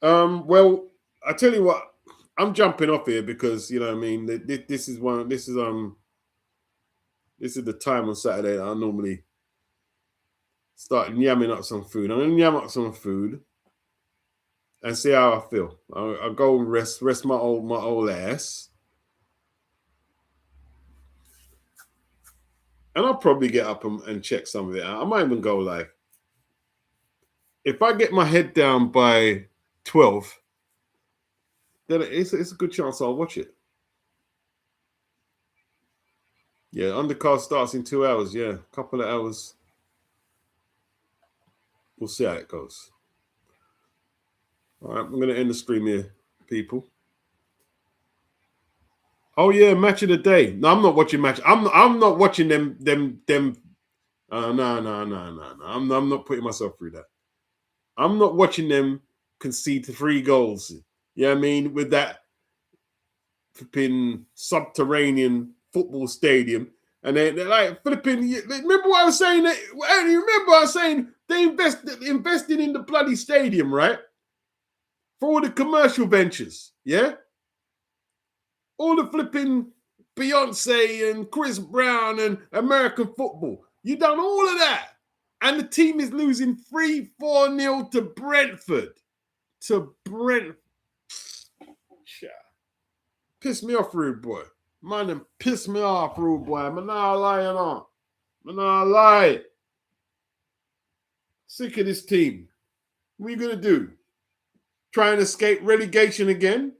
well, I tell you what, I'm jumping off here because you know what I mean. This is the time on Saturday that I normally start yamming up some food. I'm gonna yam up some food and see how I feel. I'll go and rest my old ass, and I'll probably get up and check some of it out. I might even go like, if I get my head down by 12, then it's a good chance I'll watch it. Yeah, undercard starts in 2 hours. Yeah, a couple of hours. We'll see how it goes. All right, I'm going to end the stream here, people. Oh yeah, match of the day. No, I'm not watching match. I'm not watching them. No. I'm not putting myself through that. I'm not watching them concede 3 goals. You know what I mean? With that flipping subterranean football stadium. And they're like flipping. Remember what I was saying? You remember I was saying they invested in the bloody stadium, right? For all the commercial ventures, yeah? All the flipping Beyonce and Chris Brown and American football. You done all of that. And the team is losing 3-4-0 to Brentford. Piss me off, rude boy. Man, piss me off, rude boy. I'm not lying on. I'm not lying. Sick of this team. What are you going to do? Try and escape relegation again?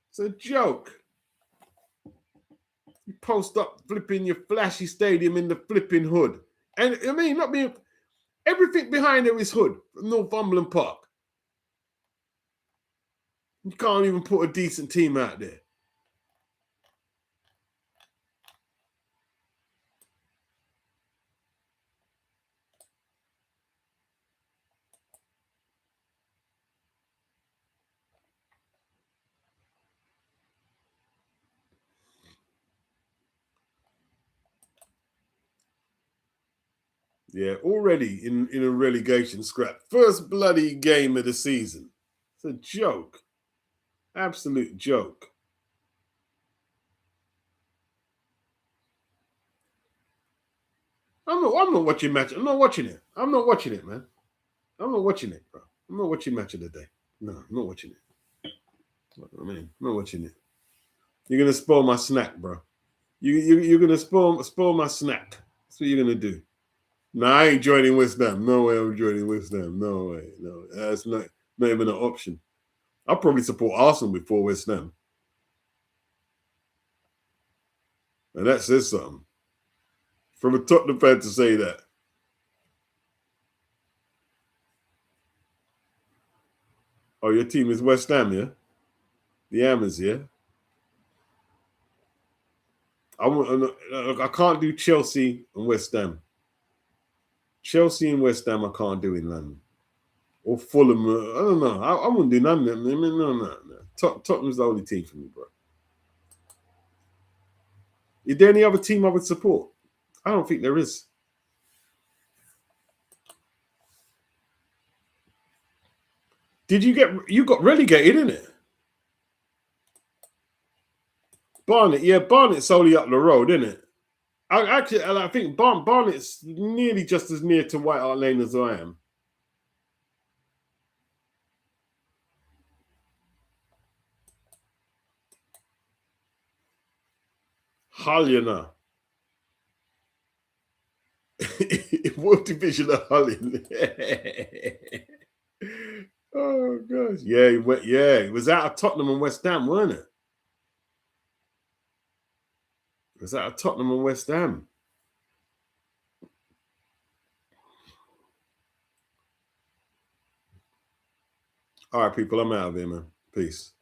It's a joke. You post up flipping your flashy stadium in the flipping hood. And I mean, not being everything behind there is hood, Northumberland Park. You can't even put a decent team out there. Yeah, already in a relegation scrap. First bloody game of the season. It's a joke. Absolute joke. I'm not watching match. I'm not watching it. I'm not watching it, man. I'm not watching it, bro. I'm not watching match of the day. No, I'm not watching it. I mean, I'm not watching it. You're gonna spoil my snack, bro. You're gonna spoil my snack. That's what you're gonna do. No, I ain't joining West Ham. No way I'm joining West Ham. No way. No, that's not even an option. I'll probably support Arsenal before West Ham. And that says something. From a Tottenham fan to say that. Oh, your team is West Ham, yeah? The Hammers, yeah? I can't do Chelsea and West Ham. Chelsea and West Ham, I can't do in London. Or Fulham. I don't know. I wouldn't do none of them. No. Tottenham's the only team for me, bro. Is there any other team I would support? I don't think there is. Did you got relegated, innit? Barnet, yeah, Barnet's only up the road, innit? I think Barnet's nearly just as near to White Hart Lane as I am. Hull, you know. What division of Hull in? Oh gosh. Yeah, it was out of Tottenham and West Ham, weren't it? It was out of Tottenham and West Ham. All right, people, I'm out of here, man. Peace.